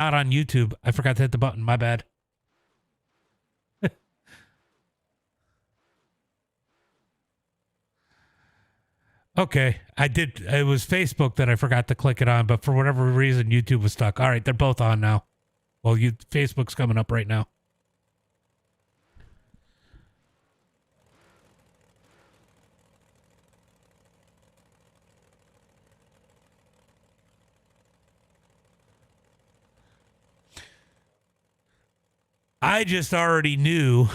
Out on YouTube. I forgot to hit the button. My bad. Okay, I did. It was Facebook that I forgot to click it on, but for whatever reason, YouTube was stuck. All right, they're both on now. Well, Facebook's coming up right now. I just already knew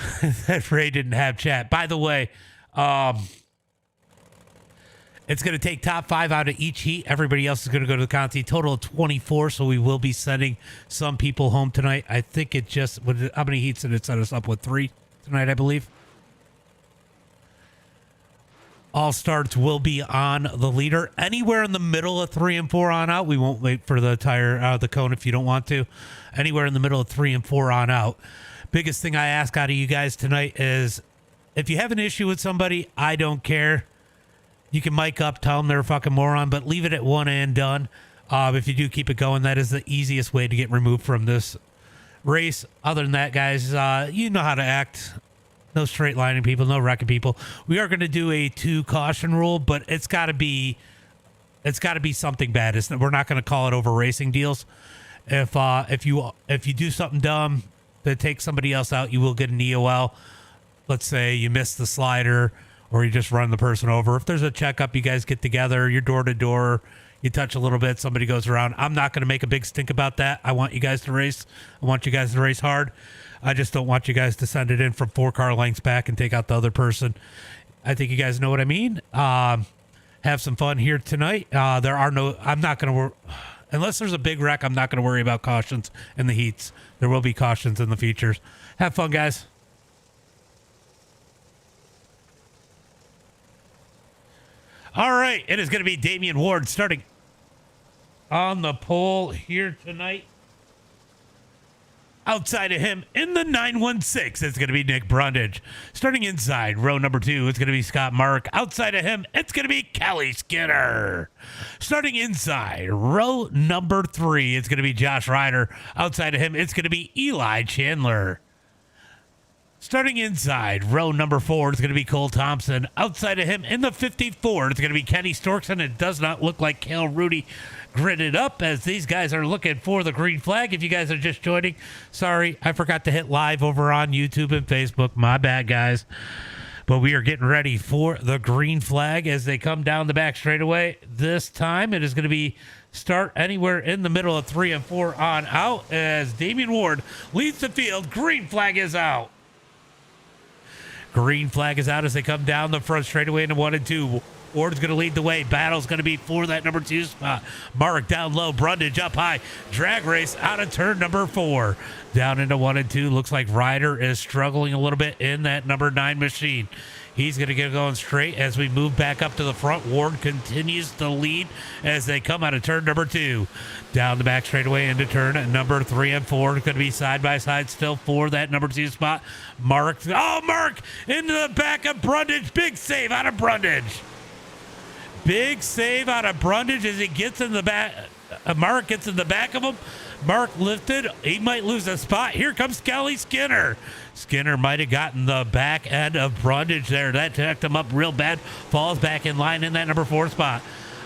that Ray didn't have chat. By the way, it's going to take top 5 out of each heat. Everybody else is going to go to the county. Total of 24, so we will be sending some people home tonight. I think it just... How many heats did it set us up with? 3 tonight, I believe. All starts will be on the leader. Anywhere in the middle of 3 and 4 on out. We won't wait for the tire, the cone if you don't want to. Anywhere in the middle of 3 and 4 on out. Biggest thing I ask out of you guys tonight is if you have an issue with somebody, I don't care. You can mic up, tell them they're a fucking moron, but leave it at one and done. If you do keep it going, that is the easiest way to get removed from this race. Other than that, guys, you know how to act. No straight lining people, no wrecking people. We are going to do a 2 caution rule, but it's got to be something bad. We're not going to call it over racing deals. If you do something dumb that takes somebody else out, you will get an EOL. Let's say you miss the slider or you just run the person over. If there's a checkup, you guys get together, you're door to door, you touch a little bit, somebody goes around. I'm not going to make a big stink about that. I want you guys to race. I want you guys to race hard. I just don't want you guys to send it in from 4 car lengths back and take out the other person. I think you guys know what I mean. Have some fun here tonight. I'm not going to, unless there's a big wreck, I'm not going to worry about cautions in the heats. There will be cautions in the features. Have fun, guys. All right, it is going to be Damian Ward starting on the pole here tonight. Outside of him in the 916, it's going to be Nick Brundage. Starting inside row number 2, it's going to be Scott Mark. Outside of him, it's going to be Kelly Skinner. Starting inside row number 3, it's going to be Josh Ryder. Outside of him, it's going to be Eli Chandler. Starting inside row number 4, it's going to be Cole Thompson. Outside of him in the 54, it's going to be Kenny Storkson. It does not look like Cale Rudy gridded up as these guys are looking for the green flag. If you guys are just joining, sorry, I forgot to hit live over on YouTube and Facebook. My bad, guys. But we are getting ready for the green flag as they come down the back straightaway. This time it is going to be start anywhere in the middle of 3 and 4 on out as Damian Ward leads the field. Green flag is out. Green flag is out as they come down the front straightaway into 1 and 2. Ward's going to lead the way. Battle's going to be for that number 2 spot. Mark down low. Brundage up high. Drag race out of turn number 4. Down into 1 and 2. Looks like Ryder is struggling a little bit in that number 9 machine. He's going to get going straight as we move back up to the front. Ward continues to lead as they come out of turn number 2. Down the back straightaway into turn number 3 and 4. It's going to be side by side still for that number 2 spot. Mark into the back of Brundage. Big save out of Brundage. Big save out of Brundage as he gets in the back. Mark gets in the back of him. Mark lifted. He might lose a spot. Here comes Kelly Skinner. Skinner might have gotten the back end of Brundage there. That checked him up real bad. Falls back in line in that number 4 spot.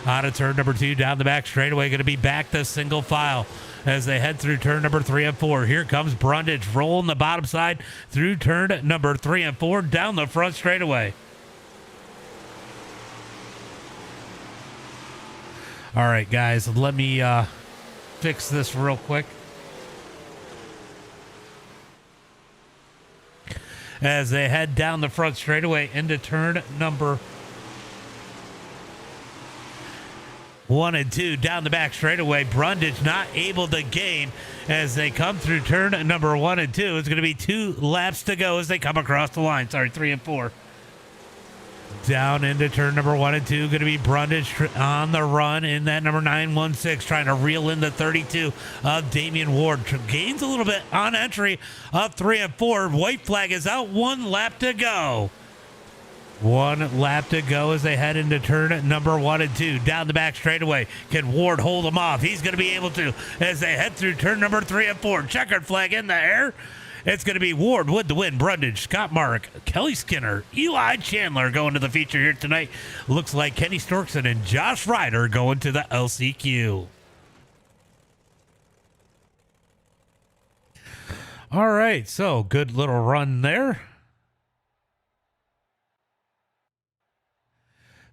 Out of turn number 2 down the back straightaway. Going to be back to single file as they head through turn number 3 and 4. Here comes Brundage rolling the bottom side through turn number 3 and 4 down the front straightaway. All right, guys, let me fix this real quick. As they head down the front straightaway into turn number 1 and 2 down the back straightaway. Brundage not able to gain as they come through turn number 1 and 2. It's going to be 2 laps to go as they come across the line. Sorry, 3 and 4. Down into turn number 1 and 2. Going to be Brundage on the run in that number 916, trying to reel in the 32 of Damian Ward. Gains a little bit on entry of 3 and 4. White flag is out. 1 lap to go. 1 lap to go as they head into turn number 1 and 2. Down the back straightaway. Can Ward hold them off? He's going to be able to as they head through turn number 3 and 4. Checkered flag in the air. It's going to be Ward with the win. Brundage, Scott Mark, Kelly Skinner, Eli Chandler going to the feature here tonight. Looks like Kenny Storkson and Josh Ryder going to the LCQ. All right, so good little run there.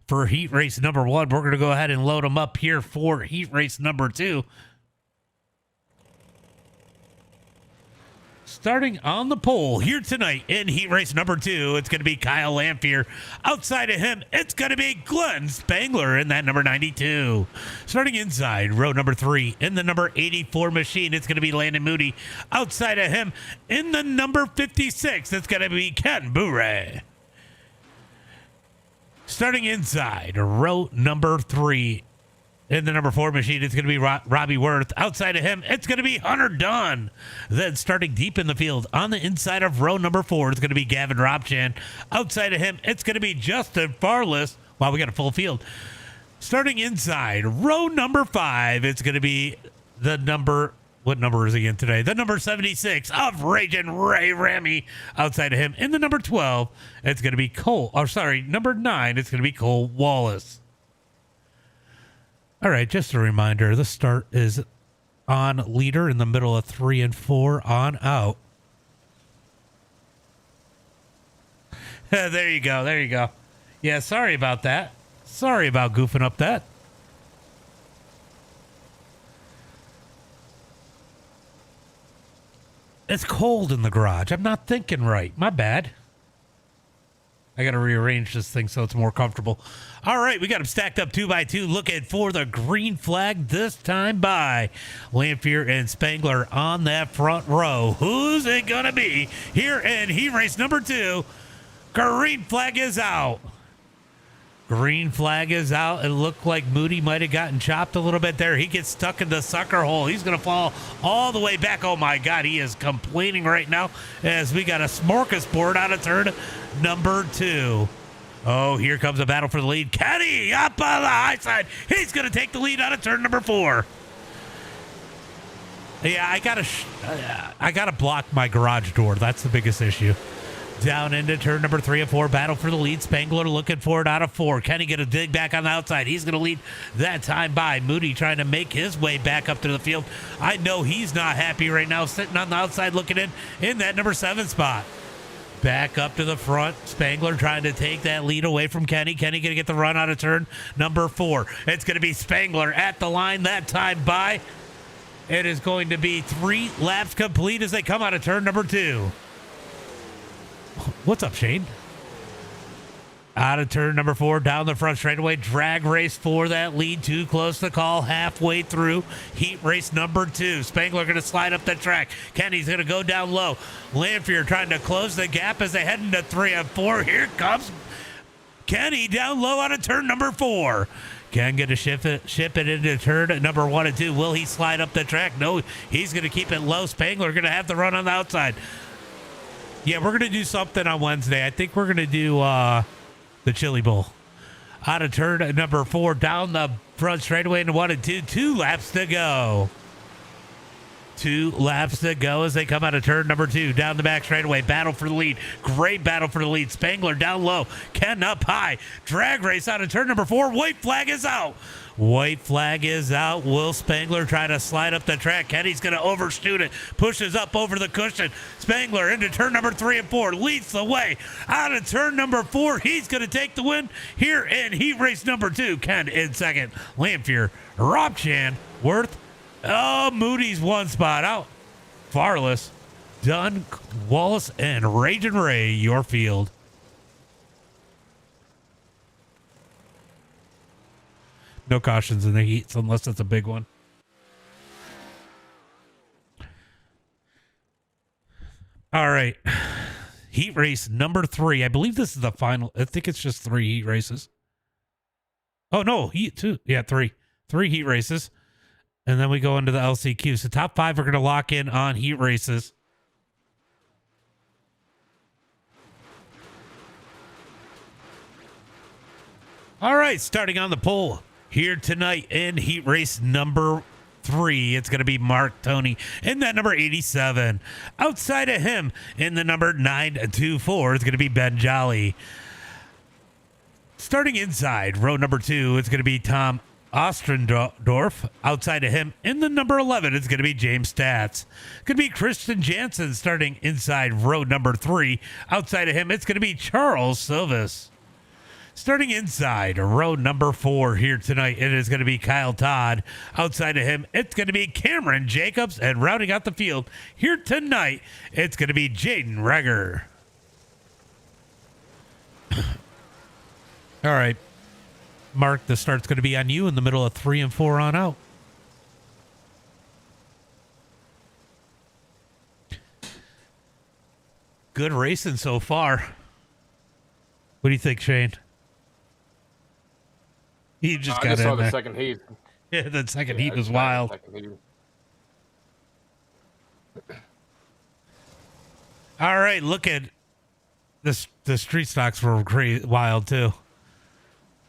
For heat race number 1, we're going to go ahead and load them up here for heat race number 2. Starting on the pole here tonight in heat race number 2, it's going to be Kyle Lamphere. Outside of him, it's going to be Glenn Spangler in that number 92. Starting inside row number 3 in the number 84 machine, it's going to be Landon Moody. Outside of him in the number 56, it's going to be Ken Bure. Starting inside row number 3 in the number 4 machine, it's going to be Robbie Worth. Outside of him, it's going to be Hunter Dunn. Then starting deep in the field on the inside of row number 4, it's going to be Gavin Robchan. Outside of him, it's going to be Justin Farless. Wow, we got a full field. Starting inside row number 5, it's going to be the number... What number is he in today? The number 76 of Raging Ray Ramy. Outside of him, in the number 12, it's going to be Cole. Or sorry, number 9, it's going to be Cole Wallace. All right, just a reminder, the start is on leader in the middle of 3 and 4 on out. There you go. There you go. Yeah, sorry about that. Sorry about goofing up that. It's cold in the garage. I'm not thinking right. My bad. I got to rearrange this thing so it's more comfortable. All right, we got them stacked up 2 by 2, looking for the green flag this time by Lamphere and Spangler on that front row. Who's it going to be here in heat race number 2? Green flag is out. Green flag is out. It looked like Moody might have gotten chopped a little bit there. He gets stuck in the sucker hole. He's going to fall all the way back. Oh, my God. He is complaining right now as we got a smorgasbord out of turn number 2. Oh, here comes a battle for the lead. Kenny up on the high side. He's going to take the lead out of turn number 4. Yeah, I gotta block my garage door. That's the biggest issue. Down into turn number 3 and 4. Battle for the lead. Spangler looking for it out of 4. Kenny going to dig back on the outside. He's going to lead that time by. Moody trying to make his way back up to the field. I know he's not happy right now, sitting on the outside looking in that number 7 spot. Back up to the front. Spangler trying to take that lead away from Kenny. Kenny going to get the run out of turn number 4. It's going to be Spangler at the line that time by. It is going to be 3 laps complete as they come out of turn number 2. What's up, Shane? Out of turn number 4, down the front straightaway. Drag race for that lead. Too close to call. Halfway through heat race number 2. Spangler going to slide up the track. Kenny's going to go down low. Lamphere trying to close the gap as they head into 3 and 4. Here comes Kenny down low out of turn number 4. Ken going to ship it into turn number 1 and 2. Will he slide up the track? No, he's going to keep it low. Spangler going to have the run on the outside. Yeah, we're going to do something on Wednesday. I think we're going to do the Chili Bowl. Out of turn number 4, down the front straightaway into 1 and 2. 2 laps to go. 2 laps to go as they come out of turn number 2. Down the back straightaway. Battle for the lead. Great battle for the lead. Spangler down low. Ken up high. Drag race out of turn number 4. White flag is out. White flag is out. Will Spangler try to slide up the track? Kenny's going to overshoot it. Pushes up over the cushion. Spangler into turn number 3 and 4. Leads the way. Out of turn number 4. He's going to take the win here in heat race number 2. Ken in second. Lamphere, Robchan, Worth. Oh, Moody's 1 spot out. Farless, Dunn, Wallace, and Raging Ray, your field. No cautions in the heats unless it's a big one. All right. Heat race number 3. I believe this is the final. I think it's just 3 heat races. Oh, no. Heat 2. Yeah, 3. 3 heat races. And then we go into the LCQ. So top 5 are going to lock in on heat races. All right, starting on the pole here tonight in heat race number 3, it's going to be Mark Tony in that number 87. Outside of him in the number 924 is going to be Ben Jolly. Starting inside row number 2, it's going to be Tom Ostrendorf. Outside of him in the number 11 is going to be James Stats. Could be Christian Jansen starting inside row number 3. Outside of him, it's going to be Charles Silvis. Starting inside row number 4 here tonight, it is going to be Kyle Todd. Outside of him, it's going to be Cameron Jacobs. And rounding out the field here tonight, it's going to be Jaden Reger. All right, Mark, the start's going to be on you in the middle of 3 and 4 on out. Good racing so far. What do you think, Shane? He just got I just in saw there. the second heat. Yeah, the second heat was wild. All right, look at this. The street stocks were wild too.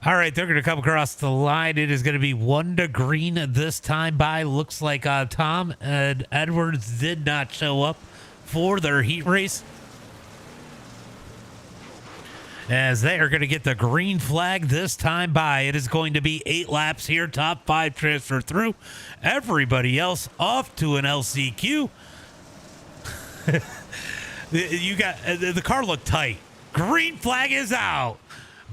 All right, they're going to come across the line. It is going to be 1 to green this time by. Looks like Tom and Edwards did not show up for their heat race, as they are going to get the green flag this time by. It is going to be 8 laps here. Top 5 transfer through. Everybody else off to an LCQ. You got the car looked tight. Green flag is out.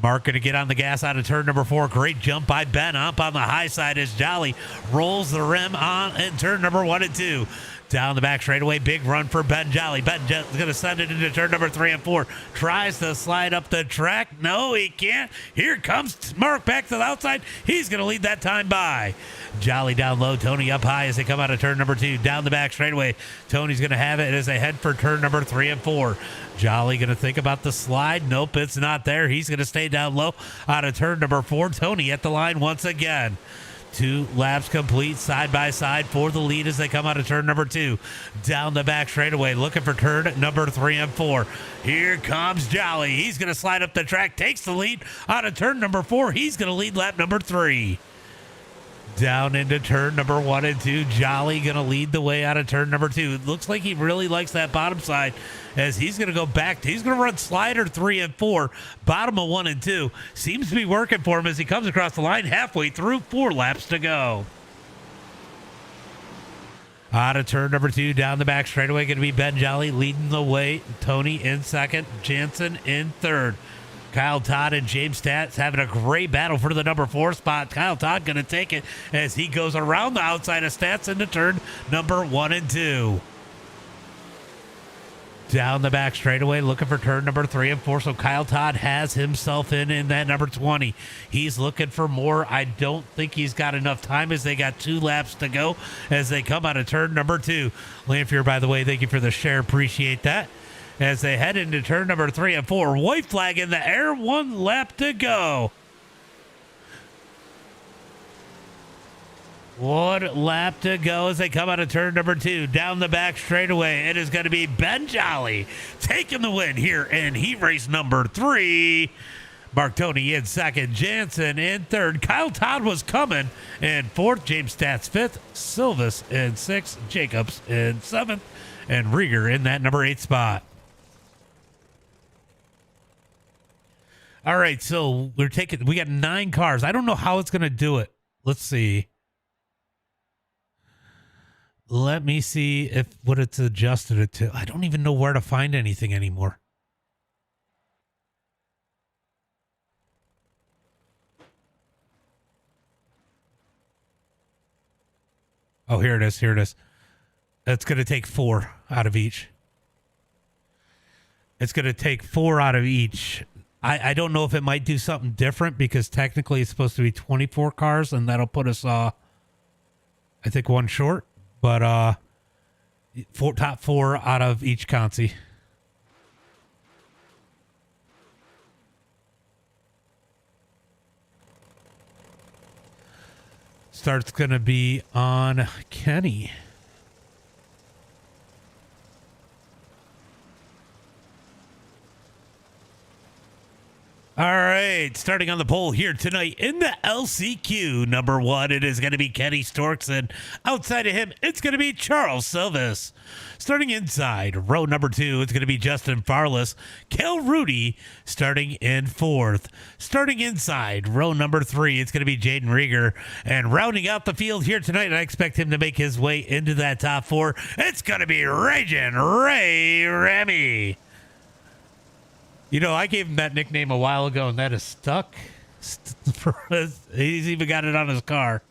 Mark going to get on the gas out of turn number 4. Great jump by Ben up on the high side as Jolly rolls the rim on in turn number 1 and 2. Down the back straightaway, big run for Ben Jolly. Ben going to send it into turn number 3 and 4. Tries to slide up the track. No, he can't. Here comes Mark back to the outside. He's going to lead that time by. Jolly down low, Tony up high as they come out of turn number 2. Down the back straightaway, Tony's going to have it as they head for turn number 3 and 4. Jolly going to think about the slide. Nope, it's not there. He's going to stay down low out of turn number 4. Tony at the line once again. 2 laps complete side by side for the lead as they come out of turn number 2. Down the back straightaway, looking for turn number 3 and 4. Here comes Jolly. He's going to slide up the track, takes the lead out of turn number 4. He's going to lead lap number 3. Down into turn number 1 and 2. Jolly going to lead the way out of turn number 2. It looks like he really likes that bottom side as he's going to go back. He's going to run slider 3 and 4, bottom of 1 and 2. Seems to be working for him as he comes across the line halfway through. 4 laps to go. Out of turn number 2, down the back straightaway, going to be Ben Jolly leading the way. Tony in second, Jansen in third. Kyle Todd and James Stats having a great battle for the number 4 spot. Kyle Todd going to take it as he goes around the outside of Stats into turn number 1 and 2. Down the back straightaway, looking for turn number 3 and 4. So Kyle Todd has himself in that number 20. He's looking for more. I don't think he's got enough time as they got 2 laps to go as they come out of turn number 2. Lanfear, by the way, thank you for the share. Appreciate that. As they head into turn number 3 and 4. White flag in the air. 1 lap to go. 1 lap to go as they come out of turn number 2. Down the back straightaway, it is going to be Ben Jolly taking the win here in heat race number 3. Mark Tony in second, Jansen in third. Kyle Todd was coming in fourth. James Stats fifth. Silvis in sixth. Jacobs in seventh. And Rieger in that number 8 spot. All right, so we got 9 cars. I don't know how it's going to do it. Let's see. Let me see what it's adjusted it to. I don't even know where to find anything anymore. Oh, here it is. Here it is. It's going to take 4 out of each. It's going to take 4 out of each. I don't know if it might do something different because technically it's supposed to be 24 cars and that'll put us, I think 1 short. But top 4 out of each consi. Start's going to be on Kenny. All right, starting on the pole here tonight in the LCQ, number 1, it is going to be Kenny Storkson. Outside of him, it's going to be Charles Silvis. Starting inside, row number 2, it's going to be Justin Farless. Kel Rudy starting in 4th. Starting inside, row number 3, it's going to be Jaden Rieger. And rounding out the field here tonight, I expect him to make his way into that top 4. It's going to be Raging Ray Remy. You know, I gave him that nickname a while ago, and that is stuck. He's even got it on his car.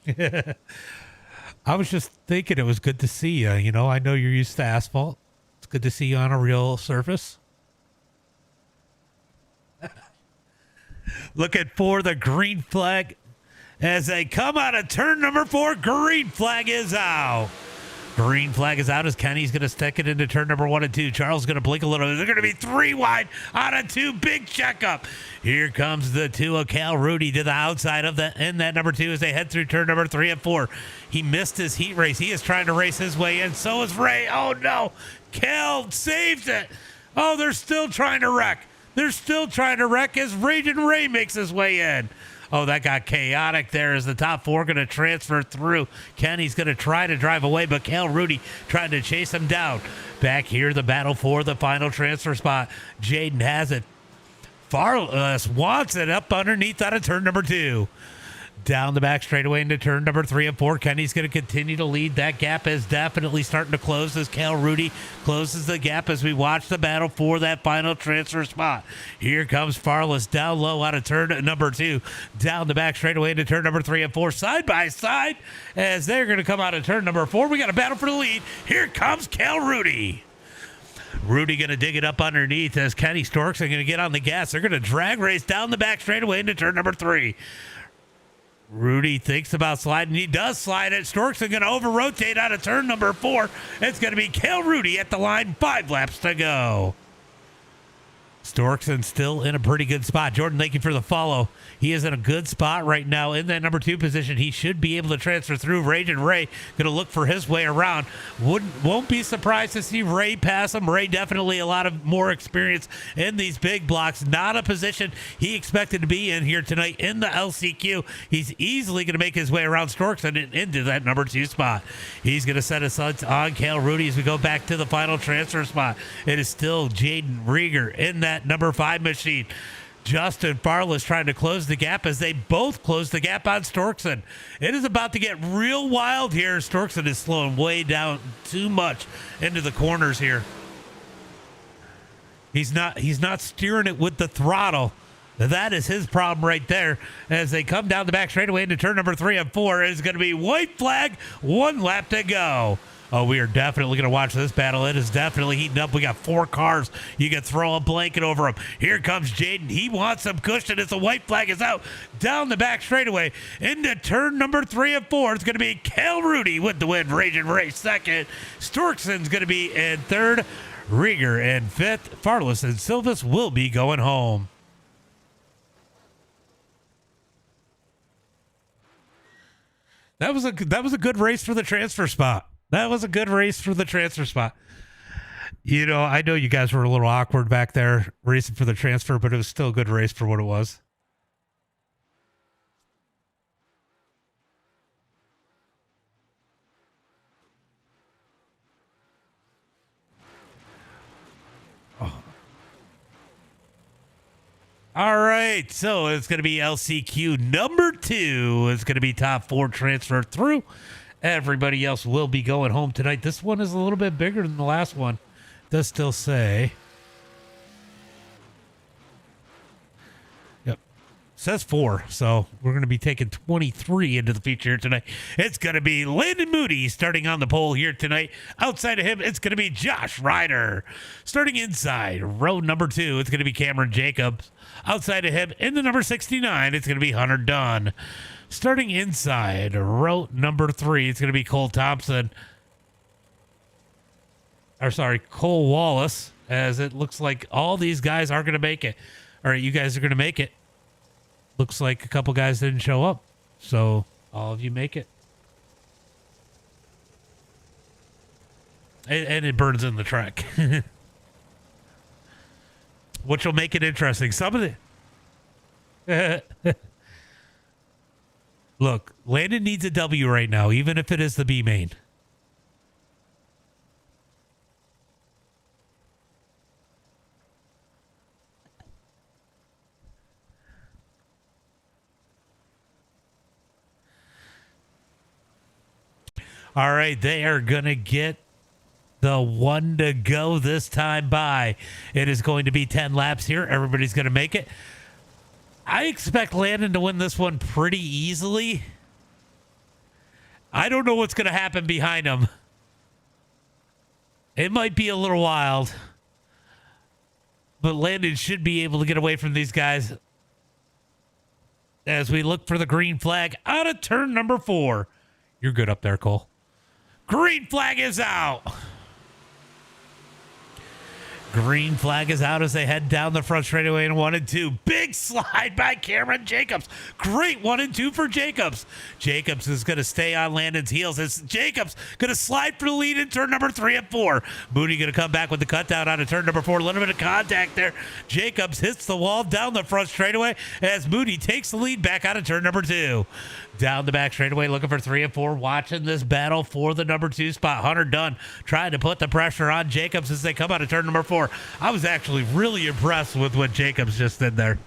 I was just thinking it was good to see you. You know, I know you're used to asphalt. It's good to see you on a real surface. Looking for the green flag as they come out of turn number 4. Green flag is out. Green flag is out as Kenny's going to stick it into turn number 1 and 2. Charles is going to blink a little. They're going to be 3 wide out of 2. Big checkup. Here comes the 2 of Cal Rudy to the outside of that number 2 as they head through turn number 3 and 4. He missed his heat race. He is trying to race his way in. So is Ray. Oh, no. Cal saves it. Oh, they're still trying to wreck. They're still trying to wreck as Raging Ray makes his way in. Oh, that got chaotic there as the top 4 going to transfer through. Kenny's going to try to drive away, but Cal Rudy trying to chase him down. Back here, the battle for the final transfer spot. Jaden has it. Farless wants it up underneath out of turn number 2. Down the back straightaway into turn number 3 and 4. Kenny's going to continue to lead. That gap is definitely starting to close as Cal Rudy closes the gap as we watch the battle for that final transfer spot. Here comes Farless down low out of turn number 2. Down the back straightaway into turn number 3 and 4. Side by side as they're going to come out of turn number 4. We got a battle for the lead. Here comes Cal Rudy. Rudy going to dig it up underneath as Kenny Storkson going to get on the gas. They're going to drag race down the back straightaway into turn number 3. Rudy thinks about sliding. He does slide it. Storkson going to over-rotate out of turn number 4. It's going to be Cal Rudy at the line. 5 laps to go. Storkson still in a pretty good spot. Jordan, thank you for the follow. He is in a good spot right now in that number 2 position. He should be able to transfer through. Raging Ray going to look for his way around. Won't be surprised to see Ray pass him. Ray definitely a lot of more experience in these big blocks. Not a position he expected to be in here tonight in the LCQ. He's easily going to make his way around Storkson and into that number 2 spot. He's going to set his sights on Cal Rudy as we go back to the final transfer spot. It is still Jaden Rieger in that number 5 machine. Justin Farless trying to close the gap as they both close the gap on Storkson. It is about to get real wild here. Storkson is slowing way down too much into the corners here. He's not steering it with the throttle. That is his problem right there. As they come down the back straightaway into turn number 3 and 4, it's going to be white flag, 1 lap to go. Oh, we are definitely going to watch this battle. It is definitely heating up. We got 4 cars. You can throw a blanket over them. Here comes Jaden. He wants some cushion as the white flag is out. Down the back straightaway into turn number 3 and 4. It's going to be Cal Rudy with the win. Raging Ray 2nd. Storkson's going to be in 3rd. Rieger in 5th. Farless and Silvis will be going home. That was a good race for the transfer spot. That was a good race for the transfer spot. You know, I know you guys were a little awkward back there racing for the transfer, but it was still a good race for what it was. Oh. All right, so it's going to be LCQ number 2. It's going to be top 4 transfer through. Everybody else will be going home tonight. This one is a little bit bigger than the last one. It does still say. Yep. Says 4. So we're going to be taking 23 into the feature here tonight. It's going to be Landon Moody starting on the pole here tonight. Outside of him, it's going to be Josh Ryder. Starting inside, row number 2, it's going to be Cameron Jacobs. Outside of him, in the number 69, it's going to be Hunter Dunn. Starting inside, row number 3, it's going to be Cole Thompson. Cole Wallace, as it looks like all these guys are going to make it. All right, you guys are going to make it. Looks like a couple guys didn't show up. So all of you make it. And it burns in the track. which will make it interesting. Some of the look, Landon needs a W right now, even if it is the B main. All right, they are going to get the one to go this time by. It is going to be 10 laps here. Everybody's going to make it. I expect Landon to win this one pretty easily. I don't know what's going to happen behind him. It might be a little wild. But Landon should be able to get away from these guys as we look for the green flag out of turn number 4. You're good up there, Cole. Green flag is out. Green flag is out as they head down the front straightaway in 1 and 2. Big slide by Cameron Jacobs. Great 1 and 2 for Jacobs. Jacobs is going to stay on Landon's heels. It's Jacobs going to slide for the lead in turn number 3 and 4. Moody going to come back with the cut down out of turn number 4. A little bit of contact there. Jacobs hits the wall down the front straightaway as Moody takes the lead back out of turn number 2. Down the back straightaway, looking for 3 and 4, watching this battle for the number 2 spot. Hunter Dunn trying to put the pressure on Jacobs as they come out of turn number 4. I was actually really impressed with what Jacobs just did there.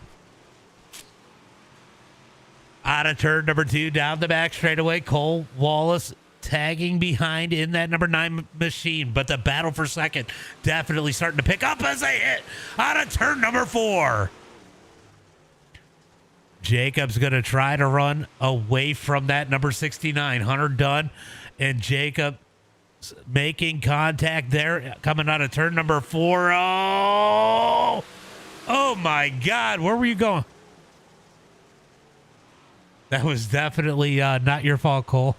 Out of turn number 2, down the back straightaway, Cole Wallace tagging behind in that number 9 machine, but the battle for second definitely starting to pick up as they hit out of turn number 4. Jacobs going to try to run away from that number 69. Hunter Dunn and Jacob making contact there coming out of turn number 4. Oh my God. Where were you going? That was definitely not your fault, Cole.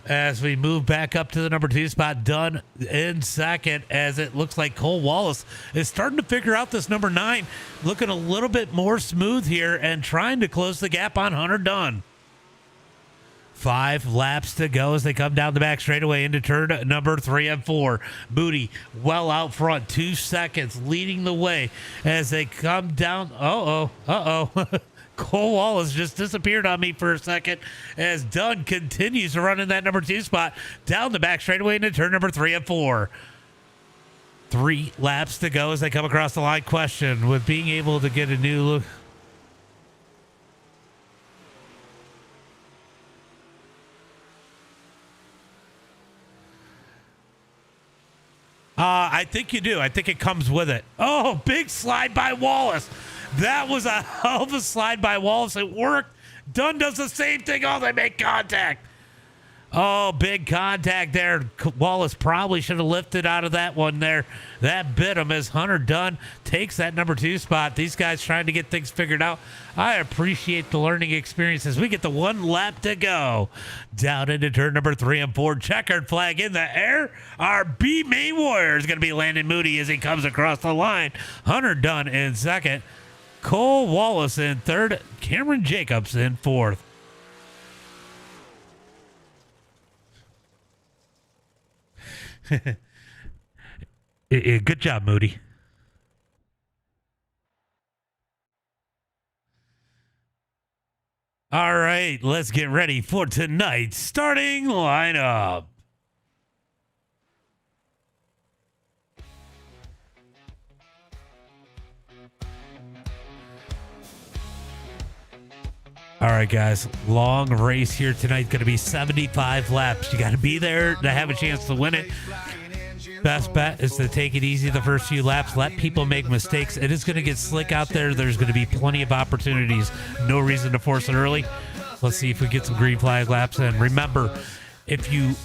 As we move back up to the number 2 spot, Dunn in second, as it looks like Cole Wallace is starting to figure out this number 9, looking a little bit more smooth here and trying to close the gap on Hunter Dunn. 5 laps to go as they come down the back straightaway into turn number 3 and 4. Moody well out front, 2 seconds leading the way as they come down. Cole Wallace just disappeared on me for a second as Dunn continues to run in that number 2 spot down the back straightaway into turn number 3 and 4. 3 laps to go as they come across the line. Question with being able to get a new look. I think you do. I think it comes with it. Oh, big slide by Wallace. That was a hell of a slide by Wallace. It worked. Dunn does the same thing. Oh, they make contact. Oh, big contact there. Wallace probably should have lifted out of that one there. That bit him as Hunter Dunn takes that number 2 spot. These guys trying to get things figured out. I appreciate the learning experiences. We get the 1 lap to go. Down into turn number 3 and 4. Checkered flag in the air. Our B main warrior is going to be Landon Moody as he comes across the line. Hunter Dunn in second. Cole Wallace in third. Cameron Jacobs in fourth. Good job, Moody. All right, let's get ready for tonight's starting lineup. All right, guys, long race here tonight. Going to be 75 laps. You got to be there to have a chance to win it. Best bet is to take it easy the first few laps. Let people make mistakes. It is going to get slick out there. There's going to be plenty of opportunities. No reason to force it early. Let's see if we get some green flag laps in. Remember, if you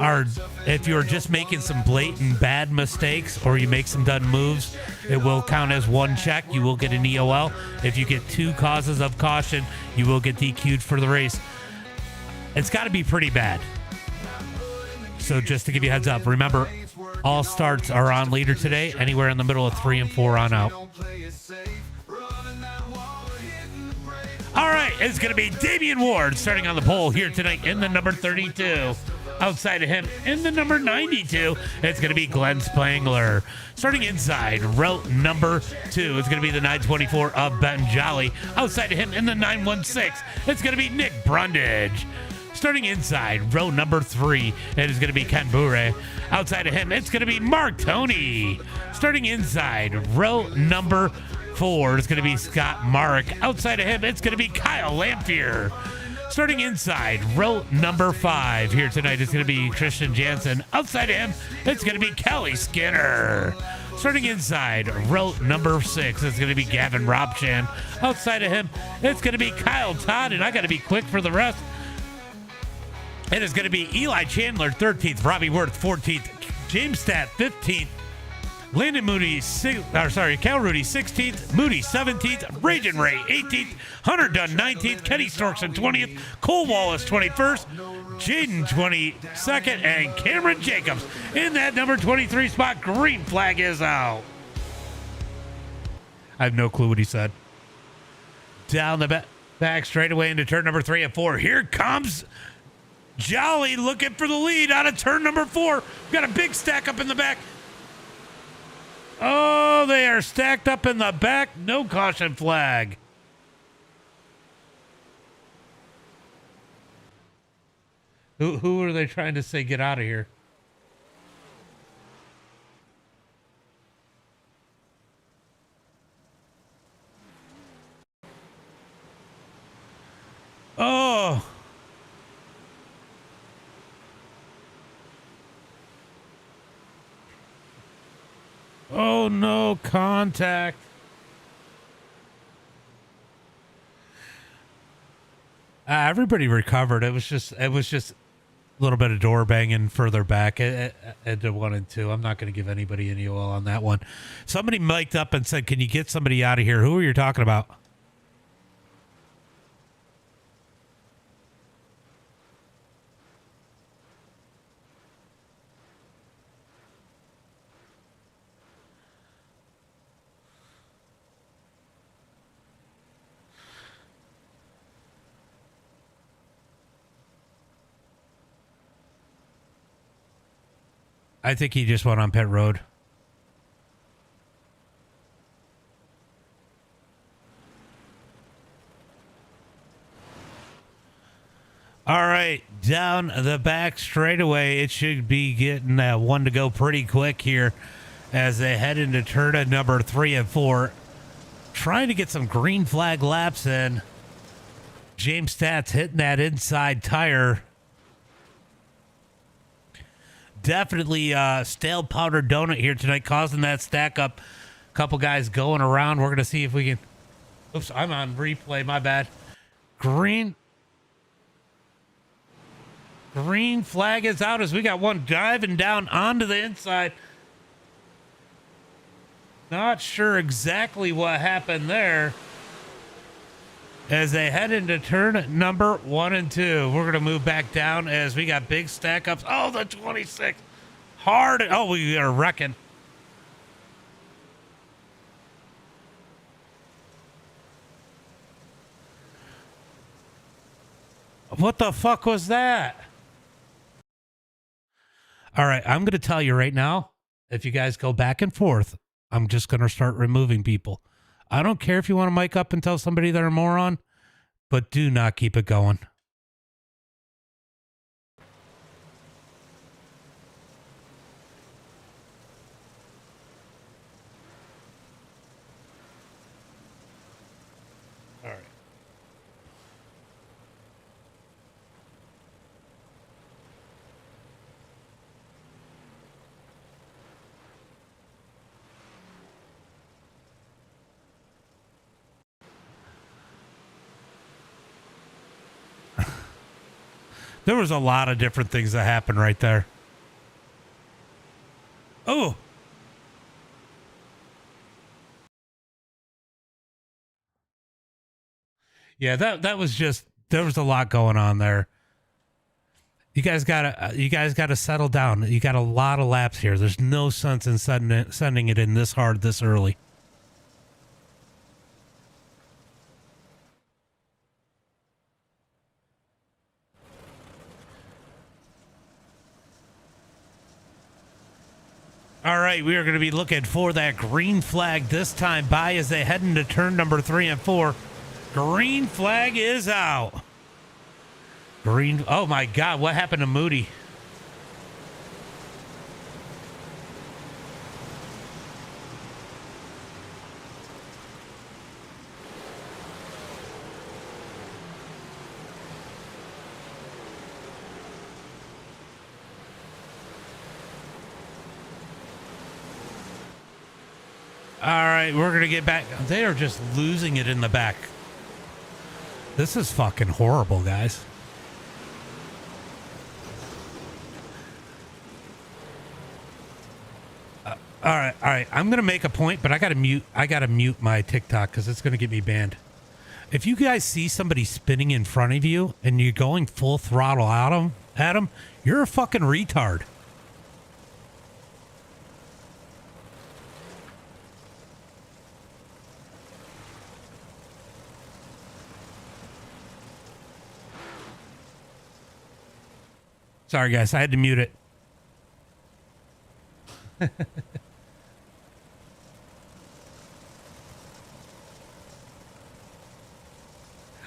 are just making some blatant bad mistakes or you make some dumb moves, it will count as 1 check. You will get an EOL. If you get 2 causes of caution, you will get DQ'd for the race. It's got to be pretty bad. So just to give you a heads up, remember, all starts are on leader today, anywhere in the middle of 3 and 4 on out. All right, it's going to be Damian Ward starting on the pole here tonight in the number 32. Outside of him, in the number 92, it's going to be Glenn Spangler. Starting inside, row number 2, it's going to be the 924 of Ben Jolly. Outside of him, in the 916, it's going to be Nick Brundage. Starting inside, row number 3, it is going to be Ken Bure. Outside of him, it's going to be Mark Tony. Starting inside, row number 4, it's going to be Scott Mark. Outside of him, it's going to be Kyle Lamphere. Starting inside, row number 5 here tonight is going to be Christian Jansen. Outside of him, it's going to be Kelly Skinner. Starting inside, row number 6 is going to be Gavin Robshan. Outside of him, it's going to be Kyle Todd, and I got to be quick for the rest. It is going to be Eli Chandler, 13th, Robbie Worth, 14th, James Stat, 15th, Landon Moody, Cal Rudy, 16th, Moody, 17th, Ragin Ray, 18th, Hunter Dunn, 19th, Kenny Storkson, 20th, Cole Wallace, 21st, Jaden, 22nd, and Cameron Jacobs in that number 23 spot. Green flag is out. I have no clue what he said. Down the back straightaway into turn number 3 and 4. Here comes Jolly looking for the lead out of turn number 4. We've got a big stack up in the back. Oh, they are stacked up in the back. No caution flag. Who are they trying to say get out of here? Oh. Oh no, contact. Everybody recovered. It was just a little bit of door banging further back at 1 and 2. I'm not going to give anybody any oil on that one. Somebody mic'd up and said, "Can you get somebody out of here?" Who are you talking about? I think he just went on pit road. All right, down the back straightaway. It should be getting one to go pretty quick here as they head into turn number 3 and 4. Trying to get some green flag laps in. James Stats hitting that inside tire. Definitely stale powdered donut here tonight, causing that stack up. A couple guys going around. We're going to see if we can... Oops, I'm on replay. My bad. Green flag is out as we got one diving down onto the inside. Not sure exactly what happened there. As they head into turn number 1 and 2, we're going to move back down as we got big stack ups. Oh, the 26 hard. Oh, we are wrecking. What the fuck was that? All right, I'm going to tell you right now, if you guys go back and forth, I'm just going to start removing people. I don't care if you want to mic up and tell somebody they're a moron, but do not keep it going. All right. There was a lot of different things that happened right there. Oh. Yeah, that was just, there was a lot going on there. You guys gotta settle down. You got a lot of laps here. There's no sense in sending it in this hard this early. All right, we are going to be looking for that green flag this time by as they head into turn number 3 and 4. Green flag is out. Green. Oh my God, what happened to Moody? All right, we're going to get back. They are just losing it in the back. This is fucking horrible, guys. All right. I'm going to make a point, but I got to mute my TikTok because it's going to get me banned. If you guys see somebody spinning in front of you and you're going full throttle at them, you're a fucking retard. Sorry, guys. I had to mute it.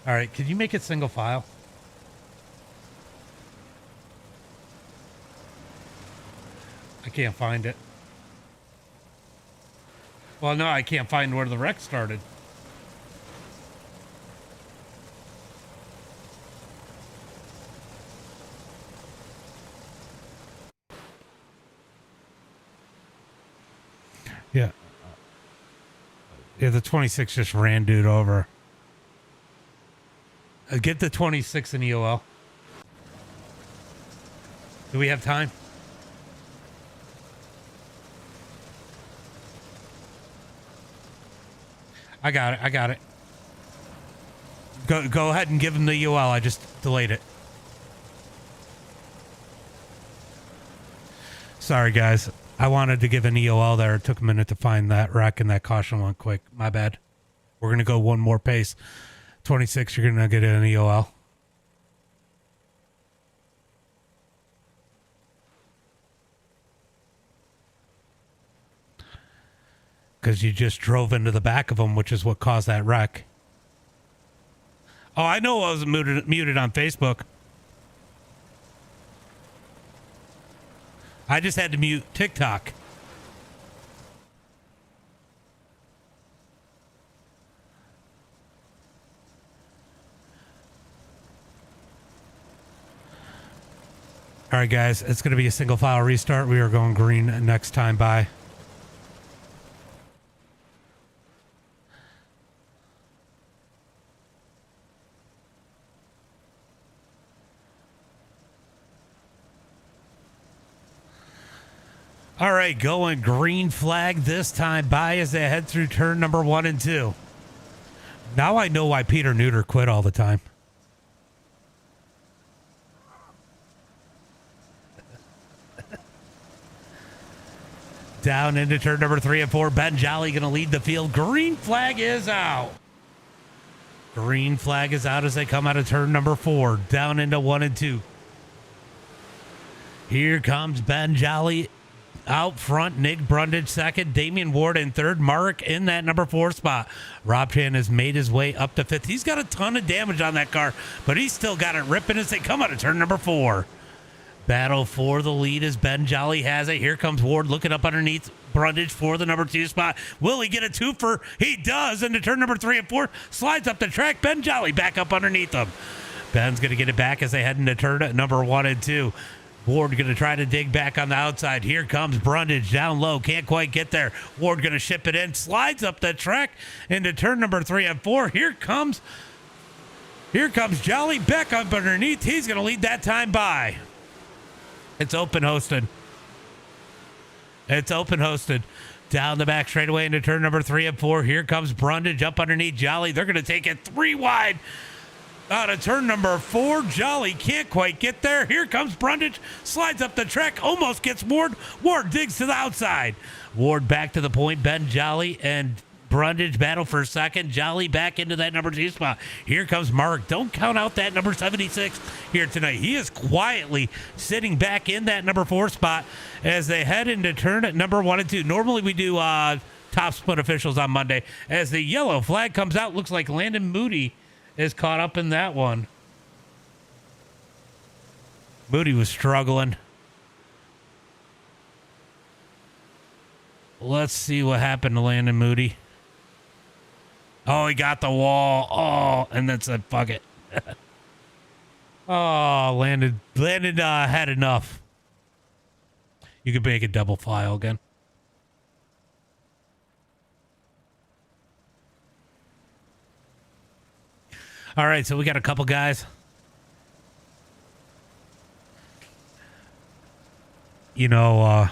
All right. Can you make it single file? I can't find it. Well, no, I can't find where the wreck started. Yeah. Yeah, the 26 just ran dude over. Get the 26 in EOL. Do we have time? I got it. Go ahead and give him the EOL. I just delayed it. Sorry, guys. I wanted to give an EOL there. It took a minute to find that wreck and that caution went quick. My bad. We're going to go one more pace. 26, you're going to get an EOL. Because you just drove into the back of them, which is what caused that wreck. Oh, I know I was muted on Facebook. I just had to mute TikTok. All right, guys, it's going to be a single file restart. We are going green next time by. All right, going green flag this time by as they head through turn number 1 and 2. Now I know why Peter Neuter quit all the time. Down into turn number 3 and 4. Ben Jolly going to lead the field. Green flag is out. Green flag is out as they come out of turn number 4. Down into 1 and 2. Here comes Ben Jolly out front. Nick Brundage second. Damian Ward in third. Mark in that number 4 spot. Rob Chan has made his way up to 5th. He's got a ton of damage on that car, but he's still got it ripping as they come out of turn number 4. Battle for the lead as Ben Jolly has it. Here comes Ward looking up underneath Brundage for the number 2 spot. Will he get a twofer? He does. Into turn number 3 and 4. Slides up the track. Ben Jolly back up underneath him. Ben's going to get it back as they head into turn number 1 and 2. Ward going to try to dig back on the outside. Here comes Brundage down low. Can't quite get there. Ward going to ship it in. Slides up the track into turn number 3 and 4. Here comes Jolly back up underneath. He's going to lead that time by. It's open hosted. Down the back straightaway into turn number 3 and 4. Here comes Brundage up underneath Jolly. They're going to take it 3 wide. Out of turn number 4. Jolly can't quite get there. Here comes Brundage. Slides up the track. Almost gets Ward. Ward digs to the outside. Ward back to the point. Ben Jolly and Brundage battle for second. Jolly back into that number 2 spot. Here comes Mark. Don't count out that number 76 here tonight. He is quietly sitting back in that number 4 spot as they head into turn at number 1 and 2. Normally we do top split officials on Monday. As the yellow flag comes out, looks like Landon Moody is caught up in that one. Moody was struggling. Let's see what happened to Landon Moody. Oh, he got the wall. Oh, and then said, fuck it. Oh, Landon had enough. You could make a double file again. All right, so we got a couple guys. You know,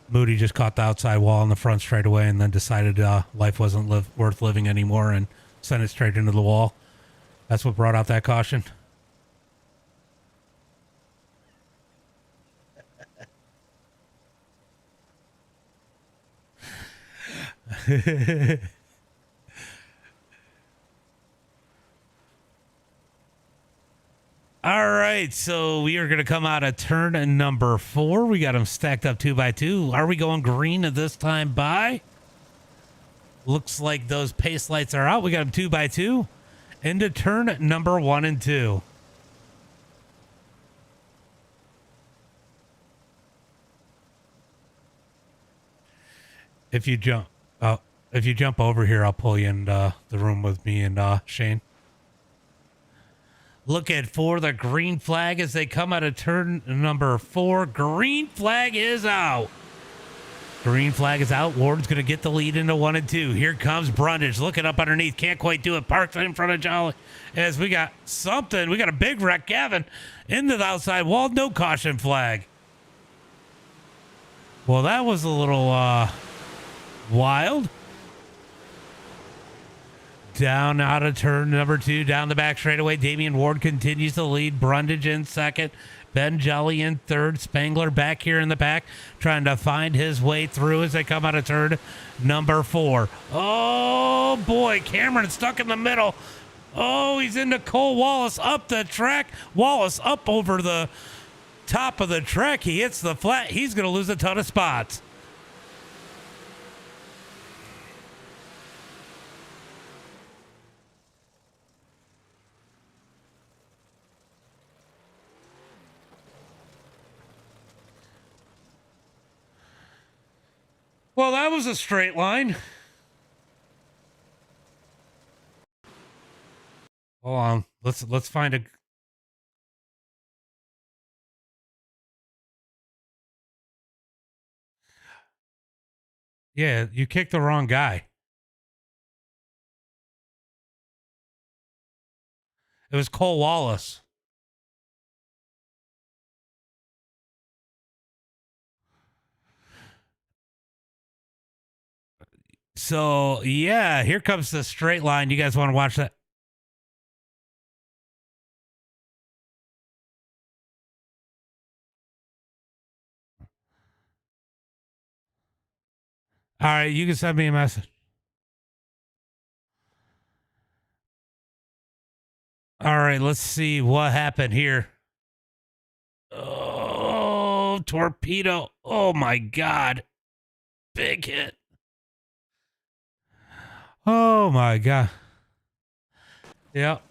Moody just caught the outside wall on the front straightaway and then decided life wasn't worth living anymore and sent it straight into the wall. That's what brought out that caution. All right, so we are going to come out of turn number 4. We got them stacked up 2 by 2. Are we going green at this time by? Looks like those pace lights are out. We got them 2 by 2 into turn number 1 and 2. If you jump over here, I'll pull you in the room with me and Shane. Looking for the green flag as they come out of turn number 4. Green flag is out. Green flag is out. Ward's going to get the lead into 1 and 2. Here comes Brundage looking up underneath. Can't quite do it. Parks in front of Jolly as we got something. We got a big wreck. Gavin into the outside wall. No caution flag. Well, that was a little wild. Down out of turn number 2, down the back straightaway. Damian Ward continues to lead. Brundage in second. Ben Jolly in third. Spangler back here in the back, trying to find his way through as they come out of turn number 4. Oh, boy. Cameron stuck in the middle. Oh, he's into Cole Wallace up the track. Wallace up over the top of the track. He hits the flat. He's going to lose a ton of spots. Well, that was a straight line. Hold on. Let's find a... Yeah, you kicked the wrong guy. It was Cole Wallace. So, yeah, here comes the straight line. You guys want to watch that? All right, you can send me a message. All right, let's see what happened here. Oh, torpedo. Oh, my God. Big hit. Oh, my God. Yep.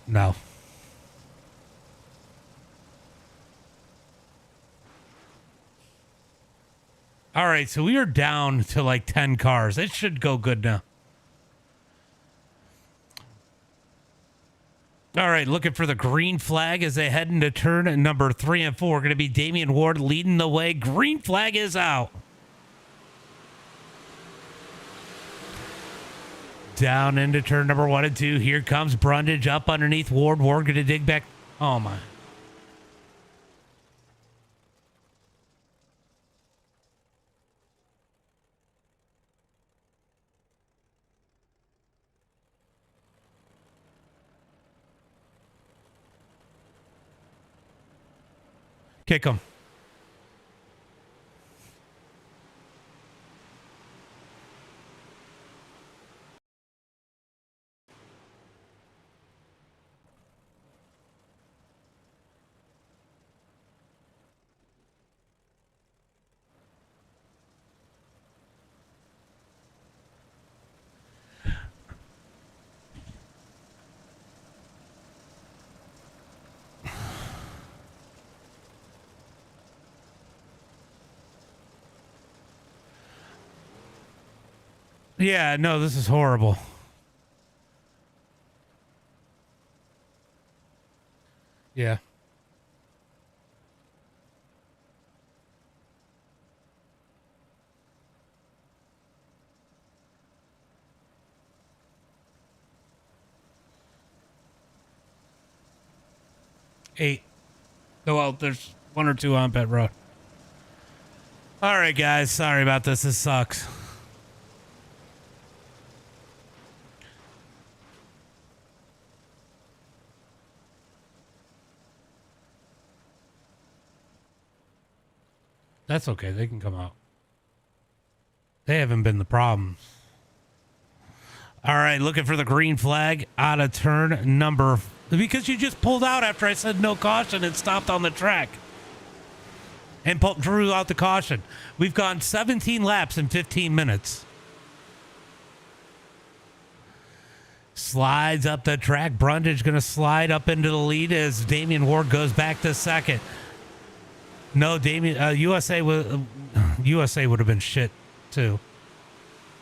No. All right, so we are down to like 10 cars. It should go good now. All right, looking for the green flag as they head into turn number 3 and 4. Going to be Damian Ward leading the way. Green flag is out. Down into turn number 1 and 2. Here comes Brundage up underneath Ward. Ward going to dig back. Oh, my. Kick him. Yeah, no, this is horrible. Yeah. Eight. Oh, well, there's one or two on pit road. All right, guys. Sorry about this. This sucks. That's okay. They can come out. They haven't been the problem. All right, looking for the green flag out of turn number... Because you just pulled out after I said no caution and stopped on the track. And drew out the caution. We've gone 17 laps in 15 minutes. Slides up the track. Brundage going to slide up into the lead as Damian Ward goes back to second. No, USA would have been shit too.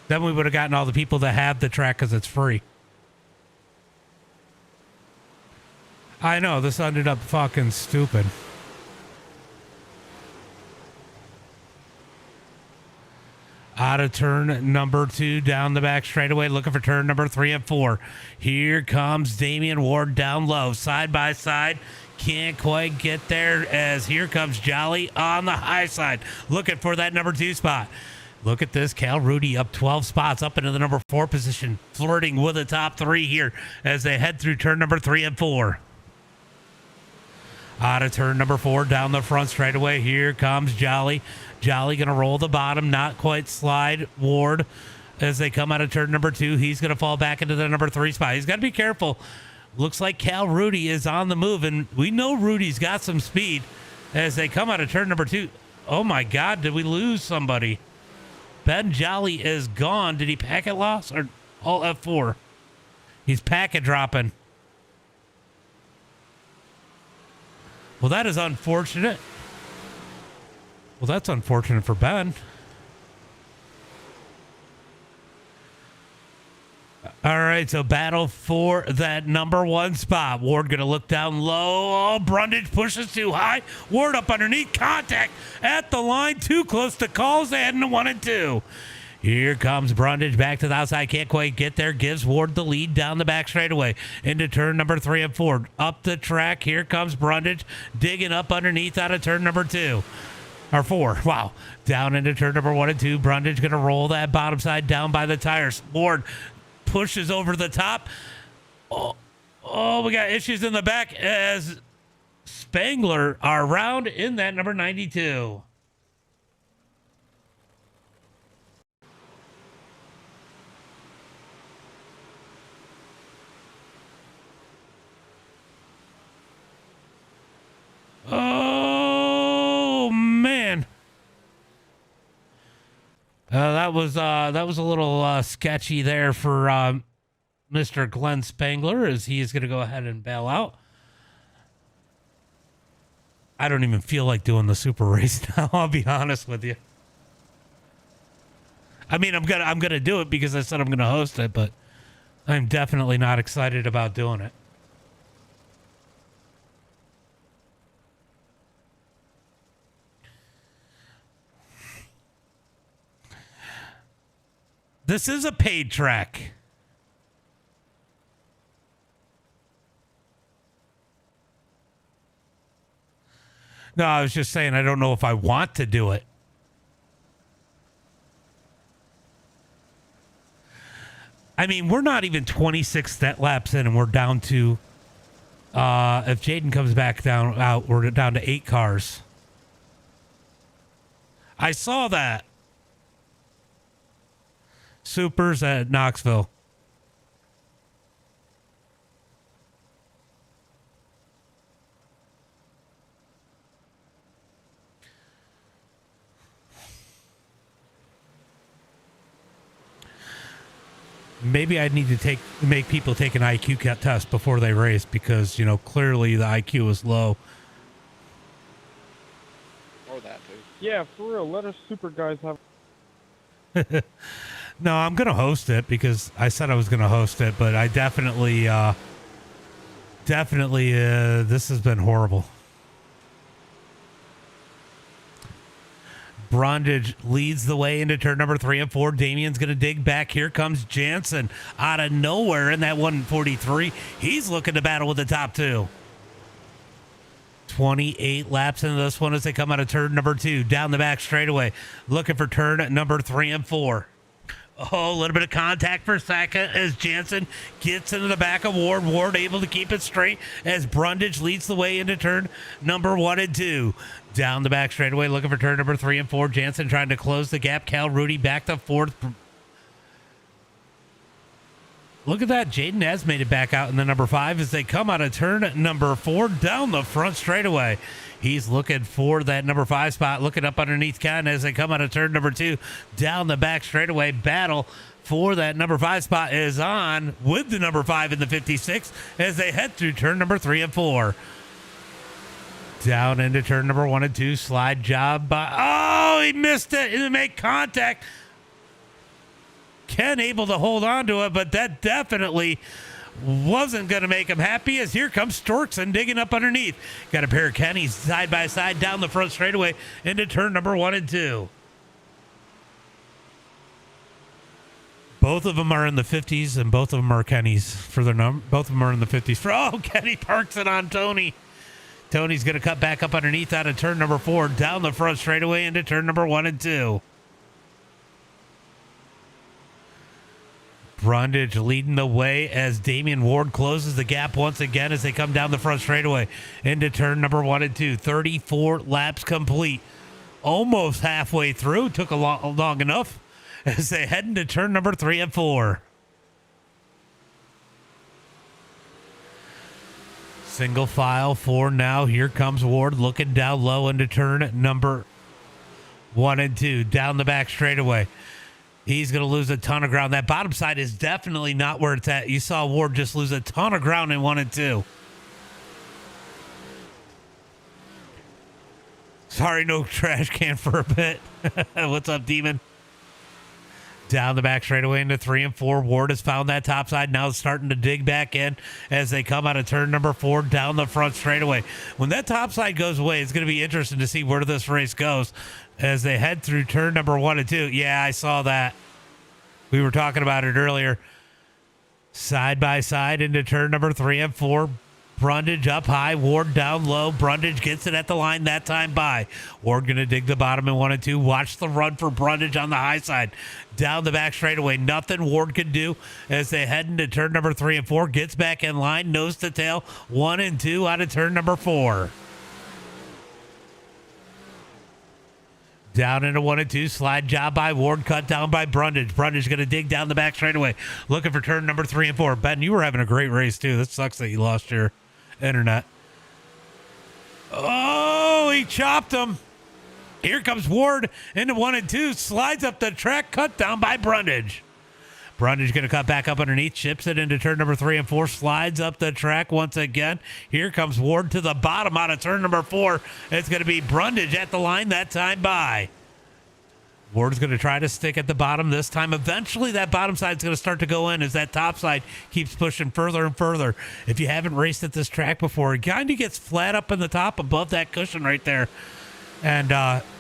Then we would have gotten all the people that have the track because it's free. I know, this ended up fucking stupid. Out of turn number 2, down the back straightaway, looking for turn number 3 and 4. Here comes Damian Ward down low, side by side. Can't quite get there as here comes Jolly on the high side, looking for that number 2 spot. Look at this, Cal Rudy up 12 spots up into the number 4 position, flirting with the top 3 here as they head through turn number 3 and 4. Out of turn number 4, down the front straightaway, here comes Jolly. Jolly going to roll the bottom, not quite slide Ward as they come out of turn number 2. He's going to fall back into the number 3 spot. He's got to be careful. Looks like Cal Rudy is on the move, and we know Rudy's got some speed as they come out of turn number 2. Oh, my God, did we lose somebody? Ben Jolly is gone. Did he packet loss or all F4? He's packet dropping. Well, that is unfortunate. Well, that's unfortunate for Ben. All right, so battle for that number 1 spot. Ward going to look down low. Oh, Brundage pushes too high. Ward up underneath. Contact at the line. Too close to calls. They had a 1 and 2. Here comes Brundage back to the outside. Can't quite get there. Gives Ward the lead down the back straightaway into turn number 3 and 4. Up the track. Here comes Brundage digging up underneath out of turn number 2. Or 4. Wow. Down into turn number 1 and 2. Brundage going to roll that bottom side down by the tires. Ward pushes over the top. Oh, we got issues in the back as Spangler are around in that number 92. Oh man, that was a little sketchy there for Mr. Glenn Spangler as he is going to go ahead and bail out. I don't even feel like doing the super race now. I'll be honest with you. I mean, I'm gonna do it because I said I'm gonna host it, but I'm definitely not excited about doing it. This is a paid track. No, I was just saying I don't know if I want to do it. I mean, we're not even 26 laps in and we're down to, if Jaden comes back out, we're down to 8 cars. I saw that. Supers at Knoxville. Maybe I need to make people take an IQ test before they race because, you know, clearly the IQ is low. Or that too. Yeah, for real. Let us super guys have. No, I'm going to host it because I said I was going to host it, but I definitely, this has been horrible. Brundage leads the way into turn number 3 and 4. Damien's going to dig back. Here comes Jansen out of nowhere in that 143. He's looking to battle with the top two. 28 laps into this one as they come out of turn number 2. Down the back straightaway. Looking for turn number 3 and 4. Oh, a little bit of contact for a second as Jansen gets into the back of Ward. Ward able to keep it straight as Brundage leads the way into turn number 1 and 2. Down the back straightaway, looking for turn number 3 and 4. Jansen trying to close the gap. Cal Rudy back to 4th. Look at that. Jaden has made it back out in the number 5 as they come out of turn number 4 down the front straightaway. He's looking for that number 5 spot, looking up underneath Ken as they come out of turn number 2 down the back straightaway. Battle for that number 5 spot is on with the number 5 in the 56 as they head through turn number 3 and 4. Down into turn number 1 and 2. Slide job by. Oh, he missed it. He didn't make contact. Ken able to hold on to it, but that definitely wasn't going to make him happy as here comes Storkson digging up underneath. Got a pair of Kennys side by side down the front straightaway into turn number 1 and 2. Both of them are in the 50s, and both of them are Kennys for their number. Both of them are in the 50s. Kenny parks it on Tony. Tony's going to cut back up underneath out of turn number 4, down the front straightaway into turn number 1 and 2. Brundage leading the way as Damian Ward closes the gap once again as they come down the front straightaway into turn number 1 and 2. 34 laps complete. Almost halfway through. Took long enough as they head into turn number 3 and 4. Single file 4 now. Here comes Ward looking down low into turn number 1 and 2. Down the back straightaway. He's going to lose a ton of ground. That bottom side is definitely not where it's at. You saw Ward just lose a ton of ground in 1 and 2. Sorry, no trash can for a bit. What's up, Demon? Down the back straightaway into 3 and 4. Ward has found that top side. Now starting to dig back in as they come out of turn number 4 down the front straightaway. When that top side goes away, it's going to be interesting to see where this race goes as they head through turn number 1 and 2. Yeah, I saw that. We were talking about it earlier. Side by side into turn number 3 and 4. Brundage up high, Ward down low. Brundage gets it at the line that time by. Ward going to dig the bottom in 1 and 2. Watch the run for Brundage on the high side. Down the back straightaway. Nothing Ward can do as they head into turn number 3 and 4. Gets back in line, nose to tail. 1 and 2 out of turn number 4. Down into 1 and 2. Slide job by Ward. Cut down by Brundage. Brundage going to dig down the back straightaway. Looking for turn number 3 and 4. Ben, you were having a great race too. This sucks that you lost your internet. Oh, he chopped him. Here comes Ward into 1 and 2. Slides up the track. Cut down by Brundage. Brundage going to cut back up underneath. Chips it into turn number 3 and 4. Slides up the track once again. Here comes Ward to the bottom out of turn number 4. It's going to be Brundage at the line that time by. Ward's going to try to stick at the bottom this time. Eventually, that bottom side's going to start to go in as that top side keeps pushing further and further. If you haven't raced at this track before, it kind of gets flat up in the top above that cushion right there. And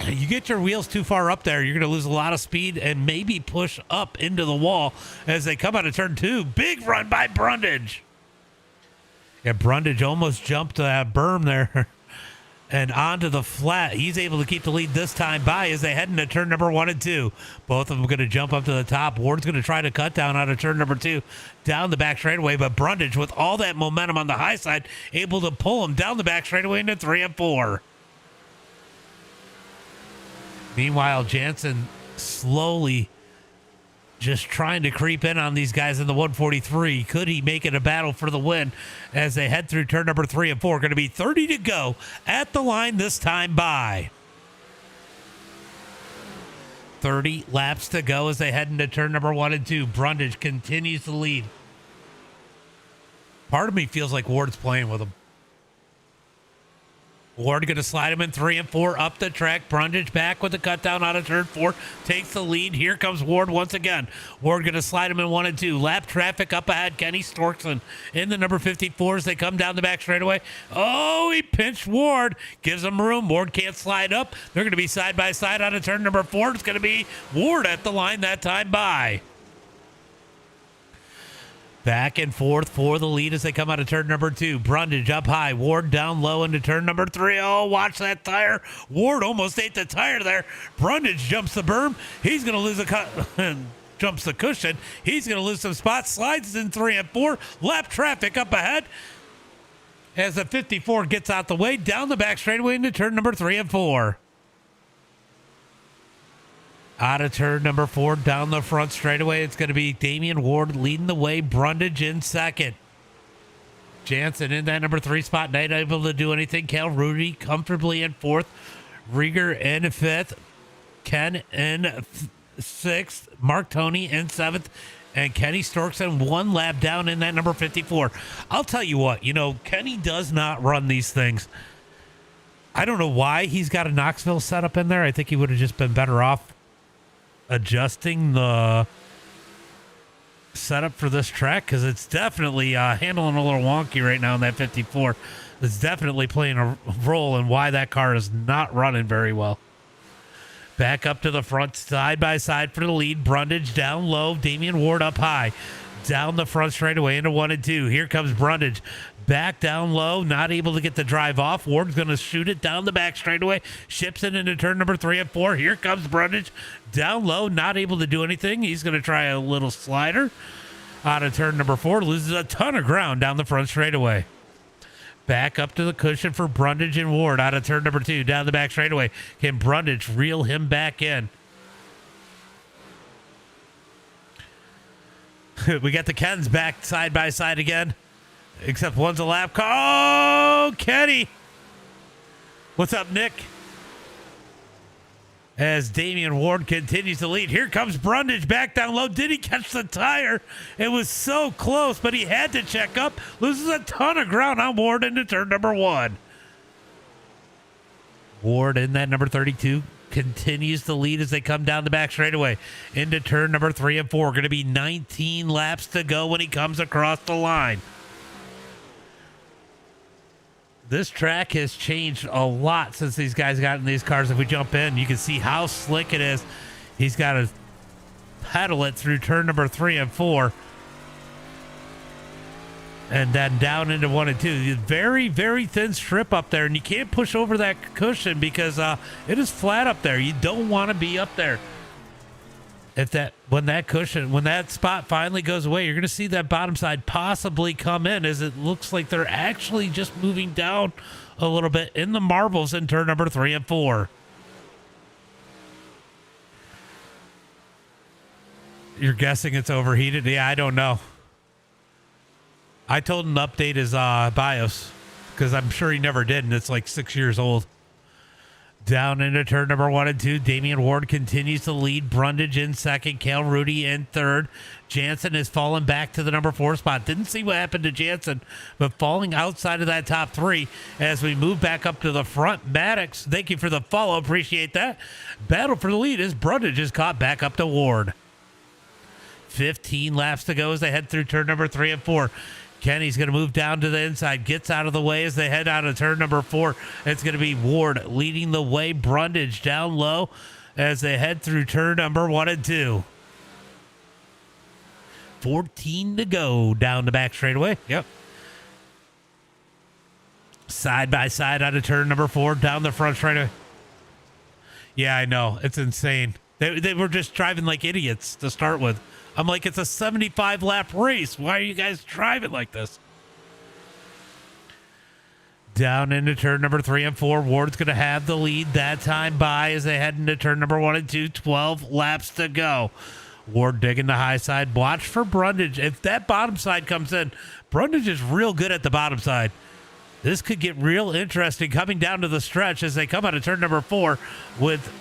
you get your wheels too far up there, you're going to lose a lot of speed and maybe push up into the wall as they come out of turn 2. Big run by Brundage. Yeah, Brundage almost jumped that berm there and onto the flat. He's able to keep the lead this time by as they head into turn number 1 and 2. Both of them going to jump up to the top. Ward's going to try to cut down out of turn number 2 down the back straightaway, but Brundage with all that momentum on the high side able to pull him down the back straightaway into 3 and 4. Meanwhile, Jansen slowly just trying to creep in on these guys in the 143. Could he make it a battle for the win as they head through turn number 3 and 4? Going to be 30 to go at the line this time by. 30 laps to go as they head into turn number 1 and 2. Brundage continues to lead. Part of me feels like Ward's playing with him. Ward going to slide him in 3 and 4 up the track. Brundage back with the cut down out of turn 4. Takes the lead. Here comes Ward once again. Ward going to slide him in 1 and 2. Lap traffic up ahead. Kenny Storkson in the number 54 as they come down the back straightaway. Oh, he pinched Ward. Gives him room. Ward can't slide up. They're going to be side by side out of turn number 4. It's going to be Ward at the line that time by. Back and forth for the lead as they come out of turn number 2. Brundage up high. Ward down low into turn number 3. Oh, watch that tire. Ward almost ate the tire there. Brundage jumps the berm. He's going to lose jumps the cushion. He's going to lose some spots. Slides in 3 and 4. Lap traffic up ahead as the 54 gets out the way. Down the back straightaway into turn number 3 and 4. Out of turn number 4, down the front straightaway, it's going to be Damian Ward leading the way. Brundage in second. Jansen in that number 3 spot, not able to do anything. Cal Rudy comfortably in 4th. Rieger in 5th. Ken in 6th. Mark Toney in 7th. And Kenny Storkson 1 lap down in that number 54. I'll tell you what, Kenny does not run these things. I don't know why he's got a Knoxville setup in there. I think he would have just been better off adjusting the setup for this track, because it's definitely handling a little wonky right now in that 54. It's definitely playing a role in why that car is not running very well. Back up to the front, side by side for the lead. Brundage down low. Damian Ward up high. Down the front straightaway into 1 and 2. Here comes Brundage. Back down low, not able to get the drive off. Ward's going to shoot it down the back straightaway. Ships it into turn number 3 and 4. Here comes Brundage. Down low, not able to do anything. He's going to try a little slider. Out of turn number 4, loses a ton of ground down the front straightaway. Back up to the cushion for Brundage and Ward. Out of turn number 2, down the back straightaway. Can Brundage reel him back in? We got the Kens back side by side again. Except one's a lap car. Oh, Kenny. What's up, Nick? As Damian Ward continues to lead. Here comes Brundage back down low. Did he catch the tire? It was so close, but he had to check up. Loses a ton of ground on Ward into turn number 1. Ward in that number 32 continues to lead as they come down the back straightaway into turn number 3 and 4. Going to be 19 laps to go when he comes across the line. This track has changed a lot since these guys got in these cars. If we jump in, you can see how slick it is. He's got to pedal it through turn number 3 and 4. And then down into 1 and 2. Very, very thin strip up there. And you can't push over that cushion because it is flat up there. You don't want to be up there. When that spot finally goes away, you're going to see that bottom side possibly come in, as it looks like they're actually just moving down a little bit in the marbles in turn number 3 and 4. You're guessing it's overheated? Yeah, I don't know. I told him to update his BIOS because I'm sure he never did, and it's like 6 years old. Down into turn number 1 and 2. Damian Ward continues to lead. Brundage in second. Cal Rudy in third. Jansen has fallen back to the number 4 spot. Didn't see what happened to Jansen, but falling outside of that top 3 as we move back up to the front. Maddox, thank you for the follow. Appreciate that. Battle for the lead as Brundage is caught back up to Ward. 15 laps to go as they head through turn number 3 and 4. Kenny's going to move down to the inside, gets out of the way as they head out of turn number 4. It's going to be Ward leading the way. Brundage down low as they head through turn number 1 and 2. 14 to go down the back straightaway. Yep. Side by side out of turn number 4, down the front straightaway. Yeah, I know. It's insane. They were just driving like idiots to start with. I'm like, it's a 75 lap race. Why are you guys driving like this? Down into turn number 3 and 4. Ward's going to have the lead that time by as they head into turn number 1 and 2. 12 laps to go. Ward digging the high side. Watch for Brundage. If that bottom side comes in, Brundage is real good at the bottom side. This could get real interesting coming down to the stretch as they come out of turn number 4 with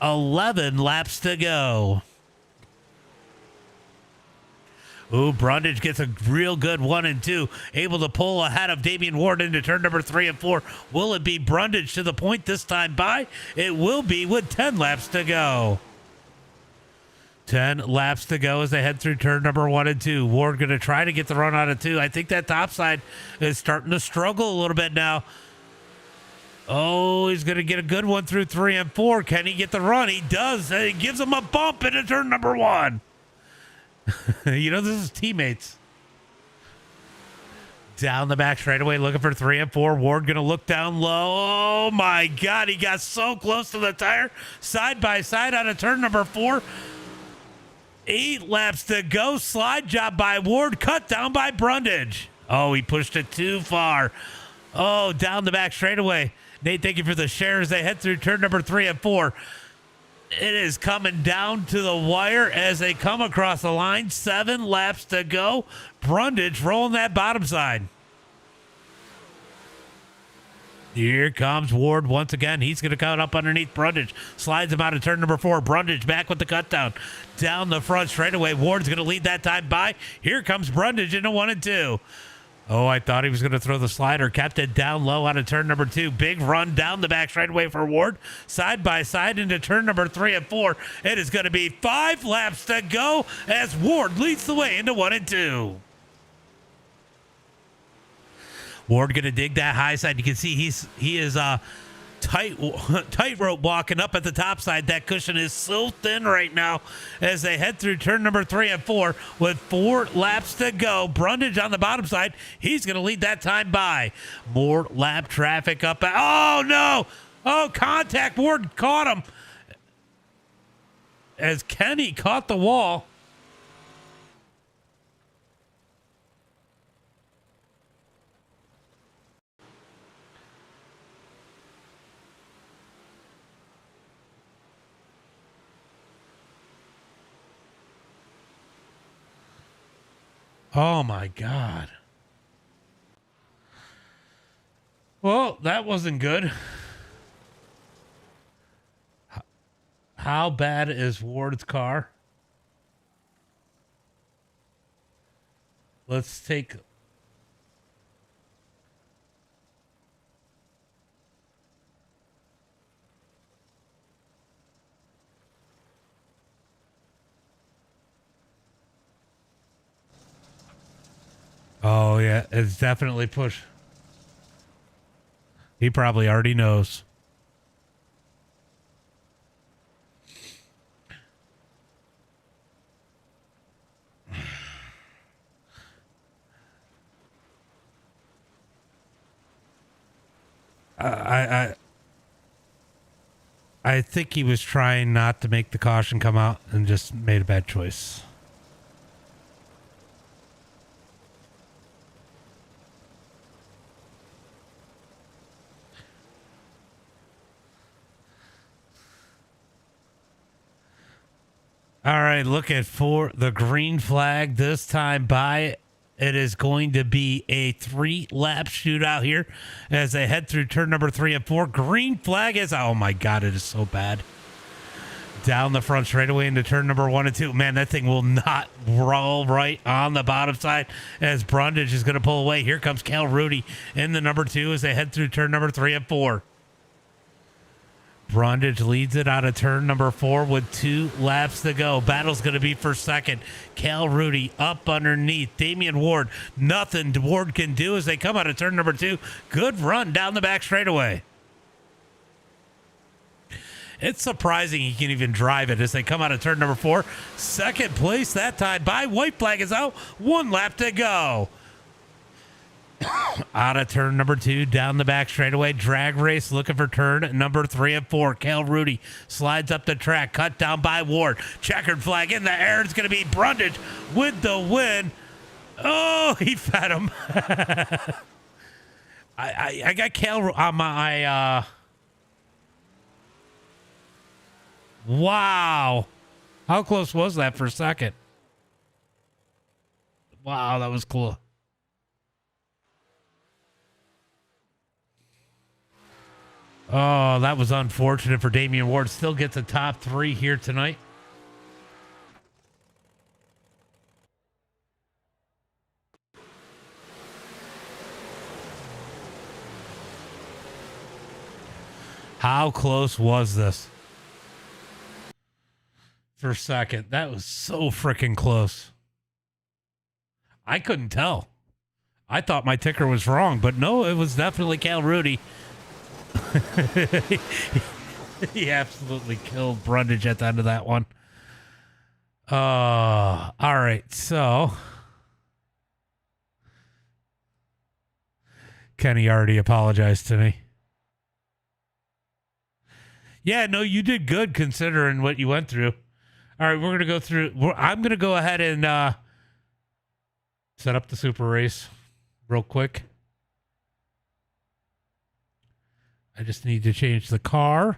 11 laps to go. Ooh, Brundage gets a real good 1 and 2, able to pull ahead of Damian Ward into turn number 3 and 4. Will it be Brundage to the point this time by? It will be with 10 laps to go. 10 laps to go as they head through turn number 1 and 2. Ward going to try to get the run out of 2. I think that top side is starting to struggle a little bit now. Oh, he's going to get a good one through 3 and 4. Can he get the run? He does. He gives him a bump into turn number 1. You know, this is teammates. Down the back straightaway, looking for 3 and 4. Ward going to look down low. Oh, my God. He got so close to the tire. Side by side out of turn number 4. 8 laps to go. Slide job by Ward. Cut down by Brundage. Oh, he pushed it too far. Oh, down the back straightaway. Nate, thank you for the shares. They head through turn number 3 and 4. It is coming down to the wire as they come across the line. 7 laps to go. Brundage rolling that bottom side. Here comes Ward once again. He's going to cut up underneath Brundage. Slides him out of turn number 4. Brundage back with the cut down. Down the front straightaway. Ward's going to lead that time by. Here comes Brundage into 1 and 2. Oh, I thought he was going to throw the slider. Kept it down low out of turn number 2. Big run down the back straightaway for Ward. Side by side into turn number 3 and 4. It is going to be 5 laps to go as Ward leads the way into 1 and 2. Ward going to dig that high side. You can see he is tightrope walking up at the top side. That cushion is so thin right now as they head through turn number 3 and 4 with 4 laps to go. Brundage on the bottom side. He's going to lead that time by. More lap traffic up. Oh, no. Oh, contact. Ward caught him as Kenny caught the wall. Oh, my God. Well, that wasn't good. How bad is Ward's car? Let's take... Oh, yeah, it's definitely push. He probably already knows. I think he was trying not to make the caution come out and just made a bad choice. All right, looking for the green flag this time by. It is going to be a 3-lap shootout here as they head through turn number 3 and 4. Green flag is, oh my God, it is so bad. Down the front straightaway into turn number 1 and 2. Man, that thing will not roll right on the bottom side as Brundage is going to pull away. Here comes Cal Rudy in the number 2 as they head through turn number 3 and 4. Brundage leads it out of turn number 4 with 2 laps to go. Battle's going to be for second. Cal Rudy up underneath. Damian Ward. Nothing Ward can do as they come out of turn number 2. Good run down the back straightaway. It's surprising he can even drive it as they come out of turn number 4. Second place that time by. White flag is out. 1 lap to go. Out of turn number 2, down the back straightaway. Drag race looking for turn number 3 and 4. Cal Rudy slides up the track, cut down by Ward. Checkered flag in the air. It's going to be Brundage with the win. Oh, he fed him. I got Cal on my wow. How close was that for a second? Wow, that was cool. Oh, that was unfortunate for Damian Ward. Still gets a top 3 here tonight. How close was this? For a second. That was so freaking close. I couldn't tell. I thought my ticker was wrong, but no, it was definitely Cal Rudy. He absolutely killed Brundage at the end of that one. All right, so Kenny already apologized to me. Yeah, no, you did good considering what you went through. All right, we're going to go through. I'm going to go ahead and set up the super race real quick. I just need to change the car.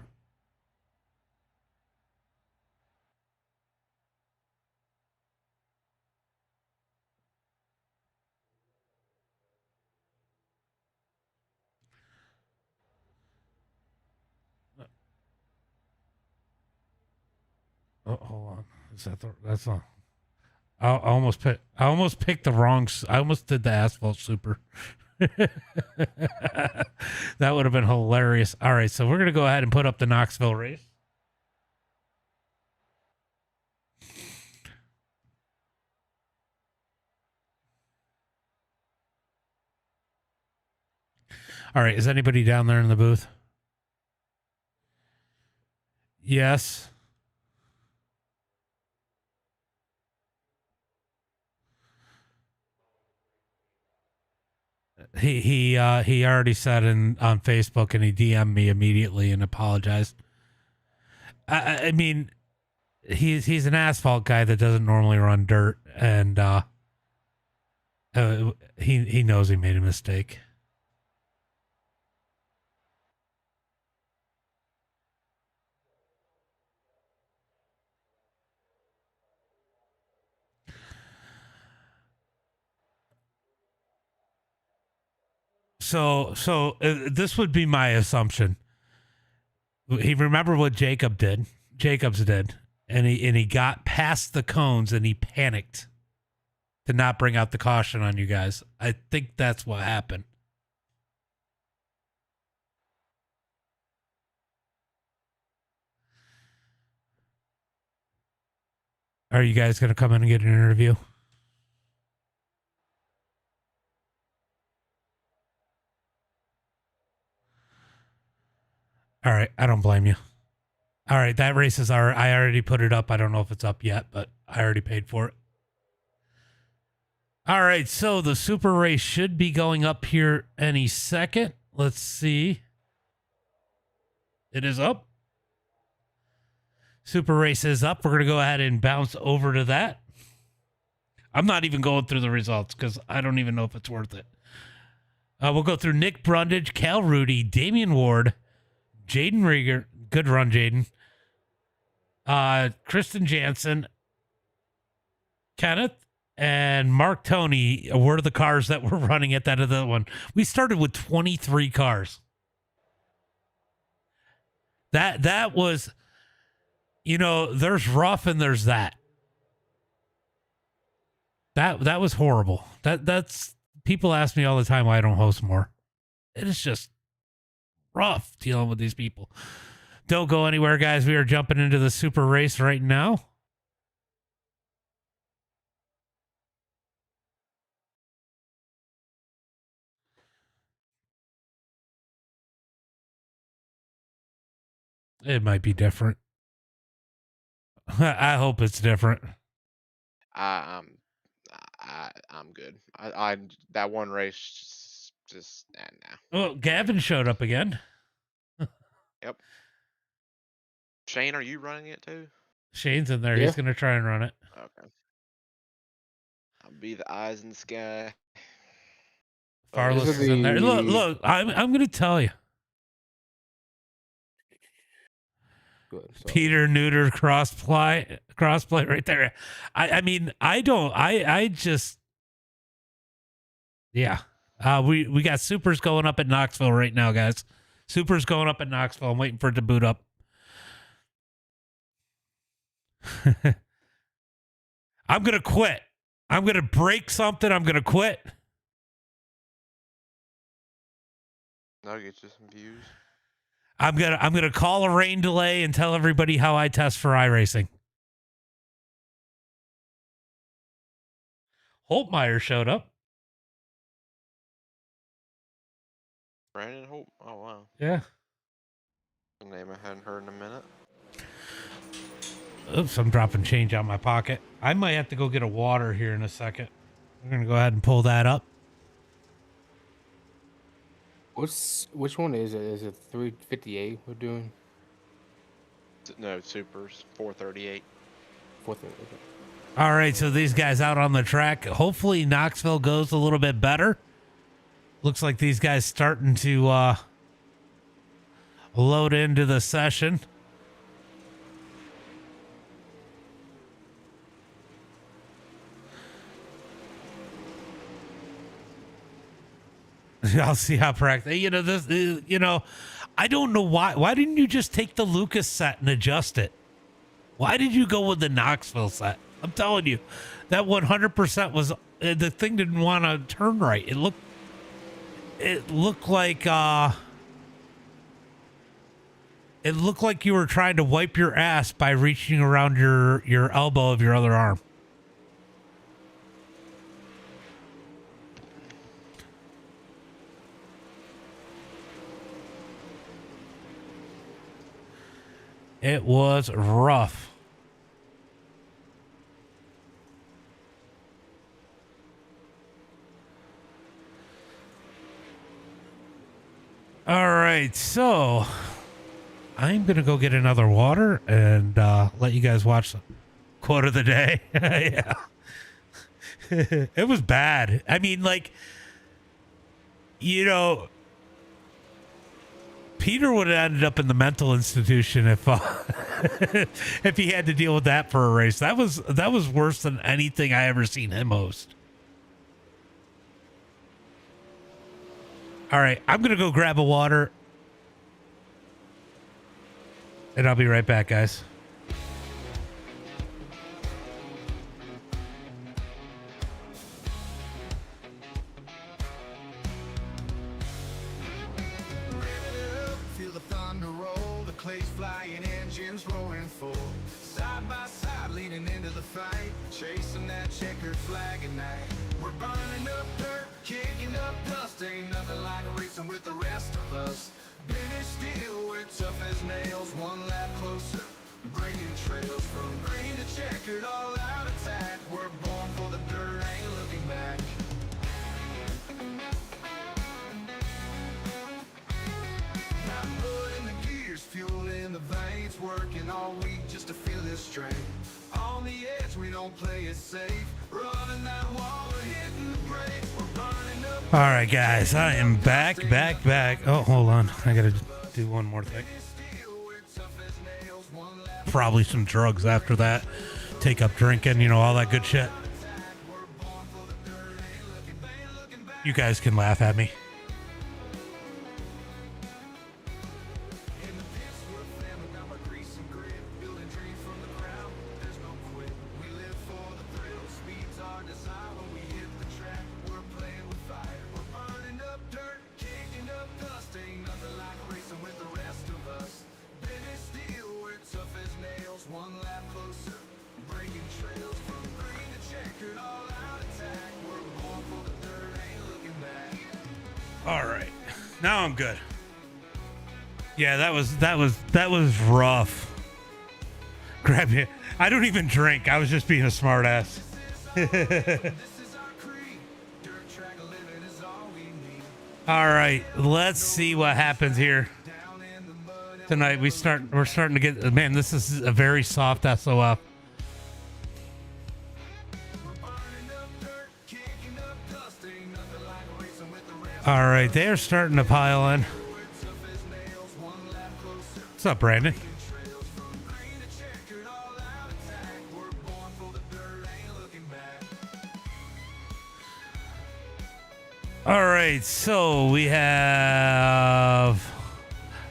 Oh, hold on. Is that that's not. I almost picked the wrong. I almost did the asphalt super. That would have been hilarious. All right, so we're gonna go ahead and put up the Knoxville race. All right, is anybody down there in the booth? Yes. He already said on Facebook, and he DM'd me immediately and apologized. I mean, he's an asphalt guy that doesn't normally run dirt, and he knows he made a mistake. So this would be my assumption. He remembered what Jacobs did, and he got past the cones and he panicked to not bring out the caution on you guys. I think that's what happened. Are you guys going to come in and get an interview? All right, I don't blame you. All right, that race is I already put it up. I don't know if it's up yet, but I already paid for it. All right, so the super race should be going up here any second. Let's see. It is up. Super race is up. We're going to go ahead and bounce over to that. I'm not even going through the results because I don't even know if it's worth it. We'll go through Nick Brundage, Cal Rudy, Damian Ward, Jaden Rieger. Good run, Jaden. Kristen Jansen, Kenneth, and Mark Tony were the cars that were running at that other one. We started with 23 cars. That was, there's rough and there's that. That was horrible. That's people ask me all the time why I don't host more. It is just rough dealing with these people. Don't go anywhere, guys. We are jumping into the super race right now. It might be different. I hope it's different. I'm good. I that one race just nah. Oh, Gavin showed up again. Yep. Shane, are you running it too? Shane's in there. Yeah. He's gonna try and run it. Okay. I'll be the eyes in the sky. Carlos This is in there. the- Look, I'm going to tell you. Good. So, Peter neuter crossplay right there. I mean, I just, yeah. We got supers going up at Knoxville right now, guys. Supers going up at Knoxville. I'm waiting for it to boot up. I'm going to quit. I'm going to break something. I'm going to quit. That'll get you some views. I'm gonna call a rain delay and tell everybody how I test for iRacing. Holtmeyer showed up. Brandon Hope. Oh wow. Yeah. A name I hadn't heard in a minute. Oops, I'm dropping change out my pocket. I might have to go get a water here in a second. We're gonna go ahead and pull that up. which one is it? Is it 358 we're doing? No, supers 438. 430. Okay. All right, so these guys out on the track. Hopefully Knoxville goes a little bit better. Looks like these guys starting to load into the session. I'll see how practice. You know this. You know, I don't know why. Why didn't you just take the Lucas set and adjust it? Why did you go with the Knoxville set? I'm telling you, that 100% was the thing. Didn't want to turn right. It looked like you were trying to wipe your ass by reaching around your elbow of your other arm. It was rough. All right, so I'm going to go get another water and let you guys watch the quote of the day. Yeah. It was bad. I mean, like, you know, Peter would have ended up in the mental institution if if he had to deal with that for a race. That was worse than anything I ever seen him host. All right, I'm gonna go grab a water, and I'll be right back, guys. Chasing that checkered flag at night. We're burning up dirt, kicking up dust. Ain't nothing like racing with the rest of us. British steel, we're tough as nails. One lap closer, breaking trails from green to checkered, all out attack. We're born for the dirt, ain't looking back. Got mud in the gears, fuel in the veins. Working all week just to feel this strain. On the edge, we don't play it safe. Running that wall, we're hitting the brakes. We're burning up. All right, guys, I am back. Oh, hold on. I got to do one more thing. Probably some drugs after that. Take up drinking, you know, all that good shit. You guys can laugh at me. All right, now I'm good. Yeah, that was rough. Grab it. I don't even drink. I was just being a smart ass. All right, let's see what happens here tonight. We're starting to get, man, this is a very soft SOF. All right, they are starting to pile in. What's up, Brandon? All right, so we have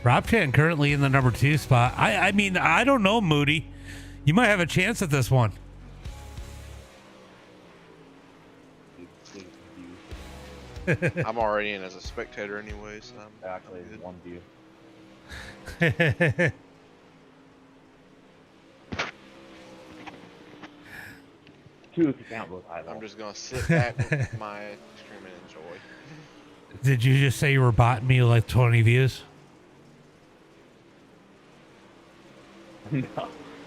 Rob Chan currently in the number 2 spot. I mean, I don't know, Moody. You might have a chance at this one. I'm already in as a spectator anyway, so I'm Actually, good. one view. Two if you count both eyeballs. I'm just gonna sit back with my ice cream and enjoy. Did you just say you were botting me like 20 views? No,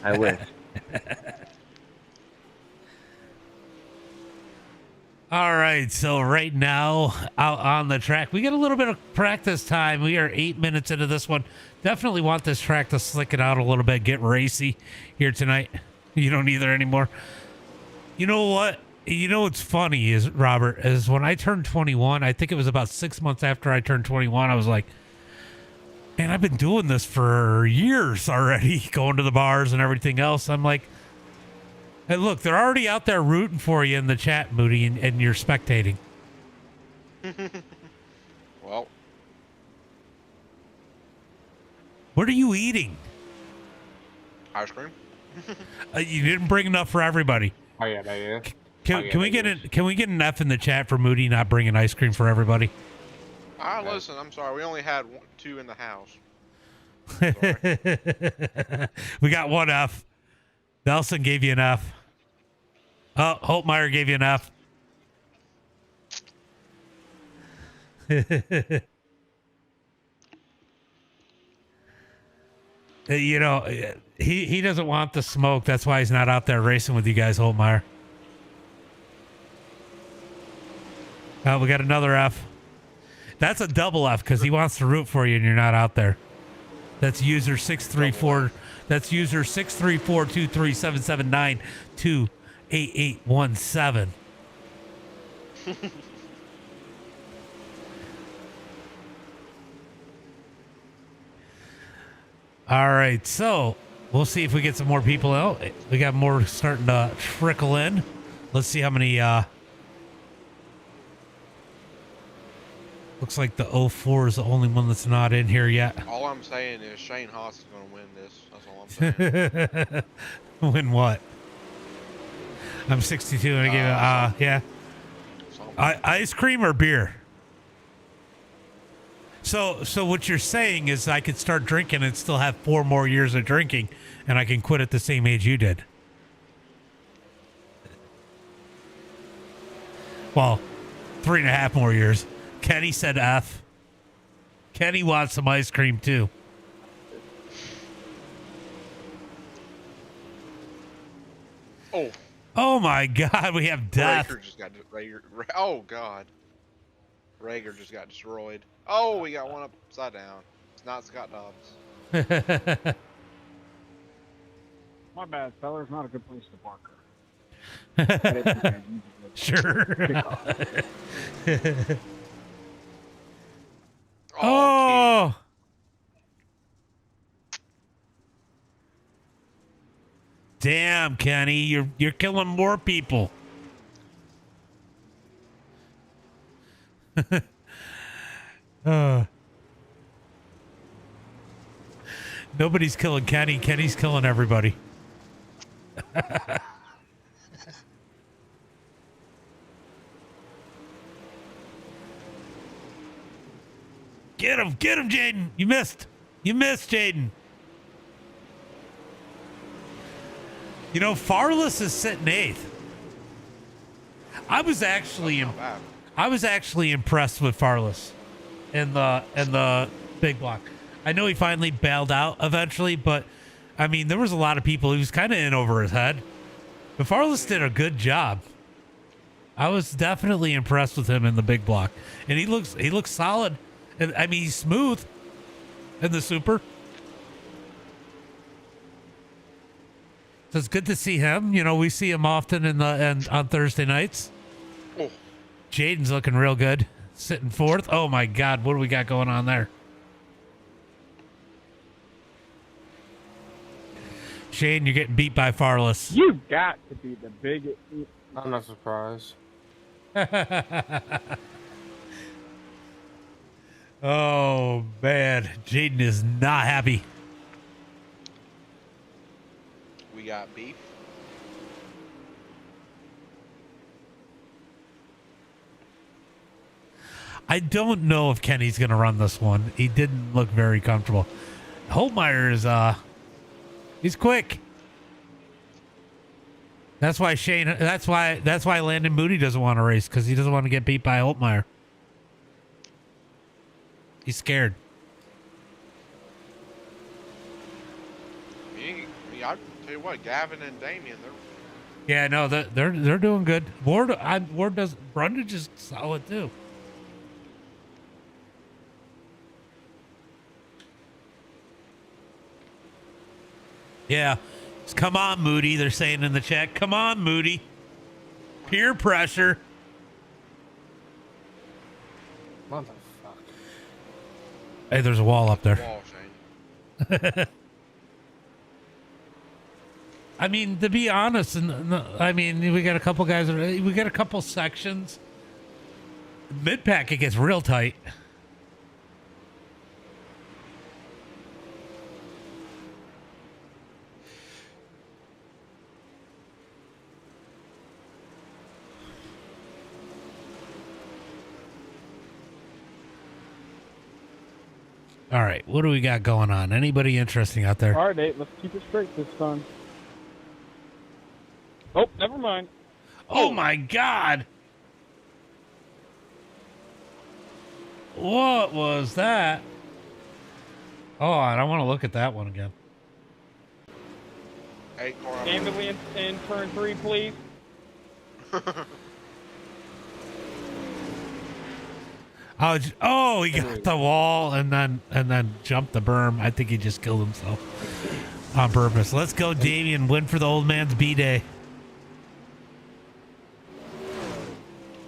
I wish. All right, so right now out on the track, we get a little bit of practice time. We are 8 minutes into this one. Definitely want this track to slick it out a little bit, get racy here tonight. You don't either anymore. You know what? You know what's funny is, Robert, is when I turned 21, I think it was about 6 months after I turned 21, I was like, man, I've been doing this for years already, going to the bars and everything else. I'm like, hey, look, they're already out there rooting for you in the chat, Moody, and you're spectating. Well, What are you eating? ice cream. You didn't bring enough for everybody. Oh yeah, that is. Can we get an F in the chat for Moody not bringing ice cream for everybody? Listen, I'm sorry. We only had 2 in the house. We got one F. Nelson gave you an F. Oh, Holtmeyer gave you an F. You know, he doesn't want the smoke. That's why he's not out there racing with you guys, Holtmeyer. Oh, we got another F. That's a double F because he wants to root for you and you're not out there. That's user 634. That's user 634-23779-28817. All right, so we'll see if we get some more people out. We got more starting to trickle in. Let's see how many. Looks like the 04 is the only one that's not in here yet. All I'm saying is Shane Haas is going to win this. That's all I'm saying. Win what? I'm 62 and I gave it, yeah. Ice cream or beer? So what you're saying is I could start drinking and still have 4 more years of drinking and I can quit at the same age you did. Well, 3.5 more years. Kenny said F. Kenny wants some ice cream too. Oh. Oh my God, we have death. Rager just got oh God. Rager just got destroyed. Oh, we got one upside down. It's not Scott Dobbs. My bad, fellas. Not a good place to park her. Sure. Oh. Damn, Kenny, you're killing more people. Nobody's killing Kenny. Kenny's killing everybody. Get him, Jaden. You missed, Jaden. You know, Farless is sitting 8th. I was actually impressed with Farless in the big block. I know he finally bailed out eventually, but I mean, there was a lot of people he was kind of in over his head. But Farless did a good job. I was definitely impressed with him in the big block, and he looks solid. And I mean, he's smooth in the super. So it's good to see him. You know, we see him often on Thursday nights. Oh. Jaden's looking real good. Sitting fourth. Oh my God, what do we got going on there? Shane, you're getting beat by Farless. You got to be the biggest. I'm not surprised. Oh man, Jaden is not happy. We got beef. I don't know if Kenny's going to run this one. He didn't look very comfortable. Holtmeyer is, he's quick. That's why that's why Landon Moody doesn't want to race, because he doesn't want to get beat by Holtmeyer. He's scared. I'll tell you what, Gavin and Damien, Yeah, no, they're doing good. Ward does. Brundage is solid too. Yeah. Come on, Moody. They're saying in the chat. Come on, Moody. Peer pressure. Motherfucker. Hey, there's a wall up there. wall, Shane. I mean, to be honest, I mean, we got a couple guys. We got a couple sections. Mid pack, it gets real tight. All right, what do we got going on? Anybody interesting out there? All right, Nate, let's keep it straight this time. Oh, never mind. Oh my God! What was that? Oh, I don't want to look at that one again. Hey, Cora. Ambulance in turn 3, please. Oh, he got the wall and then jumped the berm. I think he just killed himself on purpose. Let's go, Damien. Win for the old man's B-Day.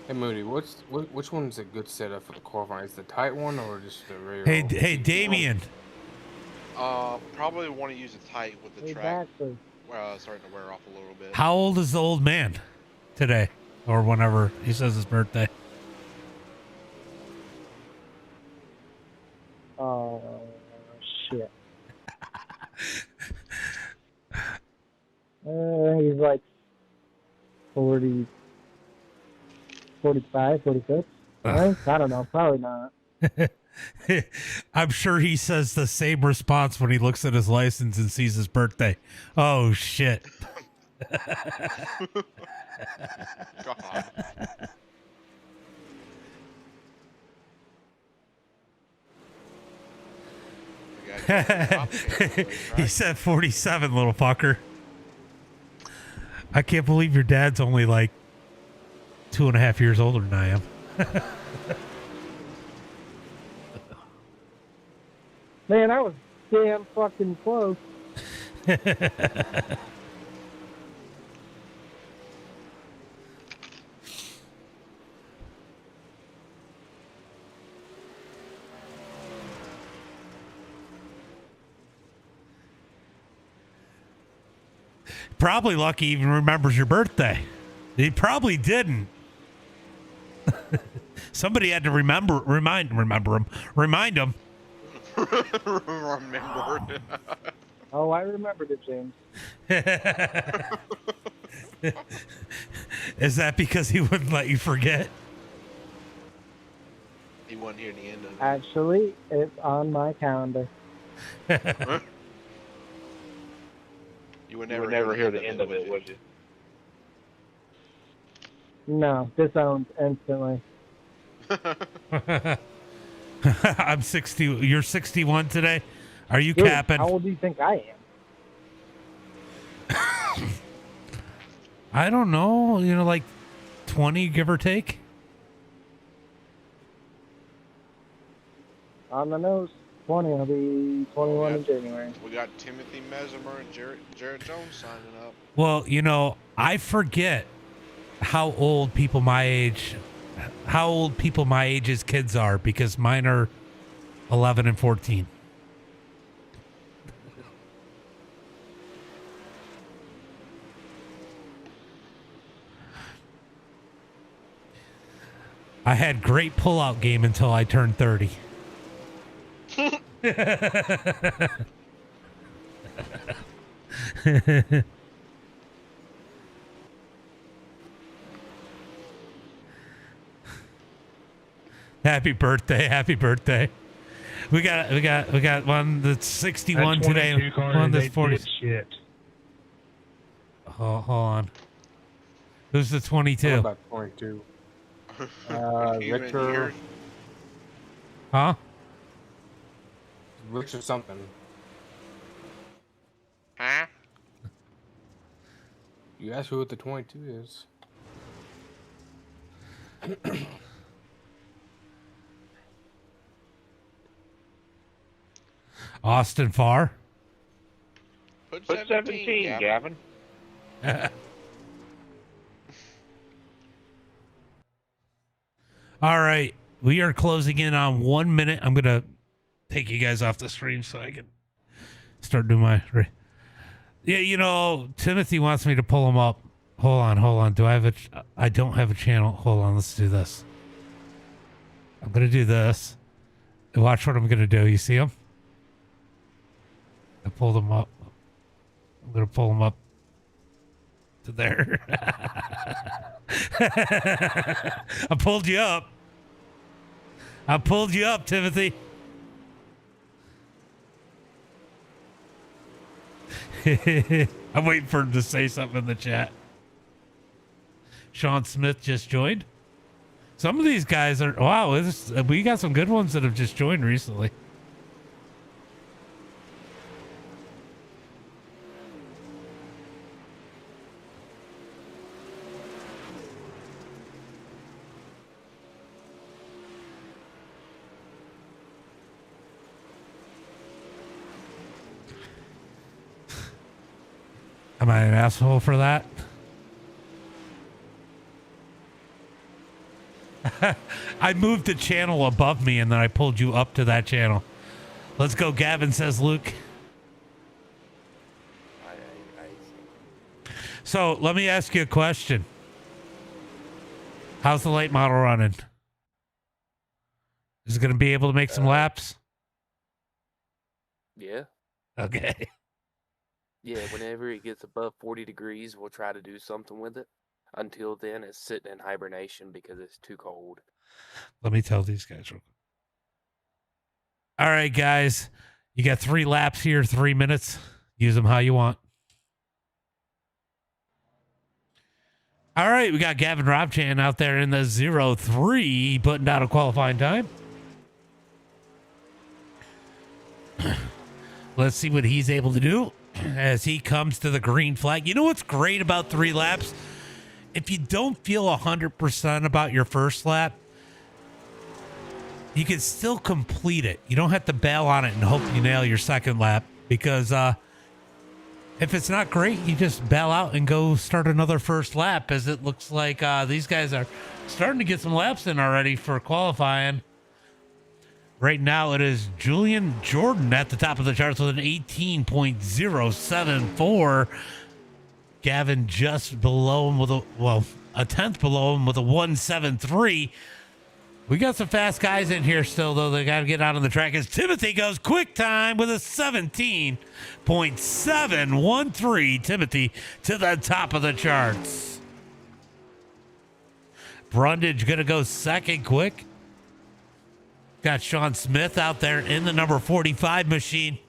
Hey Moody, which one's a good setup for the qualifying? Is the tight one or just the regular? Hey, Damien. Probably want to use a tight with the track. Starting to wear off a little bit. How old is the old man today, or whenever he says his birthday? Oh, shit. He's like 40, 45, 46. I don't know. Probably not. I'm sure he says the same response when he looks at his license and sees his birthday. Oh, shit. God. He said 47, little fucker. I can't believe your dad's only like 2.5 years older than I am. Man, I was damn fucking close. Probably lucky he even remembers your birthday. He probably didn't. Somebody had to remind him. Remember. Oh, I remembered it, James. Is that because he wouldn't let you forget? He wasn't here at the end of it. Actually, it's on my calendar. You would never hear the end of it, would you? No, disowned instantly. I'm 60. You're 61 today? Are you Dude, capping? how old do you think I am? I don't know. You know, like 20, give or take. On the nose, 20. I'll be 21 in January. We got Timothy Mesmer and Jared Jones signing up. Well, you know, I forget how old people my age how old people my age's kids are, because mine are 11 and 14. I had great pullout game until I turned 30. Happy birthday, happy birthday. We got one that's 61 today, one that's 40. Shit. Hold on. Who's the 22? About 22. Richard. Huh? Richard something. Huh? You asked who the 22 is. Austin Farr. Put Put 17, Gavin. All right. We are closing in on 1 minute. I'm going to take you guys off the stream so I can start doing my... Yeah, you know, Timothy wants me to pull him up. Hold on. Do I have a... I don't have a channel. Hold on. Let's do this. I'm going to do this. Watch what I'm going to do. You see him? I pulled him up. I'm going to pull him up to there. I pulled you up. I pulled you up, Timothy. I'm waiting for him to say something in the chat. Sean Smith just joined. Some of these guys are... Wow, we got some good ones that have just joined recently. Am I an asshole for that? I moved the channel above me and then I pulled you up to that channel. Let's go, Gavin, says Luke. So let me ask you a question. How's the late model running? Is it going to be able to make some laps? Yeah. Okay. Yeah, whenever it gets above 40 degrees, we'll try to do something with it. Until then, it's sitting in hibernation because it's too cold. Let me tell these guys real quick. All right, guys. You got 3 laps here, 3 minutes. Use them how you want. All right, we got Gavin Robchan out there in the 0-3, putting down a qualifying time. Let's see what he's able to do as he comes to the green flag. You know what's great about 3 laps? If you don't feel 100% about your first lap, you can still complete it. You don't have to bail on it and hope you nail your second lap, because if it's not great, you just bail out and go start another first lap, as it looks like these guys are starting to get some laps in already for qualifying. Right now, it is Julian Jordan at the top of the charts with an 18.074. Gavin just below him with a tenth below him with a 173. We got some fast guys in here still, though. They got to get out on the track as Timothy goes quick time with a 17.713. Timothy to the top of the charts. Brundage going to go second quick. Got Sean Smith out there in the number 45 machine.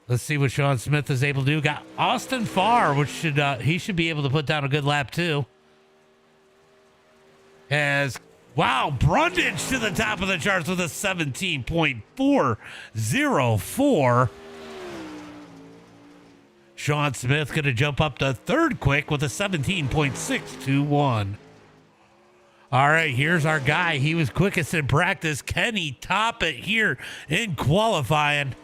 Let's see what Sean Smith is able to do. Got Austin Farr, which he should be able to put down a good lap too. Wow, Brundage to the top of the charts with a 17.404. Sean Smith going to jump up to third quick with a 17.621. All right, here's our guy. He was quickest in practice. Can he top it here in qualifying?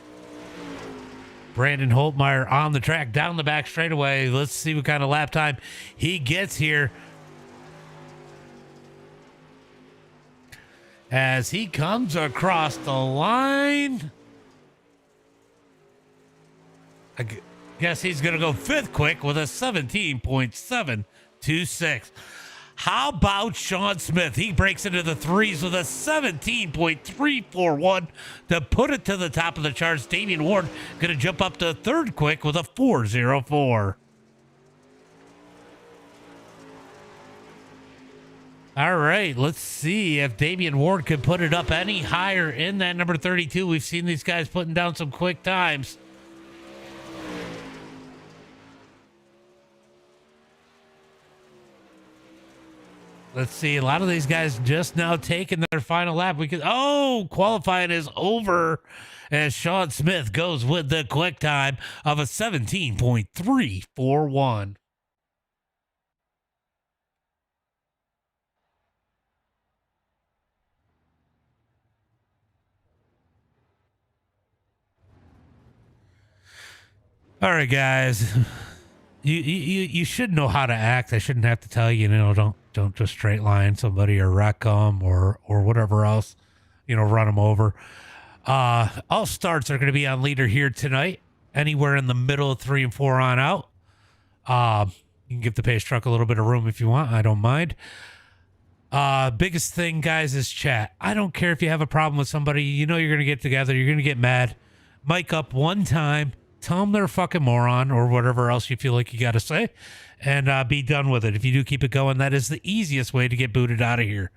Brandon Holtmeyer on the track down the back straightaway. Let's see what kind of lap time he gets here. as he comes across the line. Guess he's going to go fifth quick with a 17.726. How about Sean Smith? He breaks into the threes with a 17.341 to put it to the top of the charts. Damian Ward going to jump up to third quick with a 404. All right, let's see if Damian Ward could put it up any higher in that number 32. We've seen these guys putting down some quick times. Let's see. A lot of these guys just now taking their final lap. Qualifying is over as Sean Smith goes with the quick time of a 17.341. All right, guys. You should know how to act. I shouldn't have to tell you. Don't just straight line somebody or wreck them or whatever else. Run them over. All starts are going to be on leader here tonight. Anywhere in the middle of 3 and 4 on out. You can give the pace truck a little bit of room if you want. I don't mind. Biggest thing, guys, is chat. I don't care if you have a problem with somebody. You're going to get together. You're going to get mad. Mic up one time. Tell them they're a fucking moron or whatever else you feel like you got to say, and be done with it. If you do keep it going, that is the easiest way to get booted out of here.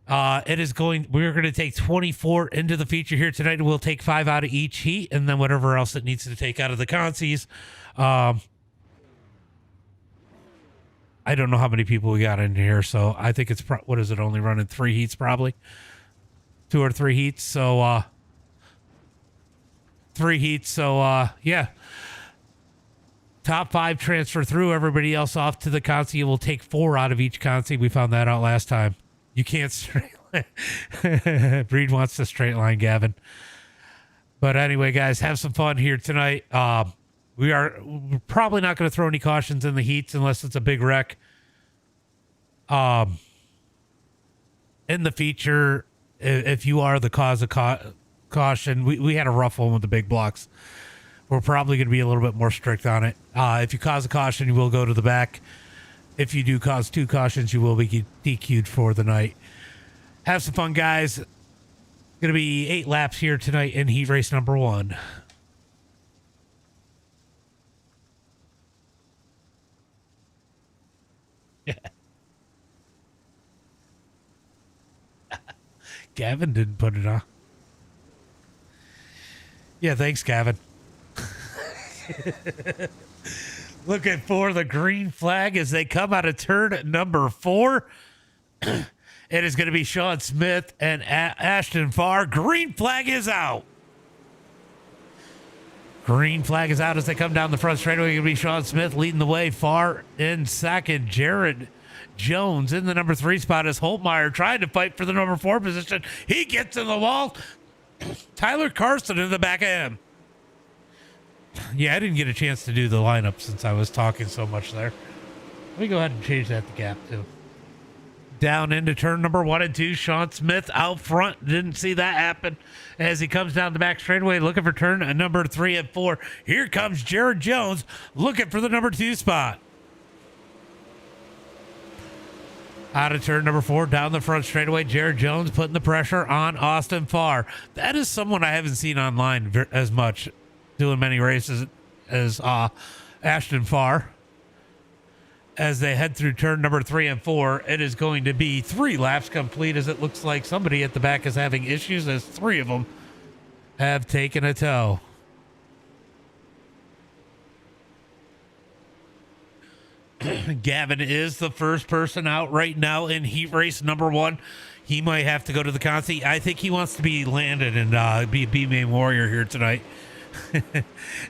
We're going to take 24 into the feature here tonight, and we'll take 5 out of each heat, and then whatever else it needs to take out of the consies. I don't know how many people we got in here, so I think it's, only running 3 heats probably? 2 or 3 heats, so, 3 heats, so yeah. Top 5 transfer through, everybody else off to the consi. We'll take 4 out of each consi. We found that out last time. You can't straight line. Breed wants to straight line, Gavin. But anyway, guys, have some fun here tonight. We're probably not going to throw any cautions in the heats unless it's a big wreck. In the feature, if you are the cause of caution, we had a rough one with the big blocks. We're probably going to be a little bit more strict on it. If you cause a caution, you will go to the back. If you do cause 2 cautions, you will be DQ'd for the night. Have some fun, guys. Going to be 8 laps here tonight in heat race number 1. Yeah. Gavin didn't put it on. Yeah, thanks, Gavin. Looking for the green flag as they come out of turn number 4. It is going to be Sean Smith and Ashton Farr. Green flag is out. Green flag is out as they come down the front straightaway. Going to be Sean Smith leading the way. Farr in second. Jared Jones in the number 3 spot as Holtmeyer trying to fight for the number 4 position. He gets in the wall. Tyler Carson in the back of him. Yeah, I didn't get a chance to do the lineup since I was talking so much there. Let me go ahead and change that to gap too. Down into turn number 1 and 2. Sean Smith out front. Didn't see that happen as he comes down the back straightaway looking for turn number 3 and 4. Here comes Jared Jones looking for the number 2 spot. Out of turn number 4, down the front straightaway, Jared Jones putting the pressure on Austin Farr. That is someone I haven't seen online as much, doing many races as Ashton Farr. As they head through turn number 3 and 4, it is going to be 3 laps complete as it looks like somebody at the back is having issues as 3 of them have taken a tow. Gavin is the first person out right now in heat race number 1. He might have to go to the consi. I think he wants to be landed and be a B-main warrior here tonight.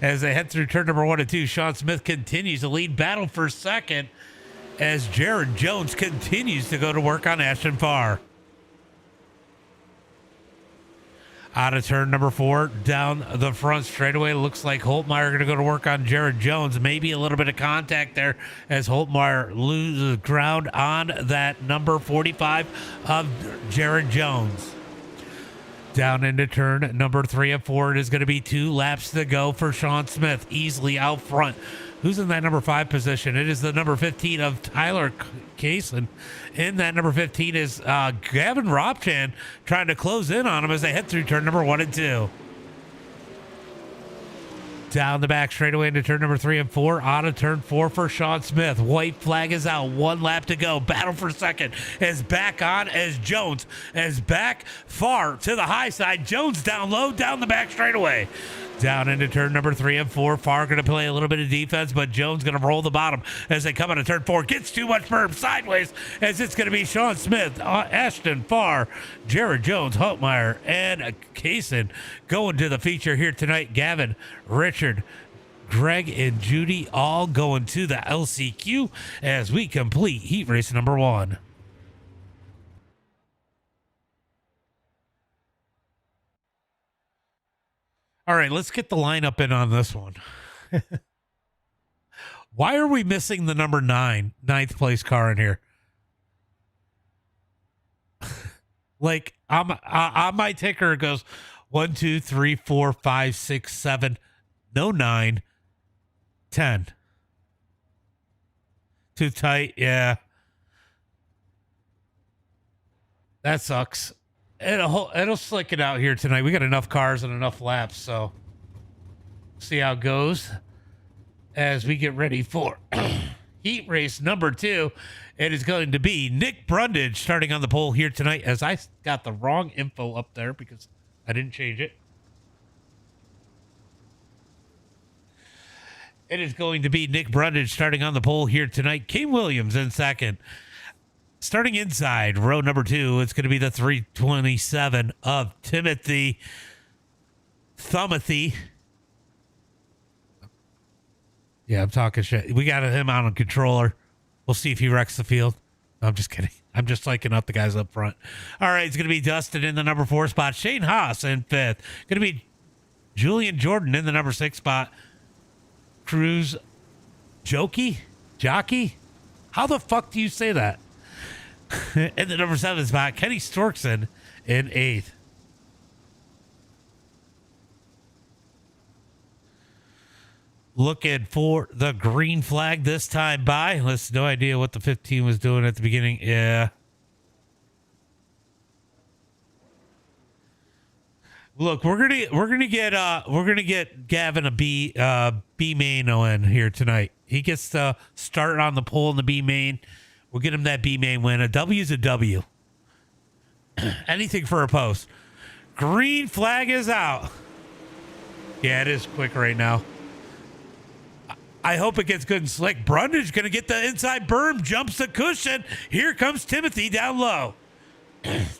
As they head through turn number 1 and 2, Sean Smith continues to lead battle for second as Jared Jones continues to go to work on Ashton Farr. Out of turn number 4, down the front straightaway. Looks like Holtmeyer going to go to work on Jared Jones. Maybe a little bit of contact there as Holtmeyer loses ground on that number 45 of Jared Jones. Down into turn number 3 and 4. It is going to be 2 laps to go for Sean Smith. Easily out front. Who's in that number 5 position? It is the number 15 of Tyler Kaysen. In that number 15 is Gavin Robchan trying to close in on him as they head through turn number 1 and 2. Down the back straightaway into turn number 3 and 4. Out of turn 4 for Sean Smith. White flag is out. 1 lap to go. Battle for second is back on as Jones is back far to the high side. Jones down low, down the back straightaway. Down into turn number 3 and 4. Farr going to play a little bit of defense, but Jones going to roll the bottom as they come into turn 4. Gets too much berm sideways as it's going to be Sean Smith, Ashton Farr, Jared Jones, Holtmeyer, and Kaysen going to the feature here tonight. Gavin, Richard, Greg, and Judy all going to the LCQ as we complete heat race number 1. All right, let's get the lineup in on this one. Why are we missing the number 9, 9th place car in here? Like, on my ticker, it goes 1, 2, 3, 4, 5, 6, 7, no 9, 10. Too tight, yeah. That sucks. It'll slick it out here tonight. We got enough cars and enough laps, so see how it goes as we get ready for heat race number 2. It is going to be Nick Brundage starting on the pole here tonight, as I got the wrong info up there because I didn't change it. It is going to be Nick Brundage starting on the pole here tonight. Kane Williams in second. Starting inside row number 2, it's going to be the 327 of Timothy Thumathy. Yeah, I'm talking shit. We got him on a controller. We'll see if he wrecks the field. No, I'm just kidding. I'm just liking up the guys up front. All right, it's going to be Dustin in the number 4 spot. Shane Haas in 5th. Going to be Julian Jordan in the number 6 spot. Cruz Jockey? How the fuck do you say that? In the number 7 spot, Kenny Storkson in 8th. Looking for the green flag this time by. Let's no idea what the 15 was doing at the beginning. Yeah. Look, we're gonna get Gavin a B main in here tonight. He gets to start on the pole in the B main. We'll get him that B main win. A W's a W. Anything for a post. Green flag is out. Yeah, it is quick right now. I hope it gets good and slick. Brundage going to get the inside berm, jumps the cushion. Here comes Timothy down low.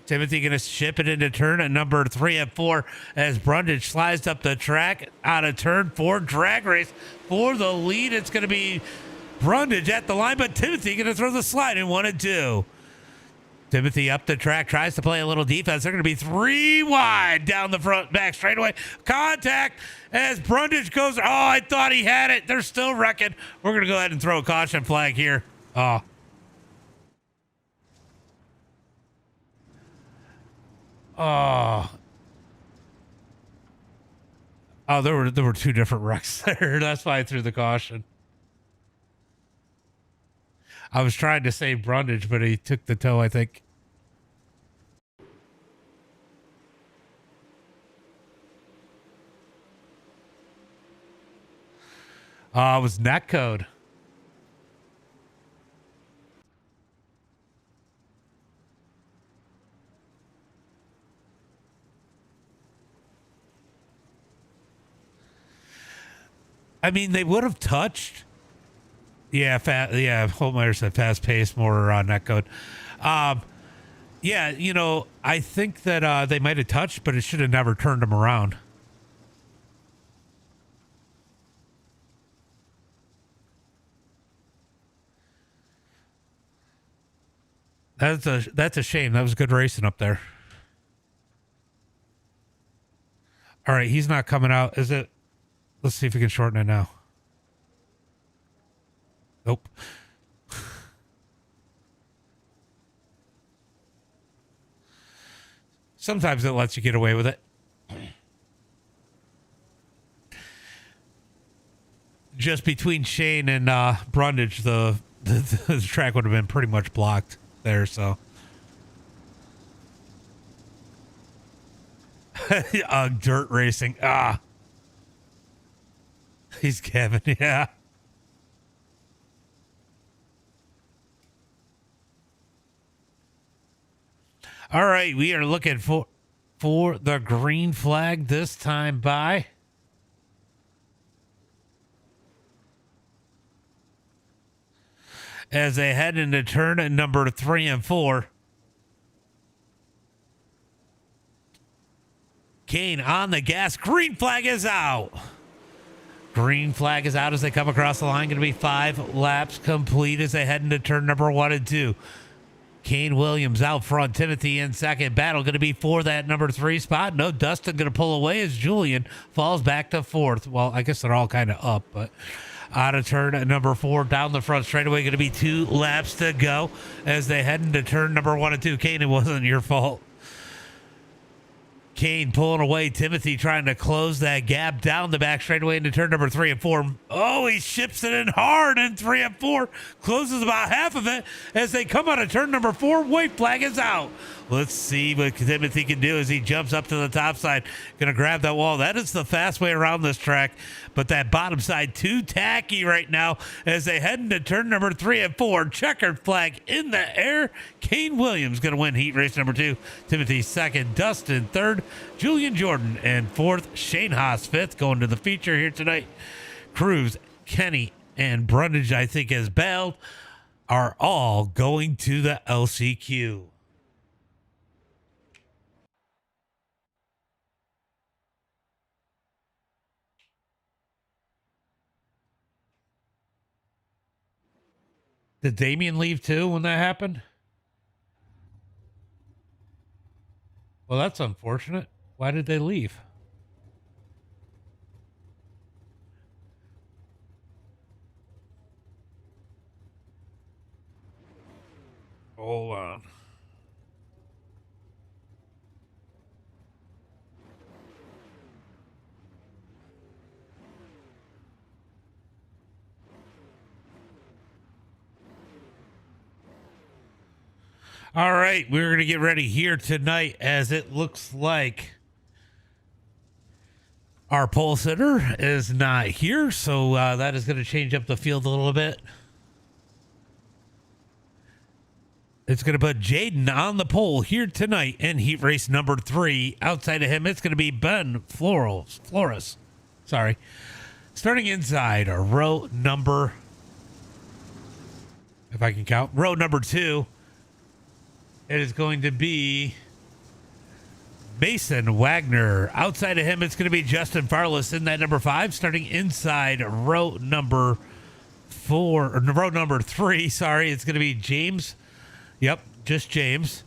Timothy going to ship it into turn at number 3 and 4 as Brundage slides up the track out of turn 4. Drag race for the lead. It's going to be Brundage at the line, but Timothy going to throw the slide in 1 and 2. Timothy up the track, tries to play a little defense. They're going to be 3 wide down the front back straightaway. Contact as Brundage goes. Oh, I thought he had it. They're still wrecking. We're going to go ahead and throw a caution flag here. Oh. Oh. Oh, there were 2 different wrecks there. That's why I threw the caution. I was trying to save Brundage, but he took the toe, I think. It was net code. I mean, they would have touched. Yeah, Holtmeyer said fast pace, more netcode. Yeah, you know, I think that they might have touched, but it should have never turned them around. That's a shame. That was good racing up there. All right, he's not coming out. Is it? Let's see if we can shorten it now. Nope. Sometimes it lets you get away with it. Just between Shane and Brundage, the track would have been pretty much blocked there, so. Dirt racing. He's Kevin, yeah. All right, we are looking for the green flag this time by as they head into turn number 3 and 4. Kane on the gas. Green flag is out. Green flag is out as they come across the line. Going to be 5 laps complete as they head into turn number 1 and 2. Kane Williams out front. Timothy in second. Battle going to be for that number 3 spot. No, Dustin going to pull away as Julian falls back to 4th. Well, I guess they're all kind of up, but out of turn number 4 down the front straightaway. Going to be 2 laps to go as they head into turn number 1 and 2. Kane, it wasn't your fault. Kane pulling away. Timothy trying to close that gap down the back straightaway into turn number 3 and 4. Oh, he ships it in hard in 3 and 4. Closes about half of it as they come out of turn number 4. White flag is out. Let's see what Timothy can do as he jumps up to the top side. Going to grab that wall. That is the fast way around this track. But that bottom side too tacky right now as they head into turn number 3 and 4. Checkered flag in the air. Kane Williams going to win heat race number 2. Timothy second. Dustin third. Julian Jordan and 4th. Shane Haas 5th. Going to the feature here tonight. Cruz, Kenny, and Brundage, I think, as bailed, are all going to the LCQ. Did Damien leave too when that happened? Well, that's unfortunate. Why did they leave? Hold on. All right, we're going to get ready here tonight as it looks like our pole sitter is not here, so that is going to change up the field a little bit. It's going to put Jaden on the pole here tonight in heat race number 3. Outside of him, it's going to be Ben Flores. Sorry. Starting inside row number, if I can count, row number 2. It is going to be Mason Wagner. Outside of him, it's going to be Justin Farless in that number 5. Starting inside row number 3. Sorry, it's going to be James. Yep, just James.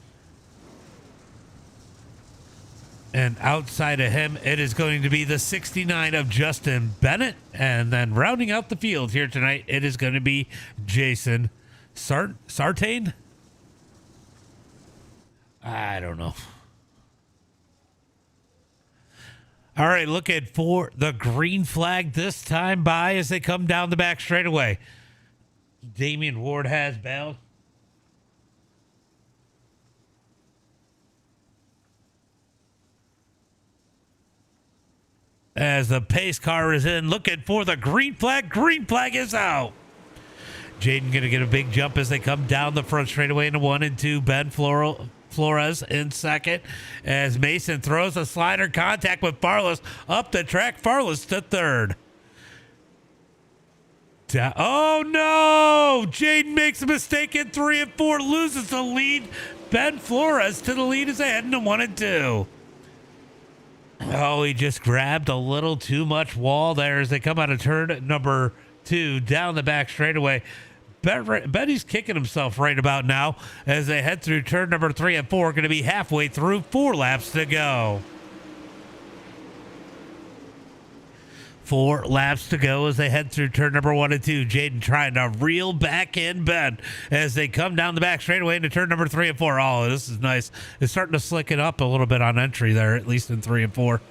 And outside of him, it is going to be the 69 of Justin Bennett. And then rounding out the field here tonight, it is going to be Jason Sartain. I don't know. All right, looking for the green flag this time by as they come down the back straightaway. Damian Ward has bailed. As the pace car is in, looking for the green flag. Green flag is out. Jaden going to get a big jump as they come down the front straightaway into 1 and 2. Ben Flores in second as Mason throws a slider contact with Farless up the track. Farless to 3rd. Oh no! Jaden makes a mistake in 3 and 4, loses the lead. Ben Flores to the lead as they head into 1 and 2. Oh, he just grabbed a little too much wall there as they come out of turn number 2 down the back straightaway. Betty's kicking himself right about now as they head through turn number 3 and 4. Going to be halfway through, 4 laps to go. 4 laps to go as they head through turn number 1 and 2. Jaden trying to reel back in Ben as they come down the back straightaway into turn number 3 and 4. Oh, this is nice. It's starting to slick it up a little bit on entry there, at least in 3 and 4.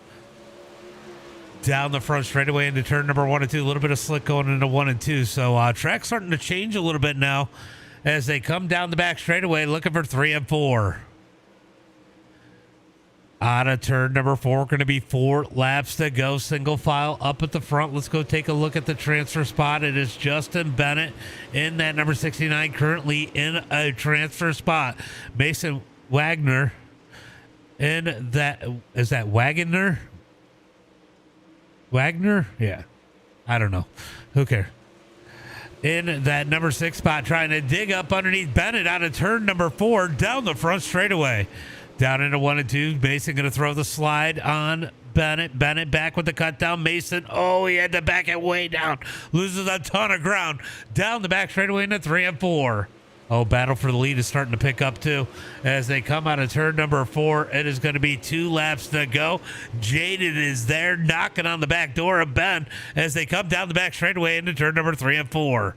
Down the front straightaway into turn number 1 and 2. A little bit of slick going into 1 and 2. So track's starting to change a little bit now as they come down the back straightaway looking for 3 and 4. Out of turn number 4, going to be 4 laps to go. Single file up at the front. Let's go take a look at the transfer spot. It is Justin Bennett in that number 69, currently in a transfer spot. Mason Wagner in that, is that Wagner? Wagner? Yeah. I don't know. Who cares? In that number 6 spot, trying to dig up underneath Bennett out of turn number 4, down the front straightaway. Down into 1 and 2. Mason going to throw the slide on Bennett. Bennett back with the cut down. Mason, oh, he had to back it way down. Loses a ton of ground. Down the back straightaway into 3 and 4. Oh, battle for the lead is starting to pick up too. As they come out of turn number 4, it is going to be 2 laps to go. Jaden is there knocking on the back door of Ben as they come down the back straightaway into turn number 3 and 4.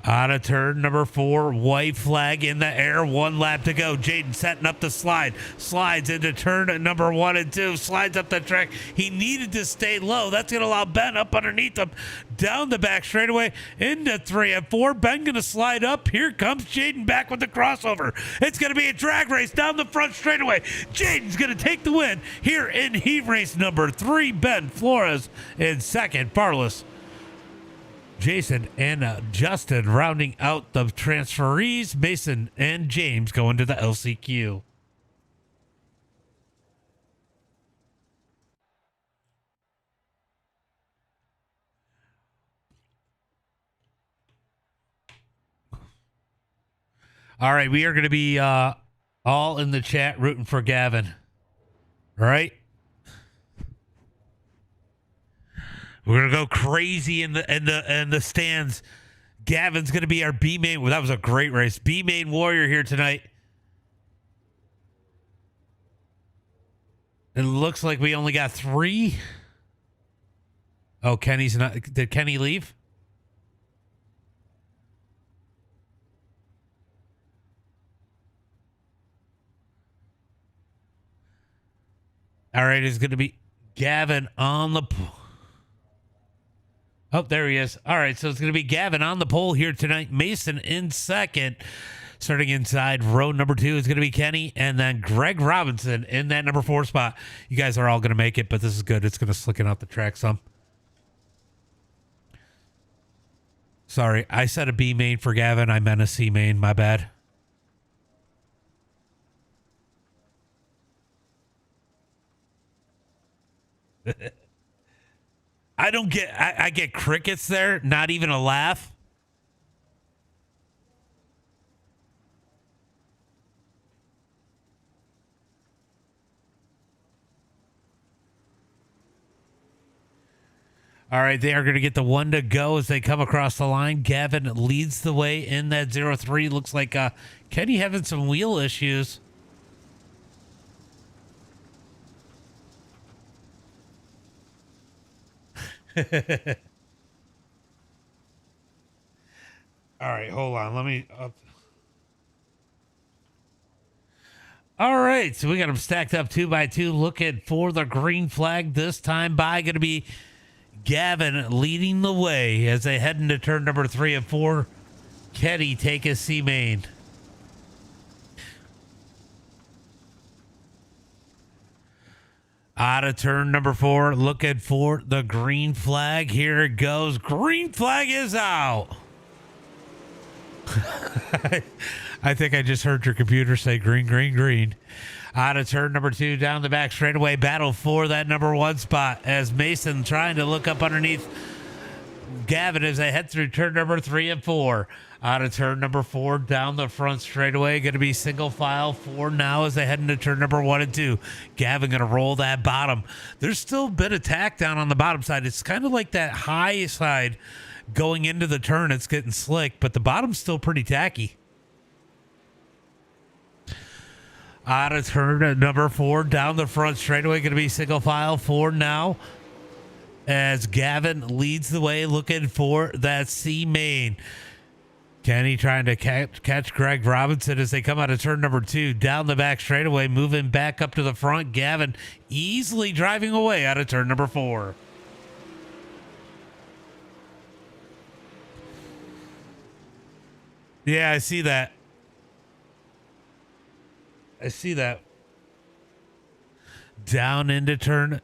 Out of turn number 4, white flag in the air, 1 lap to go. Jaden setting up the slide, slides into turn number 1 and 2, slides up the track. He needed to stay low. That's going to allow Ben up underneath him. Down the back straightaway into 3 and 4. Ben going to slide up. Here comes Jaden back with the crossover. It's going to be a drag race down the front straightaway. Jaden's going to take the win here in heat race number 3. Ben Flores in second. Barless, Jason and Justin rounding out the transferees. Mason and James going to the LCQ. All right, we are going to be all in the chat rooting for Gavin. All right? We're gonna go crazy in the stands. Gavin's gonna be our B main. Well, that was a great race. B main warrior here tonight. It looks like we only got 3. Oh, Kenny's not. Did Kenny leave? All right, it's gonna be Gavin on the. Oh, there he is. All right, so it's going to be Gavin on the pole here tonight. Mason in second. Starting inside row number 2 is going to be Kenny, and then Greg Robinson in that number 4 spot. You guys are all going to make it, but this is good. It's going to slicken out the track some. Sorry, I said a B main for Gavin. I meant a C main. My bad. I don't get, I get crickets there, not even a laugh. All right, they are going to get the 1 to go as they come across the line. Gavin leads the way in that 0-3. Looks like Kenny having some wheel issues. All right, hold on. Let me All right, so we got them stacked up 2 by 2, looking for the green flag this time by. Going to be Gavin leading the way as they head into turn number 3 and 4. Kenny take a C main. Out of turn number 4, looking for the green flag. Here it goes. Green flag is out. I think I just heard your computer say green, green, green. Out of turn number 2, down the back straightaway. Battle for that number 1 spot as Mason trying to look up underneath Gavin as they head through turn number 3 and 4. Out of turn number 4, down the front straightaway. Going to be single file 4 now as they head into turn number 1 and 2. Gavin going to roll that bottom. There's still a bit of tack down on the bottom side. It's kind of like that high side going into the turn. It's getting slick, but the bottom's still pretty tacky. Out of turn at number 4, down the front straightaway, going to be single file 4 now. As Gavin leads the way, looking for that C main. Kenny trying to catch Greg Robinson as they come out of turn number 2, down the back straightaway, moving back up to the front. Gavin easily driving away out of turn number 4. Yeah, I see that. Down into turn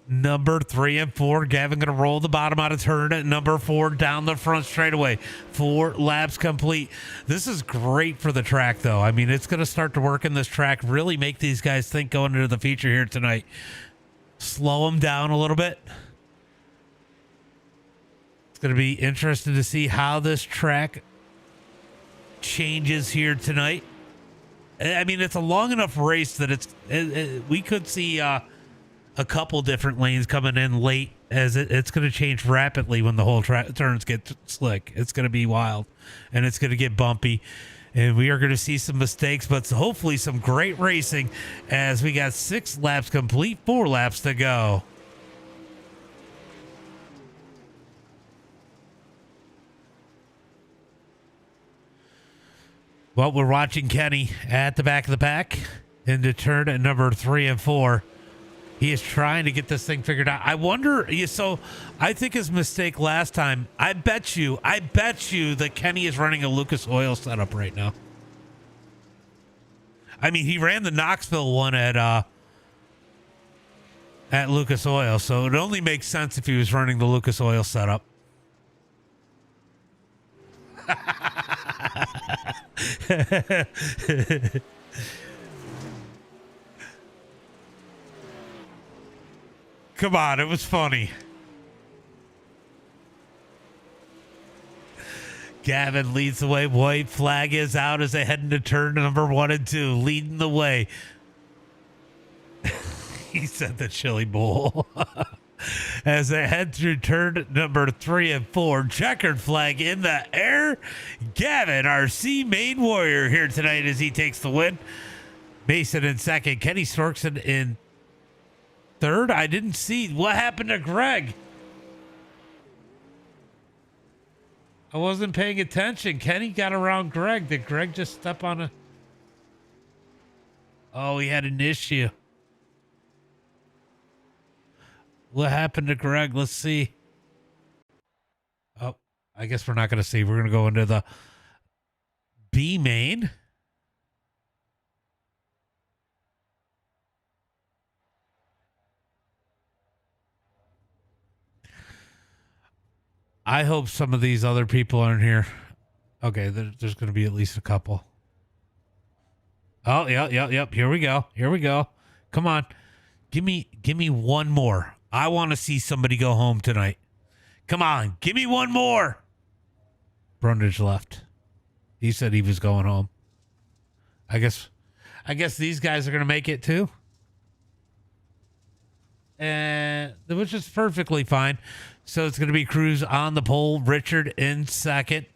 number 3 and 4. Gavin going to roll the bottom out of turn at number 4, down the front straightaway. 4 laps complete. This is great for the track, though. I mean, it's going to start to work in this track, really make these guys think going into the feature here tonight. Slow them down a little bit. It's going to be interesting to see how this track changes here tonight. I mean, it's a long enough race that we could see a couple different lanes coming in late, as it's going to change rapidly when the whole turns get slick. It's going to be wild, and it's going to get bumpy, and we are going to see some mistakes, but hopefully some great racing as we got 6 laps complete, 4 laps to go. Well, we're watching Kenny at the back of the pack into turn at number 3 and 4. He is trying to get this thing figured out. I wonder, so I think his mistake last time, I bet you that Kenny is running a Lucas Oil setup right now. I mean, he ran the Knoxville one at Lucas Oil, so it only makes sense if he was running the Lucas Oil setup. Come on, it was funny. Gavin leads the way. White flag is out as they head into turn number 1 and 2, leading the way. He said the chili bowl. As they head through turn number 3 and 4, checkered flag in the air. Gavin, our C main warrior, here tonight as he takes the win. Mason in second. Kenny Storkson in third. I didn't see what happened to Greg. I wasn't paying attention. Kenny got around Greg. Did Greg just step on a... Oh, he had an issue. What happened to Greg? Let's see. Oh, I guess we're not going to see. We're going to go into the B main. I hope some of these other people aren't here. Okay, there's going to be at least a couple. Oh, yep. Here we go. Come on. Give me one more. I want to see somebody go home tonight. Come on, give me one more. Brundage left. He said he was going home. I guess these guys are going to make it too. And which is perfectly fine. So it's going to be Cruz on the pole, Richard in second.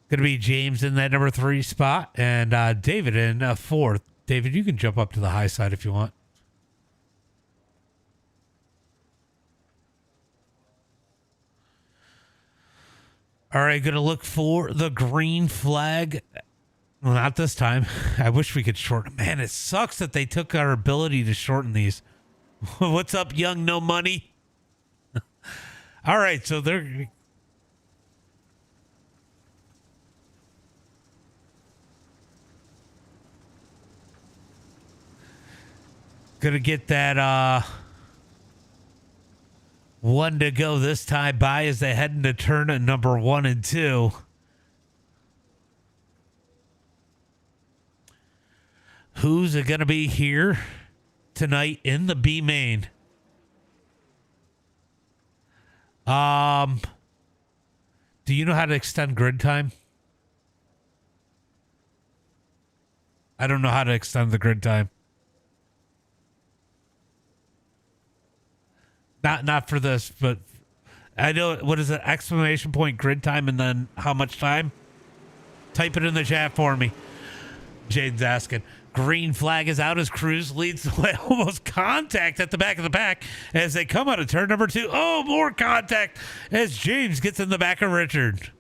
Going to be James in that number 3 spot, and David in fourth. David, you can jump up to the high side if you want. All right, going to look for the green flag. Well, not this time. I wish we could shorten. Man, it sucks that they took our ability to shorten these. What's up, young no money? All right, so they're... Going to get that... one to go this time by as they head into turn at number 1 and 2. Who's it going to be here tonight in the B main? Do you know how to extend grid time? I don't know how to extend the grid time. Not for this, but I know, what is it? Exclamation point grid time and then how much time? Type it in the chat for me. Jaden's asking. Green flag is out as Cruz leads the way. Almost contact at the back of the pack as they come out of turn number 2. Oh, more contact as James gets in the back of Richard.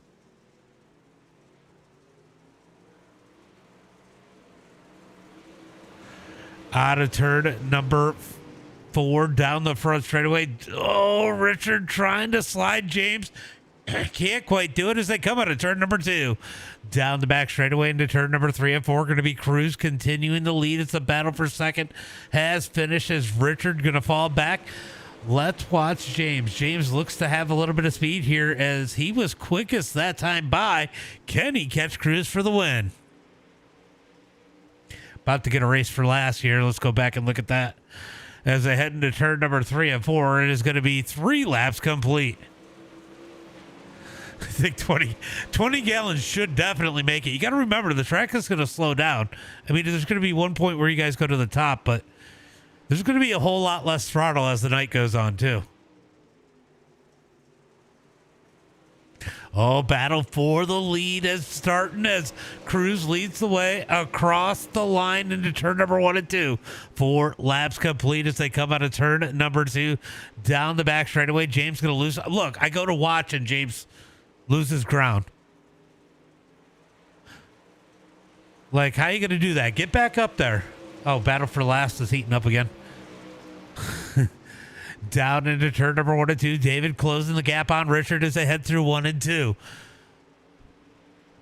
Out of turn number 4 down the front straightaway. Oh, Richard trying to slide James. Can't quite do it as they come out of turn number 2. Down the back straightaway into turn number 3 and 4. Going to be Cruz continuing the lead. It's a battle for second. Has finished as Richard going to fall back. Let's watch James. James looks to have a little bit of speed here as he was quickest that time by. Can he catch Cruz for the win? About to get a race for last here. Let's go back and look at that. As they head into turn number 3 and 4, it is going to be 3 laps complete. I think 20 gallons should definitely make it. You got to remember, the track is going to slow down. I mean, there's going to be one point where you guys go to the top, but there's going to be a whole lot less throttle as the night goes on, too. Oh, battle for the lead is starting as Cruz leads the way across the line into turn number 1 and 2. 4 laps complete as they come out of turn number 2. Down the back straightaway, James going to lose. Look, I go to watch and James loses ground. Like, how are you going to do that? Get back up there. Oh, battle for last is heating up again. Down into turn number 1 and 2. David closing the gap on Richard as they head through 1 and 2.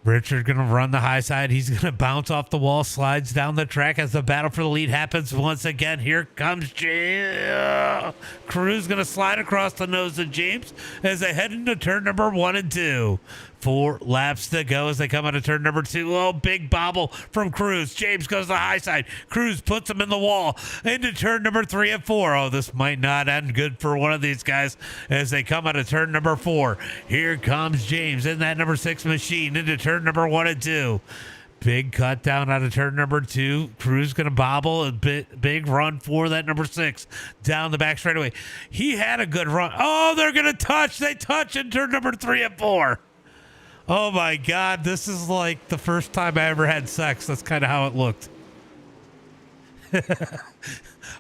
Richard going to run the high side. He's going to bounce off the wall, slides down the track as the battle for the lead happens once again. Here comes James. Cruz going to slide across the nose of James as they head into turn number 1 and 2. 4 laps to go as they come out of turn number 2. Oh, big bobble from Cruz. James goes to the high side. Cruz puts him in the wall into turn number 3 and 4. Oh, this might not end good for one of these guys as they come out of turn number 4. Here comes James in that number 6 machine into turn number 1 and 2. Big cut down out of turn number 2. Cruz going to bobble a big run for that number 6 down the back straightaway. He had a good run. Oh, they're going to touch. They touch in turn number 3 and 4. Oh my God, this is like the first time I ever had sex. That's kind of how it looked.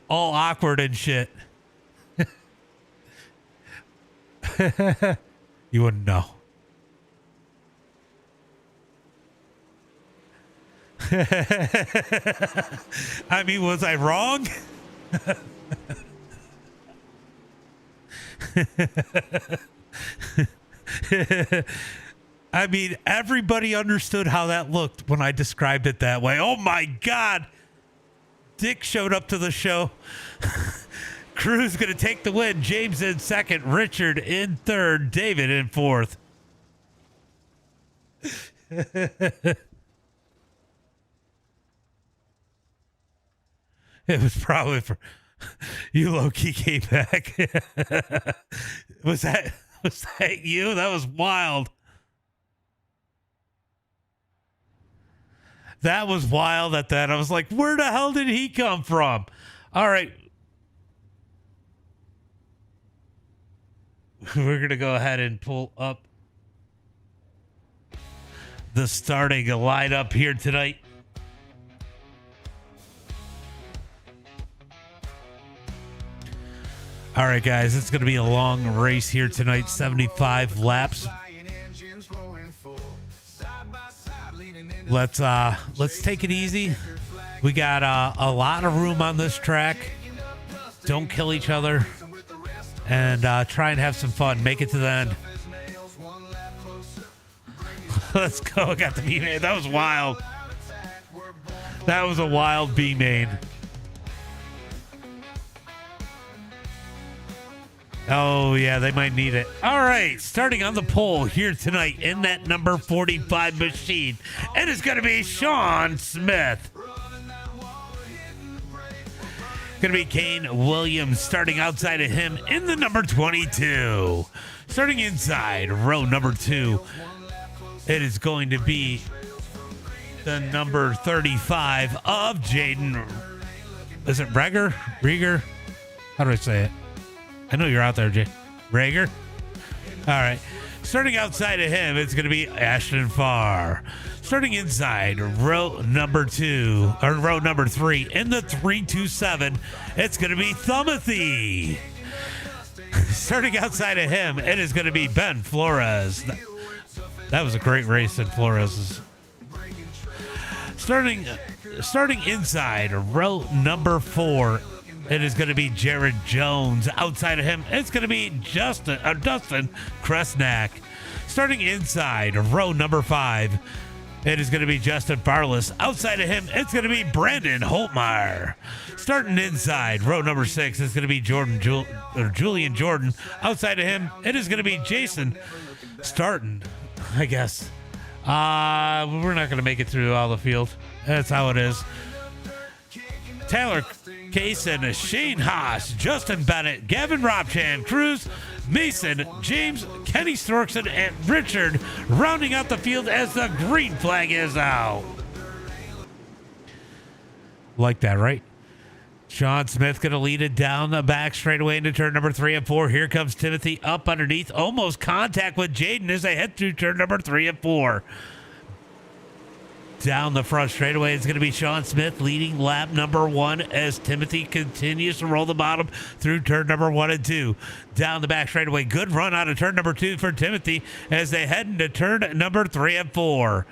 All awkward and shit. You wouldn't know. I mean, was I wrong? I mean, everybody understood how that looked when I described it that way. Oh my God. Dick showed up to the show. Cruz going to take the win. James in second. Richard in third. David in fourth. It was probably for you, low-key came back. Was that you? That was wild. That was wild at that. I was like, where the hell did he come from? All right. We're going to go ahead and pull up the starting lineup here tonight. All right, guys, it's going to be a long race here tonight, 75 laps. Let's take it easy. We got a lot of room on this track. Don't kill each other, and try and have some fun. Make it to the end. Let's go. I got the B main. That was wild. That was a wild B main. Oh, yeah, they might need it. All right, starting on the pole here tonight in that number 45 machine. And it's going to be Sean Smith. Going to be Kane Williams starting outside of him in the number 22. Starting inside row number 2, it is going to be the number 35 of Jaden. Is it Rieger? How do I say it? I know you're out there, Jay. Rager? All right. Starting outside of him, it's going to be Ashton Farr. Starting inside row number 3 in the 327, it's going to be Thumothy. Starting outside of him, it is going to be Ben Flores. That was a great race in Flores's. Starting inside row number 4, it is going to be Jared Jones. Outside of him, it's going to be Dustin Kresnak. Starting inside row number 5, it is going to be Justin Farless. Outside of him, it's going to be Brandon Holtmeyer. Starting inside row number 6, it's going to be Julian Jordan. Outside of him, it is going to be Jason Starton, I guess. We're not going to make it through all the field. That's how it is. Taylor Kaysen, Shane Haas, Justin Bennett, Gavin Robchan, Cruz, Mason, James, Kenny Storkson, and Richard rounding out the field as the green flag is out. Like that, right? Sean Smith going to lead it down the back straightaway into turn number 3 and 4. Here comes Timothy up underneath. Almost contact with Jaden as they head through turn number 3 and 4. Down the front straightaway, it's going to be Sean Smith leading lap number 1 as Timothy continues to roll the bottom through turn number 1 and 2. Down the back straightaway, good run out of turn number 2 for Timothy as they head into turn number 3 and 4.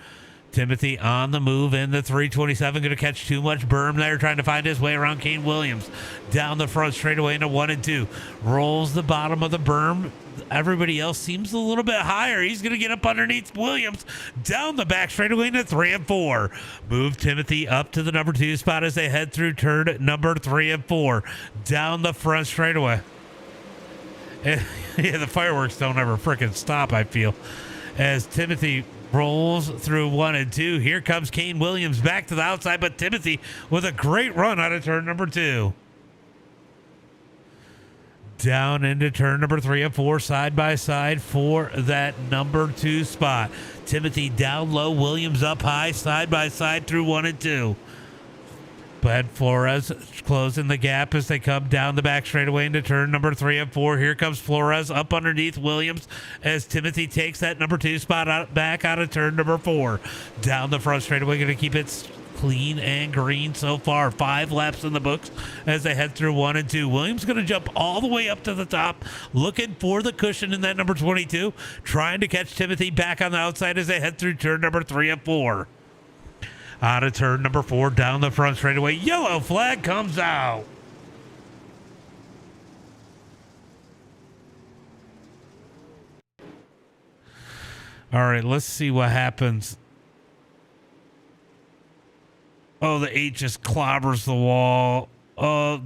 Timothy on the move in the 327, going to catch too much berm there, trying to find his way around Kane Williams. Down the front straightaway into 1 and 2. Rolls the bottom of the berm. Everybody else seems a little bit higher. He's going to get up underneath Williams. Down the back straightaway into 3 and 4. Move Timothy up to the number 2 spot as they head through turn number 3 and 4. Down the front straightaway. Yeah, the fireworks don't ever freaking stop, I feel. As Timothy rolls through 1 and 2. Here comes Kane Williams back to the outside, but Timothy with a great run out of turn number 2. Down into turn number 3 and 4, side by side for that number 2 spot. Timothy down low, Williams up high, side by side through 1 and 2. Ben Flores closing the gap as they come down the back straightaway into turn number 3 and 4. Here comes Flores up underneath Williams as Timothy takes that number 2 spot back out of turn number 4. Down the front straightaway, going to keep it clean and green so far. 5 laps in the books as they head through 1 and 2. Williams going to jump all the way up to the top, looking for the cushion in that number 22, trying to catch Timothy back on the outside as they head through turn number 3 and 4. Out of turn number 4, down the front straightaway, yellow flag comes out. All right, let's see what happens. Oh, the 8 just clobbers the wall.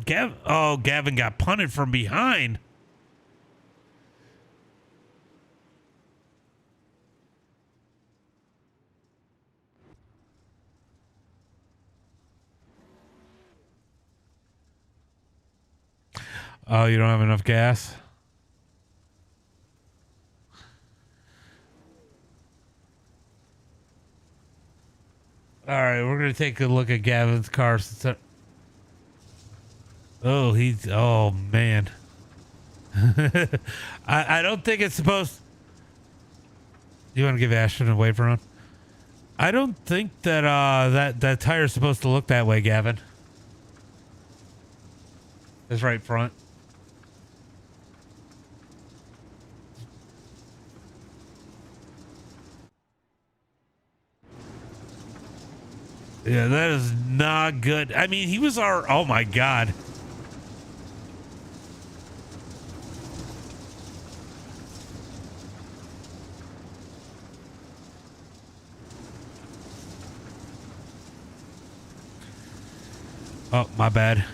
Gavin got punted from behind. Oh, you don't have enough gas? All right, we're going to take a look at Gavin's car. Oh, man. I don't think it's supposed... You want to give Ashton a wave run? I don't think that that tire's supposed to look that way, Gavin. It's right front. Yeah, that is not good. I mean, he was our... Oh, my God. Oh, my bad.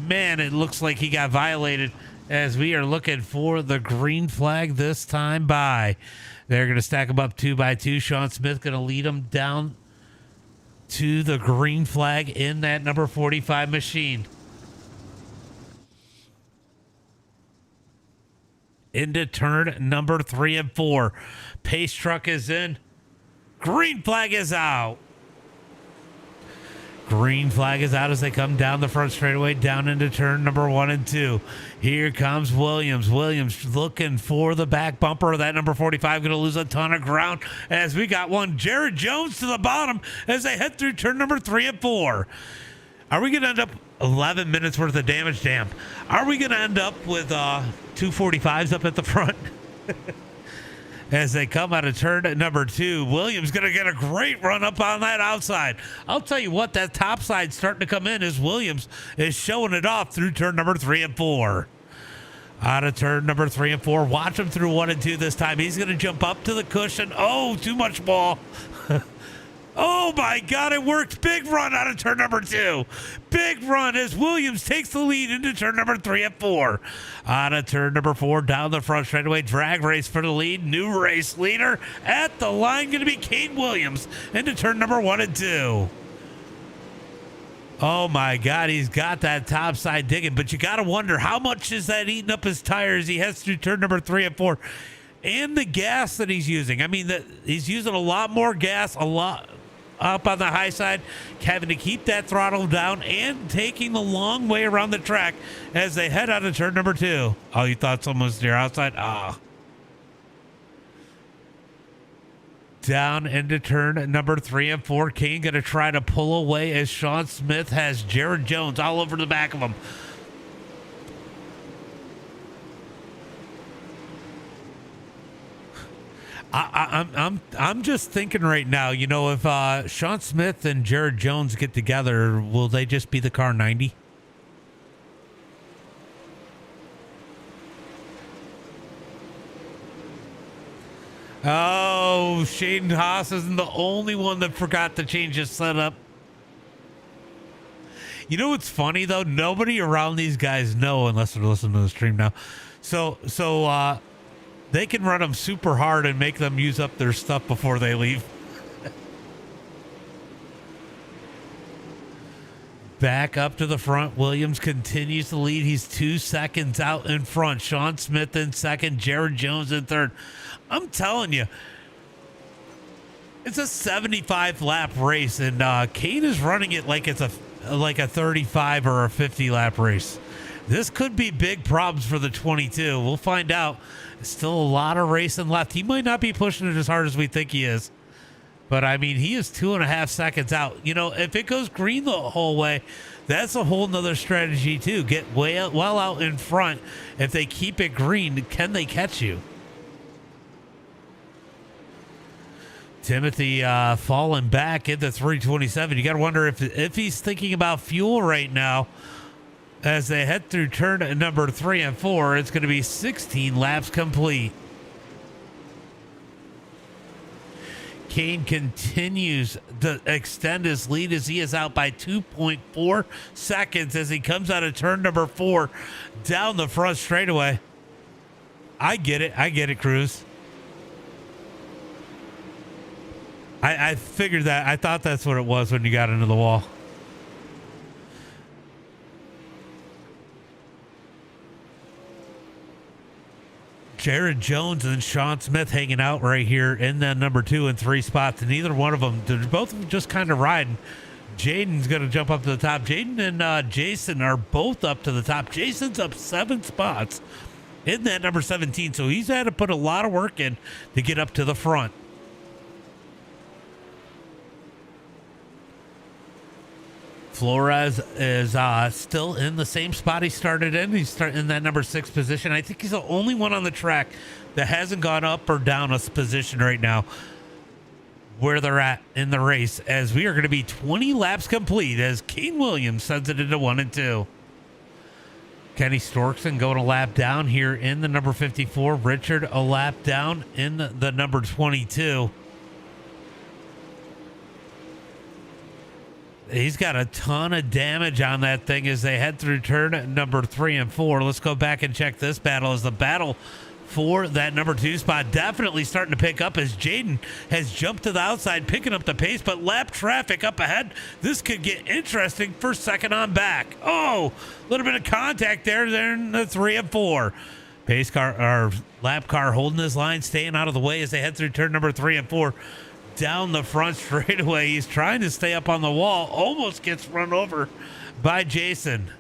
Man, it looks like he got violated as we are looking for the green flag this time by. They're going to stack them up 2 by 2. Sean Smith going to lead them down to the green flag in that number 45 machine. Into turn number 3 and 4. Pace truck is in. Green flag is out. Green flag is out as they come down the front straightaway, down into turn number 1 and 2. Here comes Williams. Williams looking for the back bumper. That number 45 going to lose a ton of ground as we got one. Jared Jones to the bottom as they head through turn number 3 and 4. Are we going to end up 11 minutes worth of damage? Damn. Are we going to end up with 245s up at the front? As they come out of turn number 2, Williams going to get a great run up on that outside. I'll tell you what, that top side starting to come in as Williams is showing it off through turn number 3 and 4. Out of turn number 3 and 4, watch him through 1 and 2 this time. He's going to jump up to the cushion. Oh, too much ball. Oh my God, it worked. Big run out of turn number 2. Big run as Williams takes the lead into turn number 3 and 4. Out of turn number 4, down the front straightaway, drag race for the lead. New race leader at the line, going to be Kane Williams into turn number 1 and 2. Oh my God, he's got that top side digging, but you got to wonder how much is that eating up his tires. He heads through turn number 3 and 4. And the gas that he's using. I mean, he's using a lot more gas, a lot up on the high side, having to keep that throttle down and taking the long way around the track as they head out of turn number 2. Oh, you thought someone was there outside? Ah. Down into turn number 3 and 4. Kane going to try to pull away as Sean Smith has Jared Jones all over the back of him. I'm just thinking right now, you know, if Sean Smith and Jared Jones get together, will they just be the car 90? Oh, Shaden Haas isn't the only one that forgot to change his setup. You know what's funny though? Nobody around these guys know unless they're listening to the stream now. So they can run them super hard and make them use up their stuff before they leave. Back up to the front. Williams continues to lead. He's 2 seconds out in front. Sean Smith in second. Jared Jones in third. I'm telling you, it's a 75 lap race, and Kane is running it like it's a 35 or a 50 lap race. This could be big problems for the 22. We'll find out. Still a lot of racing left. He might not be pushing it as hard as we think he is. But, I mean, he is 2.5 seconds out. You know, if it goes green the whole way, that's a whole nother strategy, too. Get well out in front. If they keep it green, can they catch you? Timothy falling back into 327. You got to wonder if he's thinking about fuel right now. As they head through turn number 3 and 4, it's going to be 16 laps complete. Kane continues to extend his lead as he is out by 2.4 seconds as he comes out of turn number 4 down the front straightaway. I get it, Cruz. I figured that. I thought that's what it was when you got into the wall. Jared Jones and Sean Smith hanging out right here in the number 2 and 3 spots. And neither one of them, they're both just kind of riding. Jaden's going to jump up to the top. Jaden and Jason are both up to the top. Jason's up 7 spots in that number 17. So he's had to put a lot of work in to get up to the front. Flores is still in the same spot he started in. He's starting in that number 6 position. I think he's the only one on the track that hasn't gone up or down a position right now where they're at in the race, as we are going to be 20 laps complete as Kane Williams sends it into 1 and 2. Kenny Storkson going a lap down here in the number 54. Richard a lap down in the number 22. He's got a ton of damage on that thing as they head through turn number 3 and 4. Let's go back and check this battle, as the battle for that number 2 spot definitely starting to pick up as Jaden has jumped to the outside, picking up the pace, but lap traffic up ahead. This could get interesting for second on back. Oh, a little bit of contact there in the 3 and 4. Pace car or lap car holding his line, staying out of the way as they head through turn number 3 and 4. down the front straightaway. He's trying to stay up on the wall. Almost gets run over by Jason.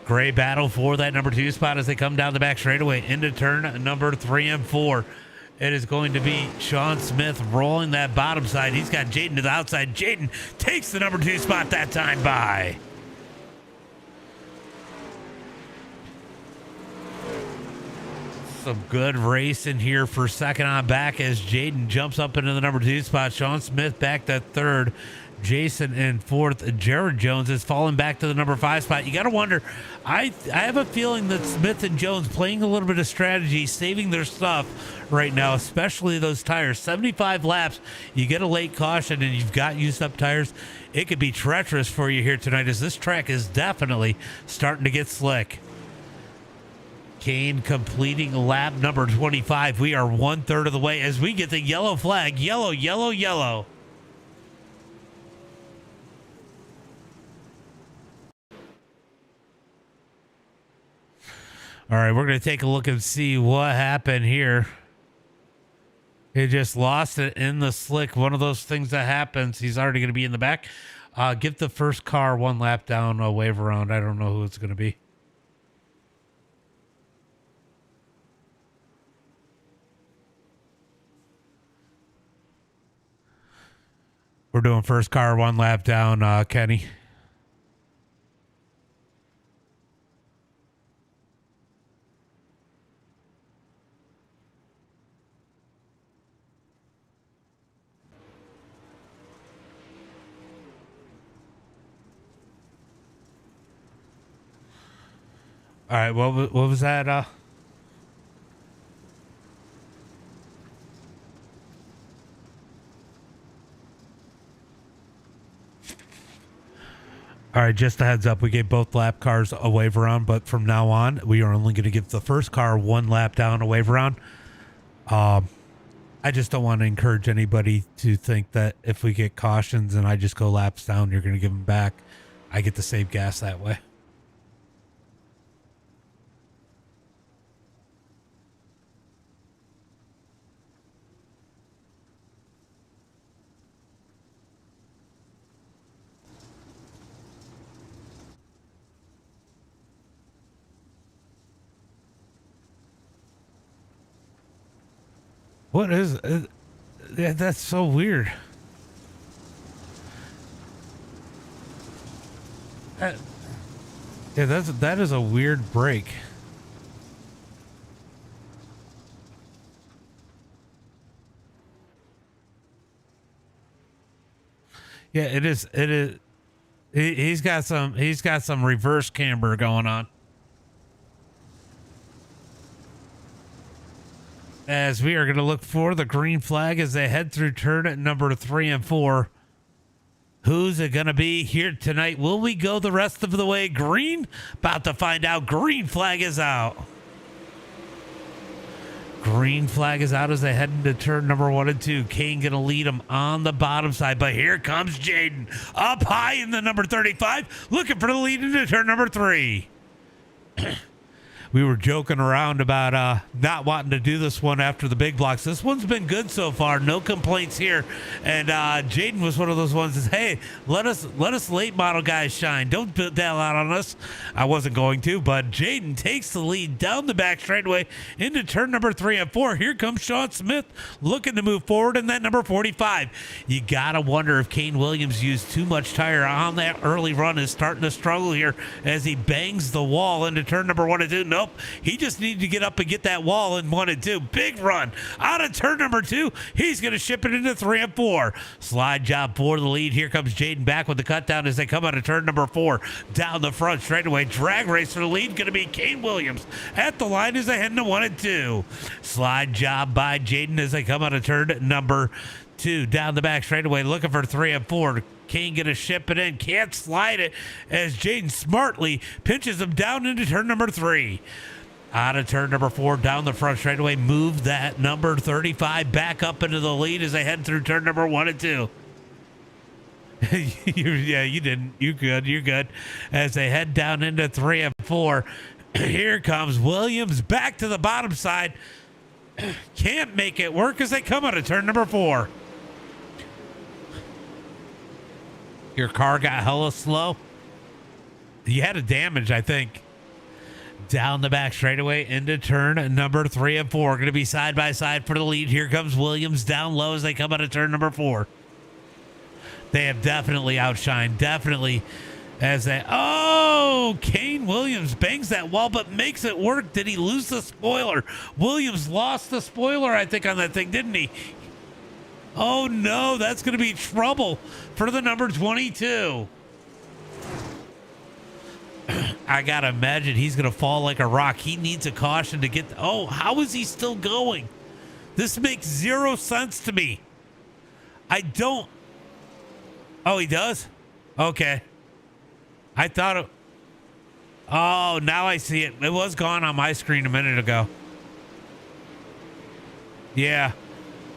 Great battle for that number 2 spot as they come down the back straightaway into turn number 3 and 4. It is going to be Sean Smith rolling that bottom side. He's got Jaden to the outside. Jaden takes the number 2 spot that time by. Some good racing here for second on back as Jaden jumps up into the number 2 spot. Sean Smith back to third. Jason in fourth. Jared Jones is falling back to the number 5 spot. You got to wonder. I have a feeling that Smith and Jones playing a little bit of strategy, saving their stuff right now, especially those tires. 75 laps, you get a late caution and you've got used up tires. It could be treacherous for you here tonight as this track is definitely starting to get slick. Kane completing lap number 25. We are 1/3 of the way as we get the yellow flag. Yellow, yellow, yellow. All right, we're going to take a look and see what happened here. He just lost it in the slick. One of those things that happens. He's already going to be in the back. Give the first car one lap down, a wave around. I don't know who it's going to be. We're doing first car one lap down, Kenny. All right, what was that? All right, just a heads up, we gave both lap cars a wave around, but from now on, we are only going to give the first car one lap down, a wave around. I just don't want to encourage anybody to think that if we get cautions and I just go laps down, you're going to give them back. I get to save gas that way. What is that's so weird. Yeah, that is a weird break. Yeah, it is. It is. He's got some reverse camber going on. As we are going to look for the green flag as they head through turn at number 3 and 4. Who's it going to be here tonight? Will we go the rest of the way green? About to find out. Green flag is out. Green flag is out as they head into turn number 1 and 2. Kane going to lead them on the bottom side, but here comes Jaden up high in the number 35, looking for the lead into turn number 3. We were joking around about not wanting to do this one after the big blocks. This one's been good so far. No complaints here. And Jaden was one of those ones that says, hey, let us late model guys shine. Don't bail out on us. I wasn't going to, but Jaden takes the lead down the back straightaway into turn number 3 and 4. Here comes Sean Smith looking to move forward in that number 45. You got to wonder if Kane Williams used too much tire on that early run, is starting to struggle here as he bangs the wall into turn number 1 and 2. Nope. He just needed to get up and get that wall in 1 and 2. Big run out of turn number 2. He's going to ship it into 3 and 4. Slide job for the lead. Here comes Jaden back with the cut down as they come out of turn number 4. Down the front straightaway. Drag race for the lead. Going to be Kane Williams at the line as they head into 1 and 2. Slide job by Jaden as they come out of turn number 2. Down the back straightaway looking for 3 and 4. Kane gonna ship it in, can't slide it as Jaden smartly pinches him down into turn number 3. Out of turn number 4, down the front straightaway, move that number 35 back up into the lead as they head through turn number 1 and 2. Yeah, you didn't. You're good. As they head down into 3 and 4, here comes Williams back to the bottom side Can't make it work as they come out of turn number 4. Your car got hella slow. You had a damage, I think. Down the back straightaway into turn number 3 and 4. Going to be side by side for the lead. Here comes Williams down low as they come out of turn number 4. They have definitely outshined. Definitely as they... Oh! Kane Williams bangs that wall but makes it work. Did he lose the spoiler? Williams lost the spoiler, I think, on that thing, didn't he? Oh, no. That's going to be trouble for the number 22. I gotta imagine he's gonna fall like a rock. He needs a caution to get. Oh, how is he still going? This makes zero sense to me. I don't. Oh, he does? Okay. I thought it. Oh, now I see it. It was gone on my screen a minute ago. Yeah.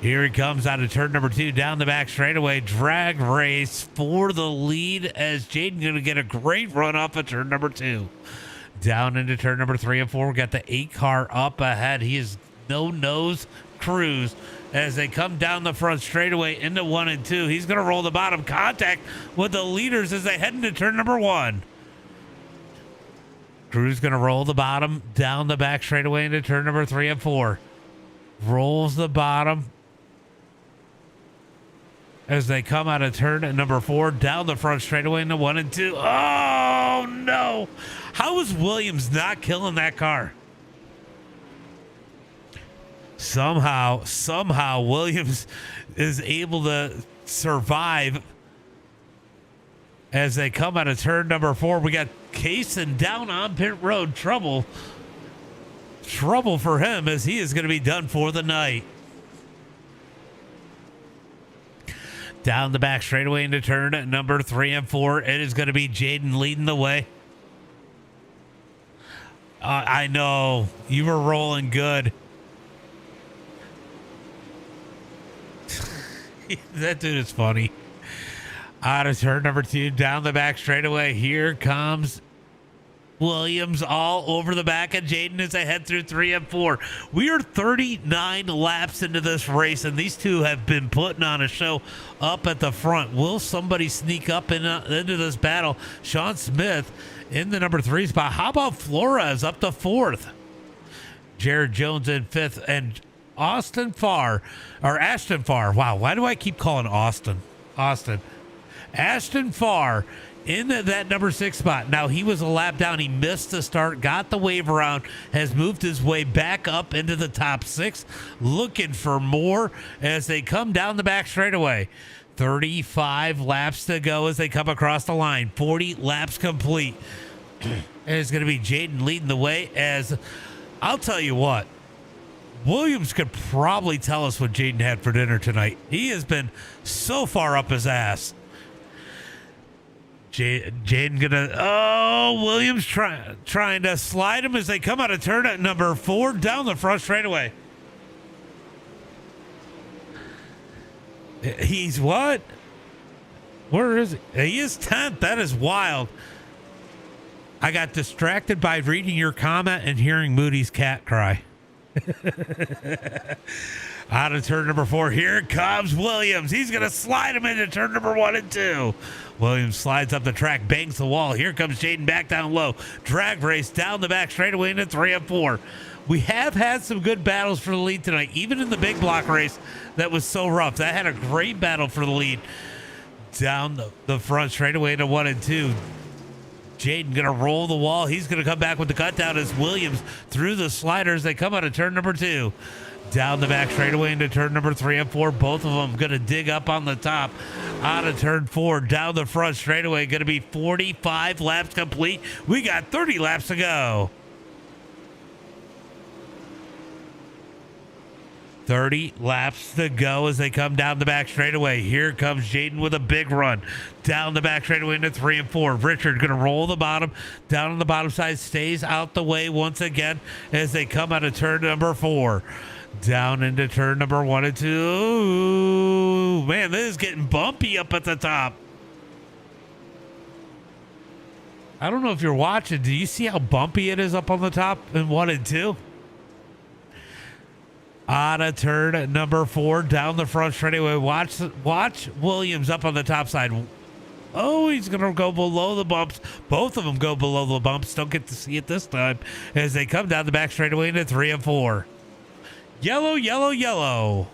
Here he comes out of turn number 2 down the back straightaway. Drag race for the lead as Jaden going to get a great run off of turn number 2. Down into turn number 3 and 4. We got the 8 car up ahead. He is no nose cruise as they come down the front straightaway into 1 and 2. He's going to roll the bottom. Contact with the leaders as they head into turn number 1. Cruz going to roll the bottom down the back straightaway into turn number 3 and 4. Rolls the bottom as they come out of turn at number 4 down the front straightaway into 1 and 2. Oh no! How is Williams not killing that car? Somehow Williams is able to survive as they come out of turn number 4. We got Kaysen down on pit road. Trouble for him as he is going to be done for the night. Down the back straightaway into turn at number 3 and 4. It is going to be Jaden leading the way. I know. You were rolling good. That dude is funny. Out of turn number 2, down the back straightaway. Here comes Williams all over the back of Jaden as they head through 3 and 4. We are 39 laps into this race, and these two have been putting on a show up at the front. Will somebody sneak up into this battle? Sean Smith in the number 3 spot. How about Flores up to 4th? Jared Jones in 5th, and Ashton Farr. Wow, why do I keep calling Ashton Farr in that number 6 spot. Now, he was a lap down. He missed the start, got the wave around, has moved his way back up into the top 6, looking for more as they come down the back straightaway. 35 laps to go as they come across the line. 40 laps complete. And it's going to be Jaden leading the way as, I'll tell you what, Williams could probably tell us what Jaden had for dinner tonight. He has been so far up his ass. Jaden Williams trying to slide him as they come out of turn at number 4 down the front straightaway. He's what? Where is he? He is 10th. That is wild. I got distracted by reading your comment and hearing Moody's cat cry. Out of turn number 4, here comes Williams. He's going to slide him into turn number 1 and 2. Williams slides up the track, bangs the wall. Here comes Jaden back down low. Drag race down the back straightaway into 3 and 4. We have had some good battles for the lead tonight, even in the big block race that was so rough. That had a great battle for the lead. Down the front straightaway into 1 and 2. Jaden going to roll the wall. He's going to come back with the cut down as Williams through the sliders. They come out of turn number 2. Down the back straightaway into turn number 3 and 4. Both of them going to dig up on the top. Out of turn 4, down the front straightaway. Going to be 45 laps complete. We got 30 laps to go. 30 laps to go as they come down the back straightaway. Here comes Jaden with a big run. Down the back straightaway into 3 and 4. Richard going to roll the bottom. Down on the bottom side. Stays out the way once again as they come out of turn number 4. Down into turn number 1 and 2. Man, this is getting bumpy up at the top. I don't know if you're watching. Do you see how bumpy it is up on the top in 1 and 2? Out of turn number 4, down the front straightaway. Watch Williams up on the top side. Oh, he's going to go below the bumps. Both of them go below the bumps. Don't get to see it this time as they come down the back straightaway into 3 and 4. Yellow, yellow, yellow.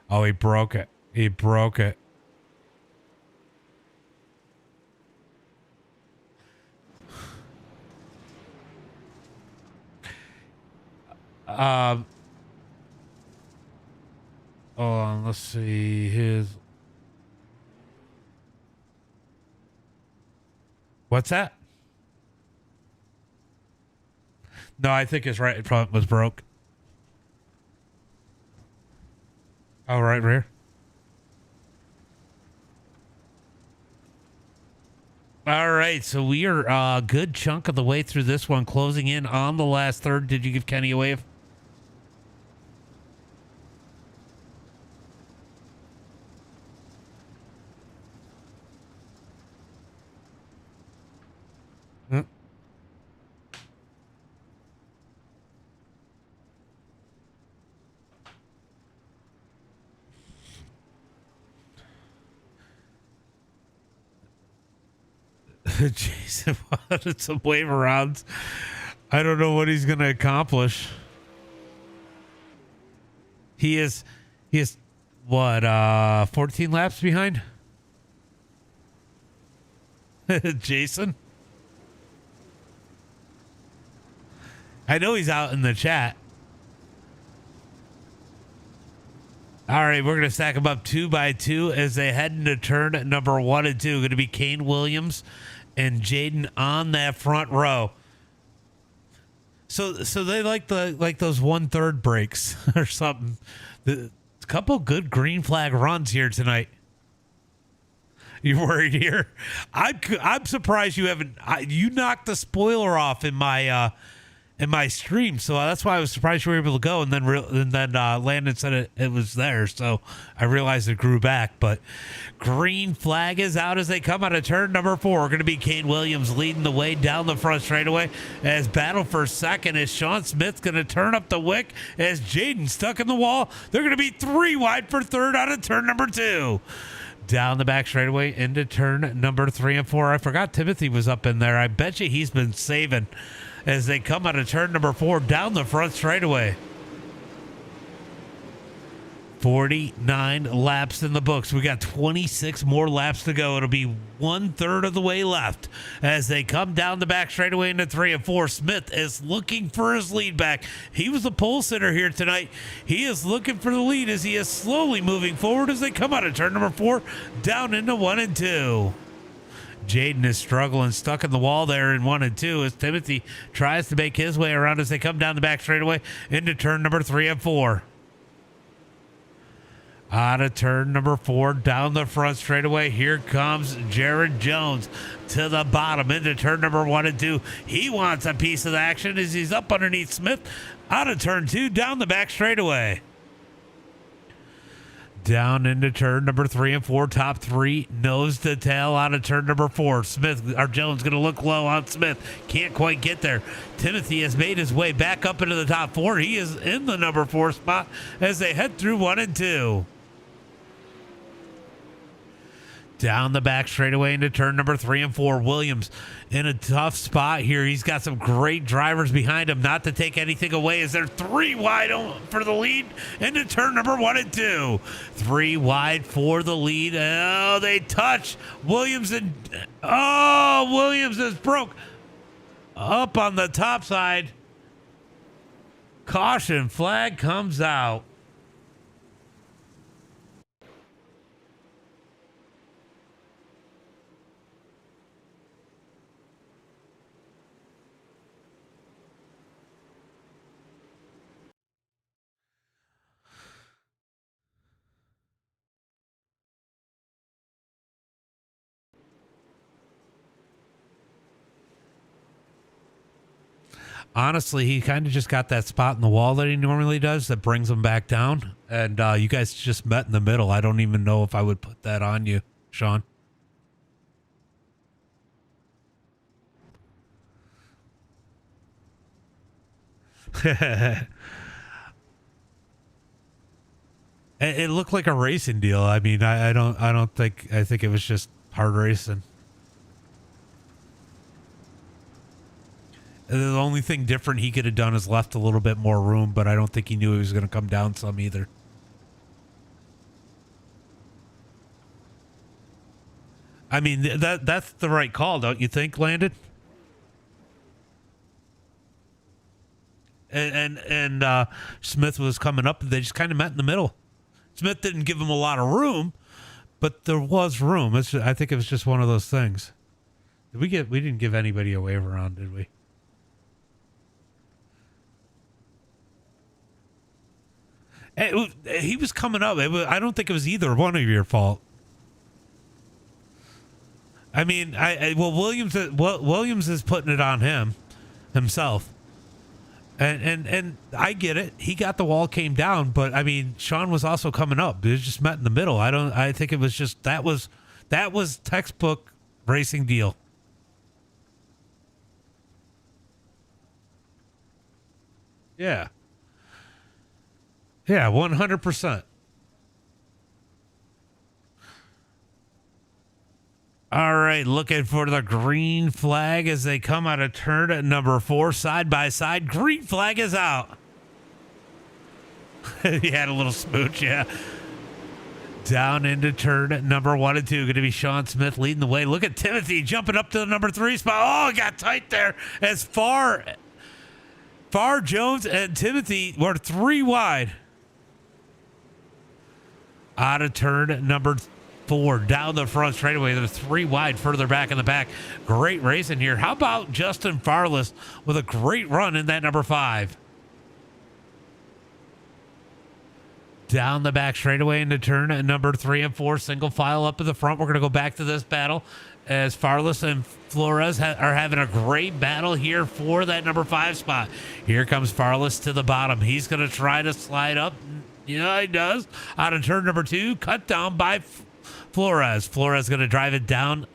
Oh, he broke it. He broke it. Hold on, let's see his. What's that? No, I think his right front was broke. Oh, right rear. All right, so we are a good chunk of the way through this one, closing in on the last third. Did you give Kenny a wave? Hmm. Jason wanted some wave arounds. I don't know what he's going to accomplish. He is what, 14 laps behind? Jason? I know he's out in the chat. All right, we're going to stack them up 2 by 2 as they head into turn number 1 and 2. Going to be Kane Williams and Jaden on that front row. So they like those 1/3 breaks or something. A couple good green flag runs here tonight. You worried here? I'm surprised you haven't. You knocked the spoiler off in my stream, so that's why I was surprised you were able to go. And then Landon said it was there, so I realized it grew back. But green flag is out as they come out of turn number 4. Going to be Kane Williams leading the way down the front straightaway as battle for second is Sean Smith's going to turn up the wick as Jaden stuck in the wall. They're going to be 3 wide for third out of turn number 2. Down the back straightaway into turn number 3 and 4. I forgot Timothy was up in there. I bet you he's been saving as they come out of turn number 4 down the front straightaway. 49 laps in the books. We got 26 more laps to go. It'll be 1/3 of the way left as they come down the back straightaway into 3 and 4. Smith is looking for his lead back. He was the pole sitter here tonight. He is looking for the lead as he is slowly moving forward as they come out of turn number 4 down into 1 and 2. Jaden is struggling, stuck in the wall there in 1 and 2 as Timothy tries to make his way around as they come down the back straightaway into turn number 3 and 4. Out of turn number 4, down the front straightaway. Here comes Jared Jones to the bottom into turn number 1 and 2. He wants a piece of the action as he's up underneath Smith. Out of turn 2, down the back straightaway. Down into turn number 3 and 4, top 3, nose to tail out of turn number 4. Jones going to look low on Smith. Can't quite get there. Timothy has made his way back up into the top 4. He is in the number 4 spot as they head through 1 and 2. Down the back straightaway into turn number 3 and 4. Williams in a tough spot here. He's got some great drivers behind him. Not to take anything away as they're 3 wide for the lead into turn number 1 and 2. 3 wide for the lead. Oh, they touch. Williams is broke up on the top side. Caution flag comes out. honestly, he kind of just got that spot in the wall that he normally does that brings him back down. And you guys just met in the middle. I don't even know if I would put that on you, Sean. It looked like a racing deal. I mean, I think it was just hard racing. And the only thing different he could have done is left a little bit more room, but I don't think he knew he was going to come down some either. I mean, that's the right call, don't you think, Landon? And Smith was coming up, and they just kind of met in the middle. Smith didn't give him a lot of room, but there was room. I think it was just one of those things. We didn't give anybody a waiver on, did we? He was coming up. I don't think it was either one of your fault. I mean, Williams is putting it on himself. And I get it. He got the wall, came down, but I mean, Sean was also coming up. It was just met in the middle. I think it was just that was textbook racing deal. Yeah. Yeah, 100%. All right, looking for the green flag as they come out of turn at number 4, side by side. Green flag is out. He had a little smooch, yeah. Down into turn at number 1 and 2. Going to be Sean Smith leading the way. Look at Timothy jumping up to the number 3 spot. Oh, it got tight there. As Far Jones and Timothy were 3 wide. Out of turn at number 4, down the front straightaway. They're 3 wide, further back in the back. Great racing here. How about Justin Farless with a great run in that number 5? Down the back straightaway into turn at number 3 and 4. Single file up to the front. We're going to go back to this battle as Farless and Flores are having a great battle here for that number 5 spot. Here comes Farless to the bottom. He's going to try to slide up. Yeah, he does. Out of turn number 2, cut down by Flores. Flores going to drive it down.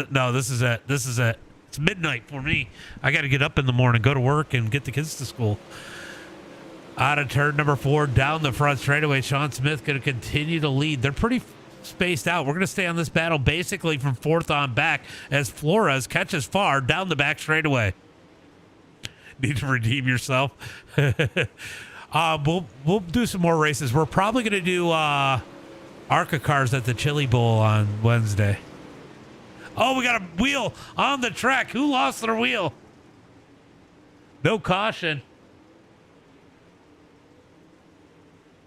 No, this is it. It's midnight for me. I got to get up in the morning, go to work, and get the kids to school. Out of turn number 4, down the front straightaway. Sean Smith going to continue to lead. They're pretty spaced out. We're going to stay on this battle basically from 4th on back as Flores catches Far down the back straightaway. Need to redeem yourself. We'll do some more races. We're probably going to do ARCA cars at the Chili Bowl on Wednesday. Oh, we got a wheel on the track. Who lost their wheel? No caution.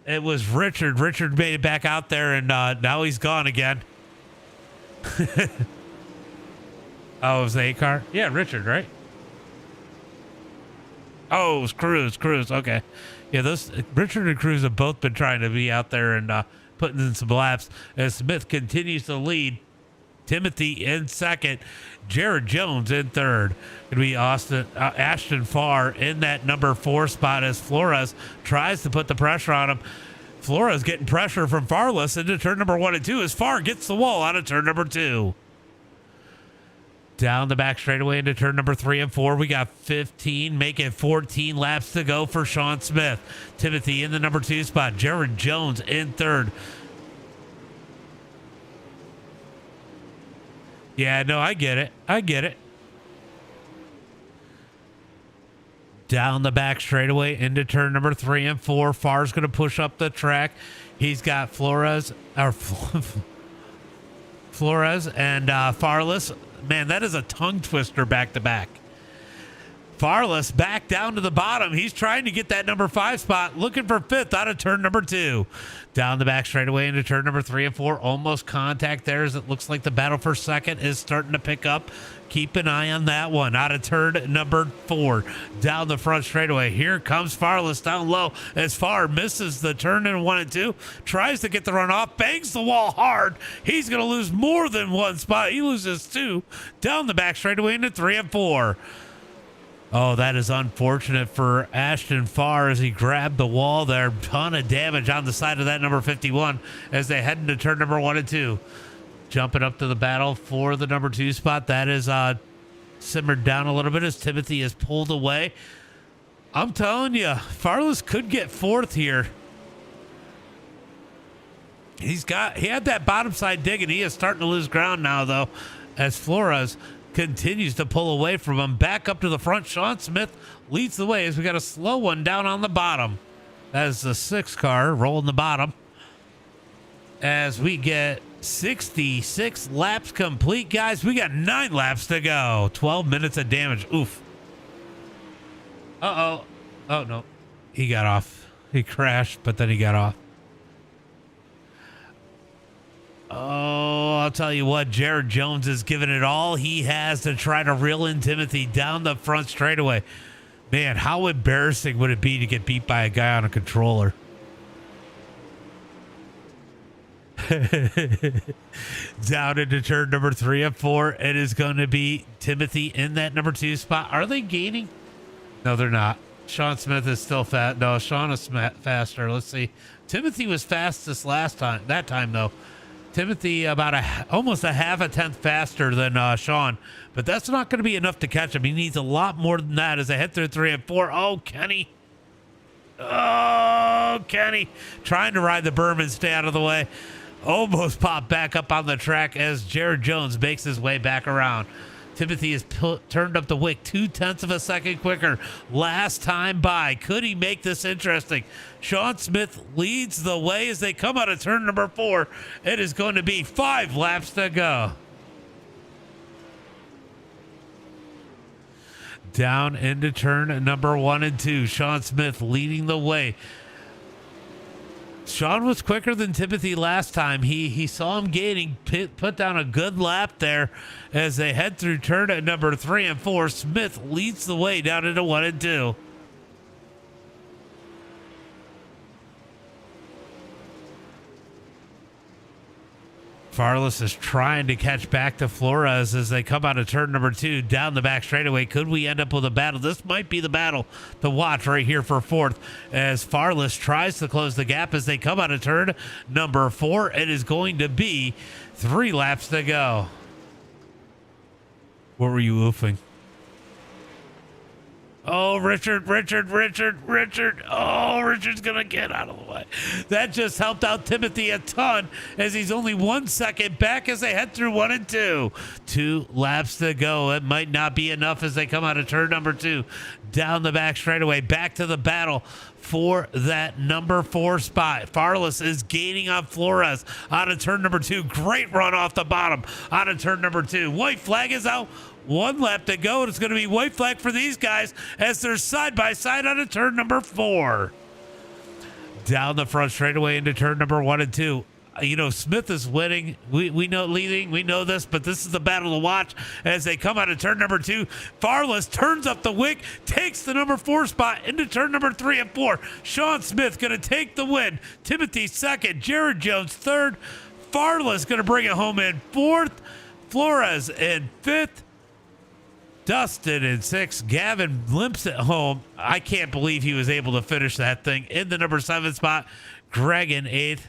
It was Richard. Richard made it back out there, and now he's gone again. Oh, it was the A car? Yeah, Richard, right? Oh, it was Cruz. Okay. Yeah, Richard and Cruz have both been trying to be out there and putting in some laps as Smith continues to lead. Timothy in 2nd. Jared Jones in 3rd. Going to be Ashton Farr in that number 4 spot as Flores tries to put the pressure on him. Flores getting pressure from Farless into turn number 1 and 2 as Farr gets the wall out of turn number 2. Down the back straightaway into turn number 3 and 4. We got 15, making 14 laps to go for Sean Smith. Timothy in the number 2 spot. Jared Jones in 3rd. Yeah, no, I get it. Down the back straightaway into turn number 3 and 4. Farr's going to push up the track. He's got Flores and Farless. Man, that is a tongue twister back to back. Farless back down to the bottom. He's trying to get that number 5 spot, looking for 5th out of turn number 2. Down the back straightaway into turn number 3 and 4. Almost contact there as it looks like the battle for 2nd is starting to pick up. Keep an eye on that one. Out of turn number 4. Down the front straightaway. Here comes Farless down low as Farr misses the turn in 1 and 2. Tries to get the run off. Bangs the wall hard. He's going to lose more than 1 spot. He loses 2. Down the back straightaway into 3 and 4. Oh, that is unfortunate for Ashton Farr as he grabbed the wall there. Ton of damage on the side of that number 51 as they head into turn number 1 and 2. Jumping up to the battle for the number 2 spot. That is simmered down a little bit as Timothy is pulled away. I'm telling you, Farless could get 4th here. He had that bottom side dig, and he is starting to lose ground now, though, as Flores continues to pull away from him. Back up to the front. Sean Smith leads the way as we got a slow one down on the bottom. That is the 6 car rolling the bottom. As we get 66 laps complete, guys. We got 9 laps to go. 12 minutes of damage. Oof. Uh-oh. Oh, no. He got off. He crashed, but then he got off. Oh, I'll tell you what, Jared Jones is giving it all he has to try to reel in Timothy down the front straightaway. Man, how embarrassing would it be to get beat by a guy on a controller? Down into turn number 3 and 4. It is going to be Timothy in that number 2 spot. Are they gaining? No, they're not. Sean Smith is still fast. No, Sean is faster. Let's see. Timothy was fastest that time, though. Timothy about almost a half a tenth faster than Sean, but that's not going to be enough to catch him. He needs a lot more than that as they head through 3 and 4. Oh, Kenny. Oh, Kenny. Trying to ride the berm and stay out of the way. Almost popped back up on the track as Jared Jones makes his way back around. Timothy has turned up the wick 0.2 of a second quicker last time by. Could he make this interesting? Sean Smith leads the way as they come out of turn number 4. It is going to be 5 laps to go. Down into turn number 1 and 2. Sean Smith leading the way. Sean was quicker than Timothy last time. He saw him gaining, put down a good lap there as they head through turn at number 3 and 4. Smith leads the way down into 1 and 2. Farless is trying to catch back to Flores as they come out of turn number 2 down the back straightaway. Could we end up with a battle? This might be the battle to watch right here for 4th as Farless tries to close the gap as they come out of turn number 4. It is going to be 3 laps to go. What were you oofing? Oh, Richard. Oh, Richard's going to get out of the way. That just helped out Timothy a ton as he's only 1 second back as they head through 1 and 2. 2 laps to go. It might not be enough as they come out of turn number 2. Down the back straightaway. Back to the battle for that number 4 spot. Farless is gaining on Flores out of turn number 2. Great run off the bottom out of turn number 2. White flag is out. 1 lap to go, and it's going to be white flag for these guys as they're side by side on a turn number 4. Down the front straightaway into turn number 1 and 2. You know, Smith is winning. We know leading. We know this, but this is the battle to watch as they come out of turn number 2. Farless turns up the wick, takes the number 4 spot into turn number 3 and 4. Sean Smith going to take the win. Timothy 2nd. Jared Jones 3rd. Farless going to bring it home in 4th. Flores in 5th. Dustin in 6th. Gavin limps it home. I can't believe he was able to finish that thing in the number 7 spot. Greg in 8th.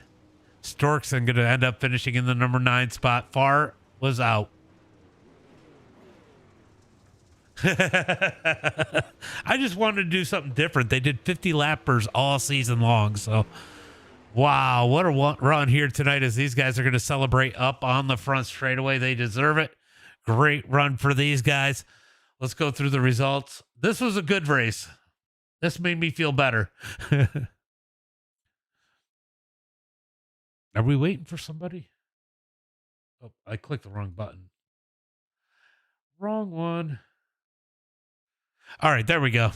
Storkson going to end up finishing in the number 9 spot. Farr was out. I just wanted to do something different. They did 50 lappers all season long. So, wow, what a run here tonight as these guys are going to celebrate up on the front straightaway. They deserve it. Great run for these guys. Let's go through the results. This was a good race. This made me feel better. Are we waiting for somebody? Oh, I clicked the wrong button. Wrong one. All right, there we go.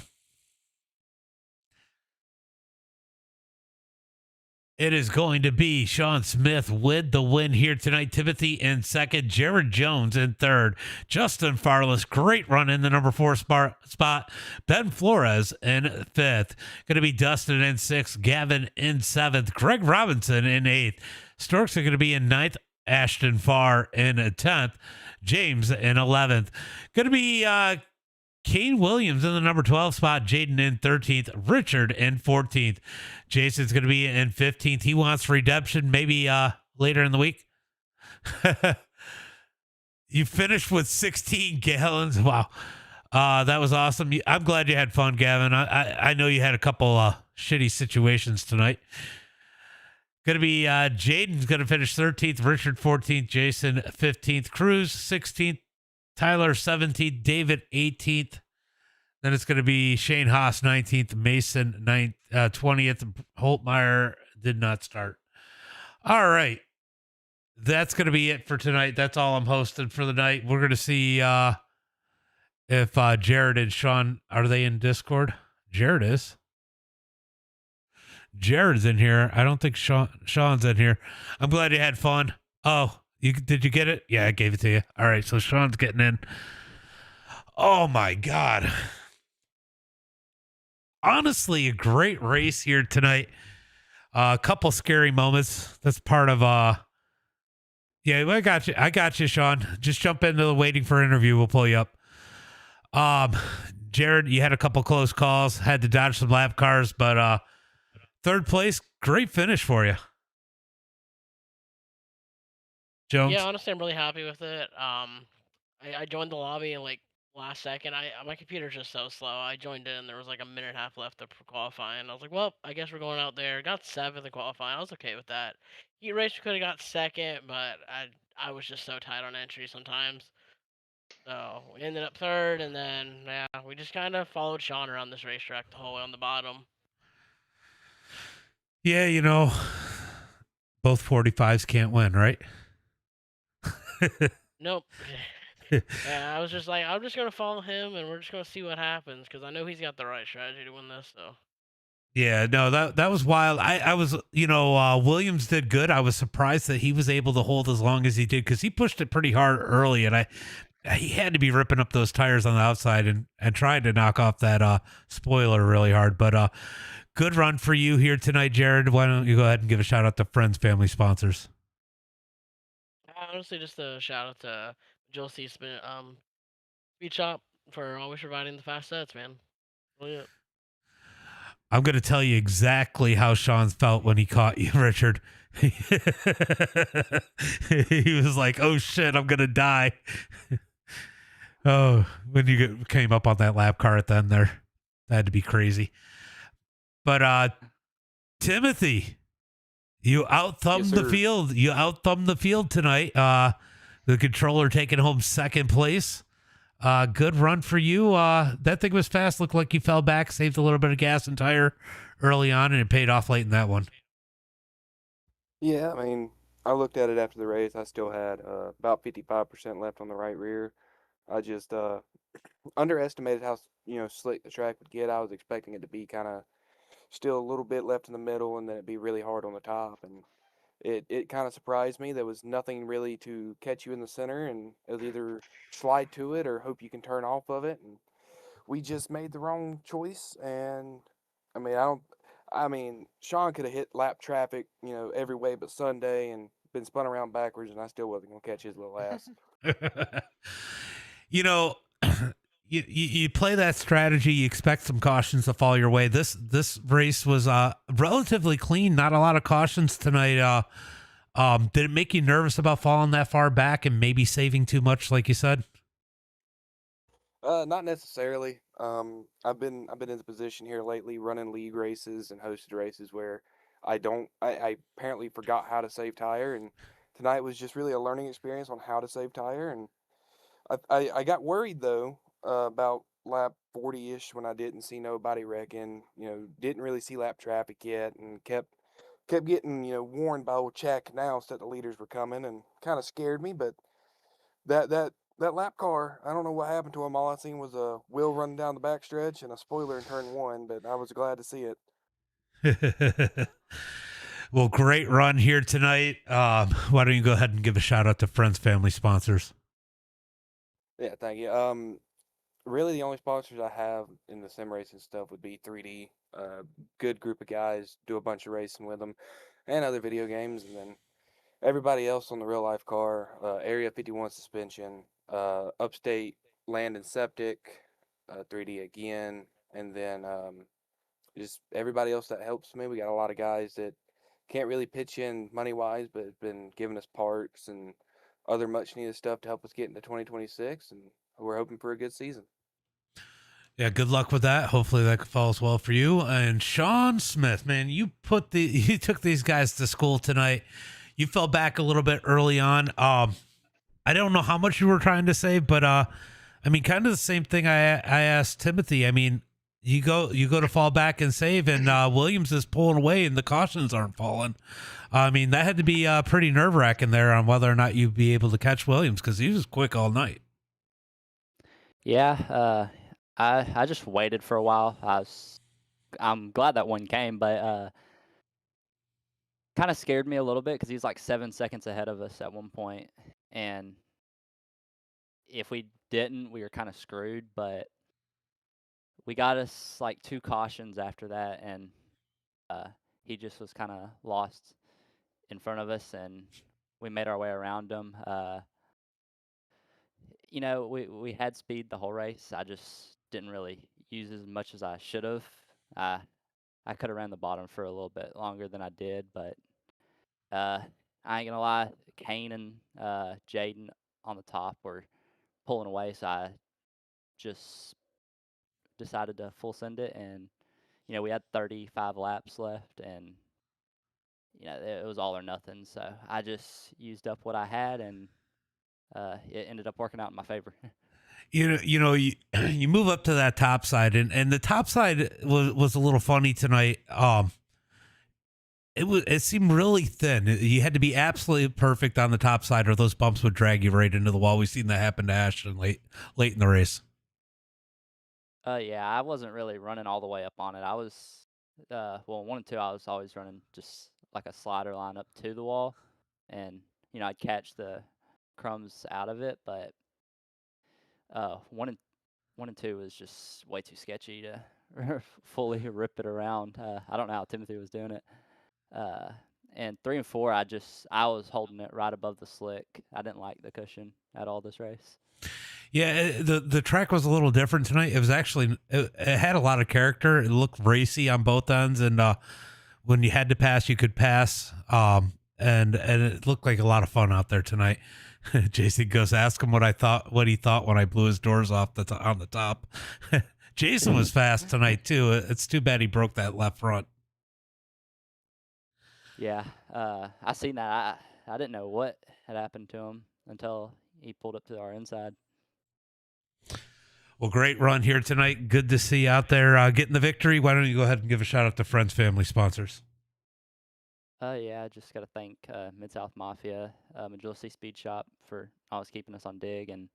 It is going to be Sean Smith with the win here tonight. Timothy in 2nd. Jared Jones in 3rd. Justin Farless, great run in the number 4 spot. Ben Flores in 5th. Going to be Dustin in 6th. Gavin in 7th. Greg Robinson in 8th. Storks are going to be in 9th. Ashton Farr in 10th. James in 11th. Going to be Kane Williams in the number 12 spot, Jaden in 13th, Richard in 14th. Jason's going to be in 15th. He wants redemption maybe later in the week. You finished with 16 gallons. Wow. That was awesome. I'm glad you had fun, Gavin. I know you had a couple shitty situations tonight. Going to be Jaden's going to finish 13th, Richard 14th, Jason 15th, Cruz 16th, Tyler 17th, David 18th. Then it's going to be Shane Haas 19th, Mason 20th. Holtmeyer did not start. All right. That's going to be it for tonight. That's all I'm hosting for the night. We're going to see if Jared and Sean, are they in Discord? Jared is. Jared's in here. I don't think Sean's in here. I'm glad you had fun. Oh, did you get it? Yeah, I gave it to you. All right, so Sean's getting in. Oh my God. Honestly, a great race here tonight. A couple scary moments. That's part of yeah, I got you. I got you, Sean. Just jump into the waiting for interview. We'll pull you up. Jared, you had a couple close calls, had to dodge some lap cars, but third place, great finish for you. Jones? Yeah, honestly, I'm really happy with it. I joined the lobby in like last second. My computer's just so slow. I joined in. There was like a minute and a half left of qualifying. I was like, well, I guess we're going out there. Got 7th in qualifying. I was okay with that. Heat race could have got 2nd, but I was just so tight on entry sometimes. So we ended up 3rd, and then yeah, we just kind of followed Sean around this racetrack the whole way on the bottom. Yeah, you know, both 45s can't win, right? Nope. Yeah, I was just like, I'm just gonna follow him, and we're just gonna see what happens, because I know he's got the right strategy to win this. So. Yeah, no, that was wild. I was, you know, Williams did good. I was surprised that he was able to hold as long as he did, because he pushed it pretty hard early, and he had to be ripping up those tires on the outside and trying to knock off that spoiler really hard. But good run for you here tonight, Jared. Why don't you go ahead and give a shout out to friends, family, sponsors? Honestly, just a shout out to Joel C. Speed Shop for always providing the fast sets, man. Really it. I'm going to tell you exactly how Sean felt when he caught you, Richard. He was like, oh shit, I'm going to die. Oh, when you came up on that lap car at the end there, that had to be crazy. But Timothy, you out-thumbed the field. You out-thumbed the field tonight. The controller taking home 2nd place. Good run for you. That thing was fast. Looked like you fell back, saved a little bit of gas and tire early on, and it paid off late in that one. Yeah, I mean, I looked at it after the race. I still had about 55% left on the right rear. I just underestimated how slick the track would get. I was expecting it to be kind of still a little bit left in the middle, and then it'd be really hard on the top. And it kind of surprised me. There was nothing really to catch you in the center, and it was either slide to it or hope you can turn off of it. And we just made the wrong choice. And I mean, Sean could have hit lap traffic, every way but Sunday, and been spun around backwards, and I still wasn't gonna catch his little ass. You know, you play that strategy. You expect some cautions to fall your way. This race was relatively clean. Not a lot of cautions tonight. Did it make you nervous about falling that far back and maybe saving too much, like you said? Not necessarily. I've been in the position here lately, running league races and hosted races where I apparently forgot how to save tire, and tonight was just really a learning experience on how to save tire. And I got worried though about lap 40-ish when I didn't see nobody wrecking. Didn't really see lap traffic yet, and kept getting warned by old Chad Canals that the leaders were coming, and kind of scared me. But that lap car, I don't know what happened to him. All I seen was a wheel running down the backstretch and a spoiler in turn 1, but I was glad to see it. Well, great run here tonight. Why don't you go ahead and give a shout out to friends, family, sponsors? Yeah, thank you. Really the only sponsors I have in the sim racing stuff would be 3D. Good group of guys, do a bunch of racing with them, and other video games. And then everybody else on the real life car, Area 51 suspension, Upstate Land and Septic, 3D again, and then just everybody else that helps me. We got a lot of guys that can't really pitch in money wise, but have been giving us parts and other much needed stuff to help us get into 2026, and we're hoping for a good season. Yeah, good luck with that. Hopefully that falls well for you. And Sean Smith, man, you took these guys to school tonight. You fell back a little bit early on. I don't know how much you were trying to say, but I mean, kind of the same thing I asked Timothy. I mean, you go to fall back and save, and Williams is pulling away, and the cautions aren't falling. I mean, that had to be pretty nerve wracking there on whether or not you'd be able to catch Williams, because he was quick all night. Yeah, I just waited for a while. I'm glad that one came, but kind of scared me a little bit because he was like 7 seconds ahead of us at one point, and if we didn't, we were kind of screwed. But we got us like 2 cautions after that, and he just was kind of lost in front of us, and we made our way around him. You know, we had speed the whole race. I just didn't really use as much as I should have. I could have ran the bottom for a little bit longer than I did, but I ain't gonna lie, Kane and Jaden on the top were pulling away, so I just decided to full send it, and you know, we had 35 laps left, and you know, it was all or nothing. So I just used up what I had, and it ended up working out in my favor. You move up to that top side, and the top side was a little funny tonight. It seemed really thin. You had to be absolutely perfect on the top side, or those bumps would drag you right into the wall. We've seen that happen to Ashton late in the race. Yeah, I wasn't really running all the way up on it. I was, 1 and 2, I was always running just like a slider line up to the wall, and you know, I'd catch the crumbs out of it. But 1 and 2 was just way too sketchy to fully rip it around. I don't know how Timothy was doing it. And 3 and 4, I was holding it right above the slick. I didn't like the cushion at all this race. Yeah, the track was a little different tonight. It was actually it had a lot of character. It looked racy on both ends, and when you had to pass, you could pass. And it looked like a lot of fun out there tonight. Jason goes, ask him what he thought when I blew his doors off on the top. Jason was fast tonight too. It's too bad he broke that left front. Yeah, I seen that. I didn't know what had happened to him until he pulled up to our inside. Well, great run here tonight. Good to see you out there getting the victory. Why don't you go ahead and give a shout out to friends, family, sponsors? Yeah, I just got to thank Mid-South Mafia, Agility Speed Shop for always keeping us on dig, and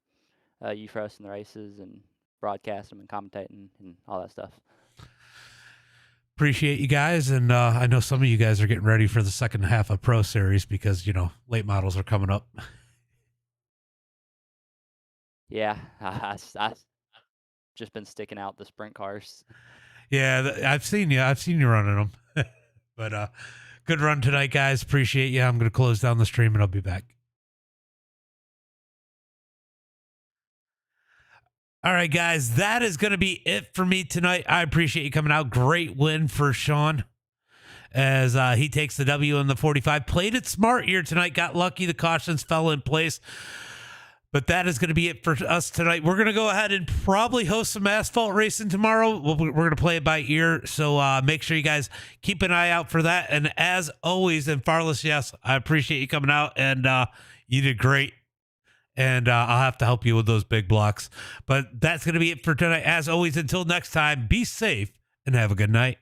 you for hosting the races and broadcasting and commentating and all that stuff. Appreciate you guys, and I know some of you guys are getting ready for the second half of Pro Series because, you know, late models are coming up. Yeah, I've just been sticking out the sprint cars. Yeah, I've seen you running them. But good run tonight, guys. Appreciate you. I'm going to close down the stream, and I'll be back. All right, guys, that is going to be it for me tonight. I appreciate you coming out. Great win for Sean as he takes the W in the 45. Played it smart here tonight. Got lucky. The cautions fell in place. But that is going to be it for us tonight. We're going to go ahead and probably host some asphalt racing tomorrow. We're going to play it by ear. So make sure you guys keep an eye out for that. And as always, and Farless, yes, I appreciate you coming out, and you did great. And I'll have to help you with those big blocks. But that's going to be it for tonight. As always, until next time, be safe and have a good night.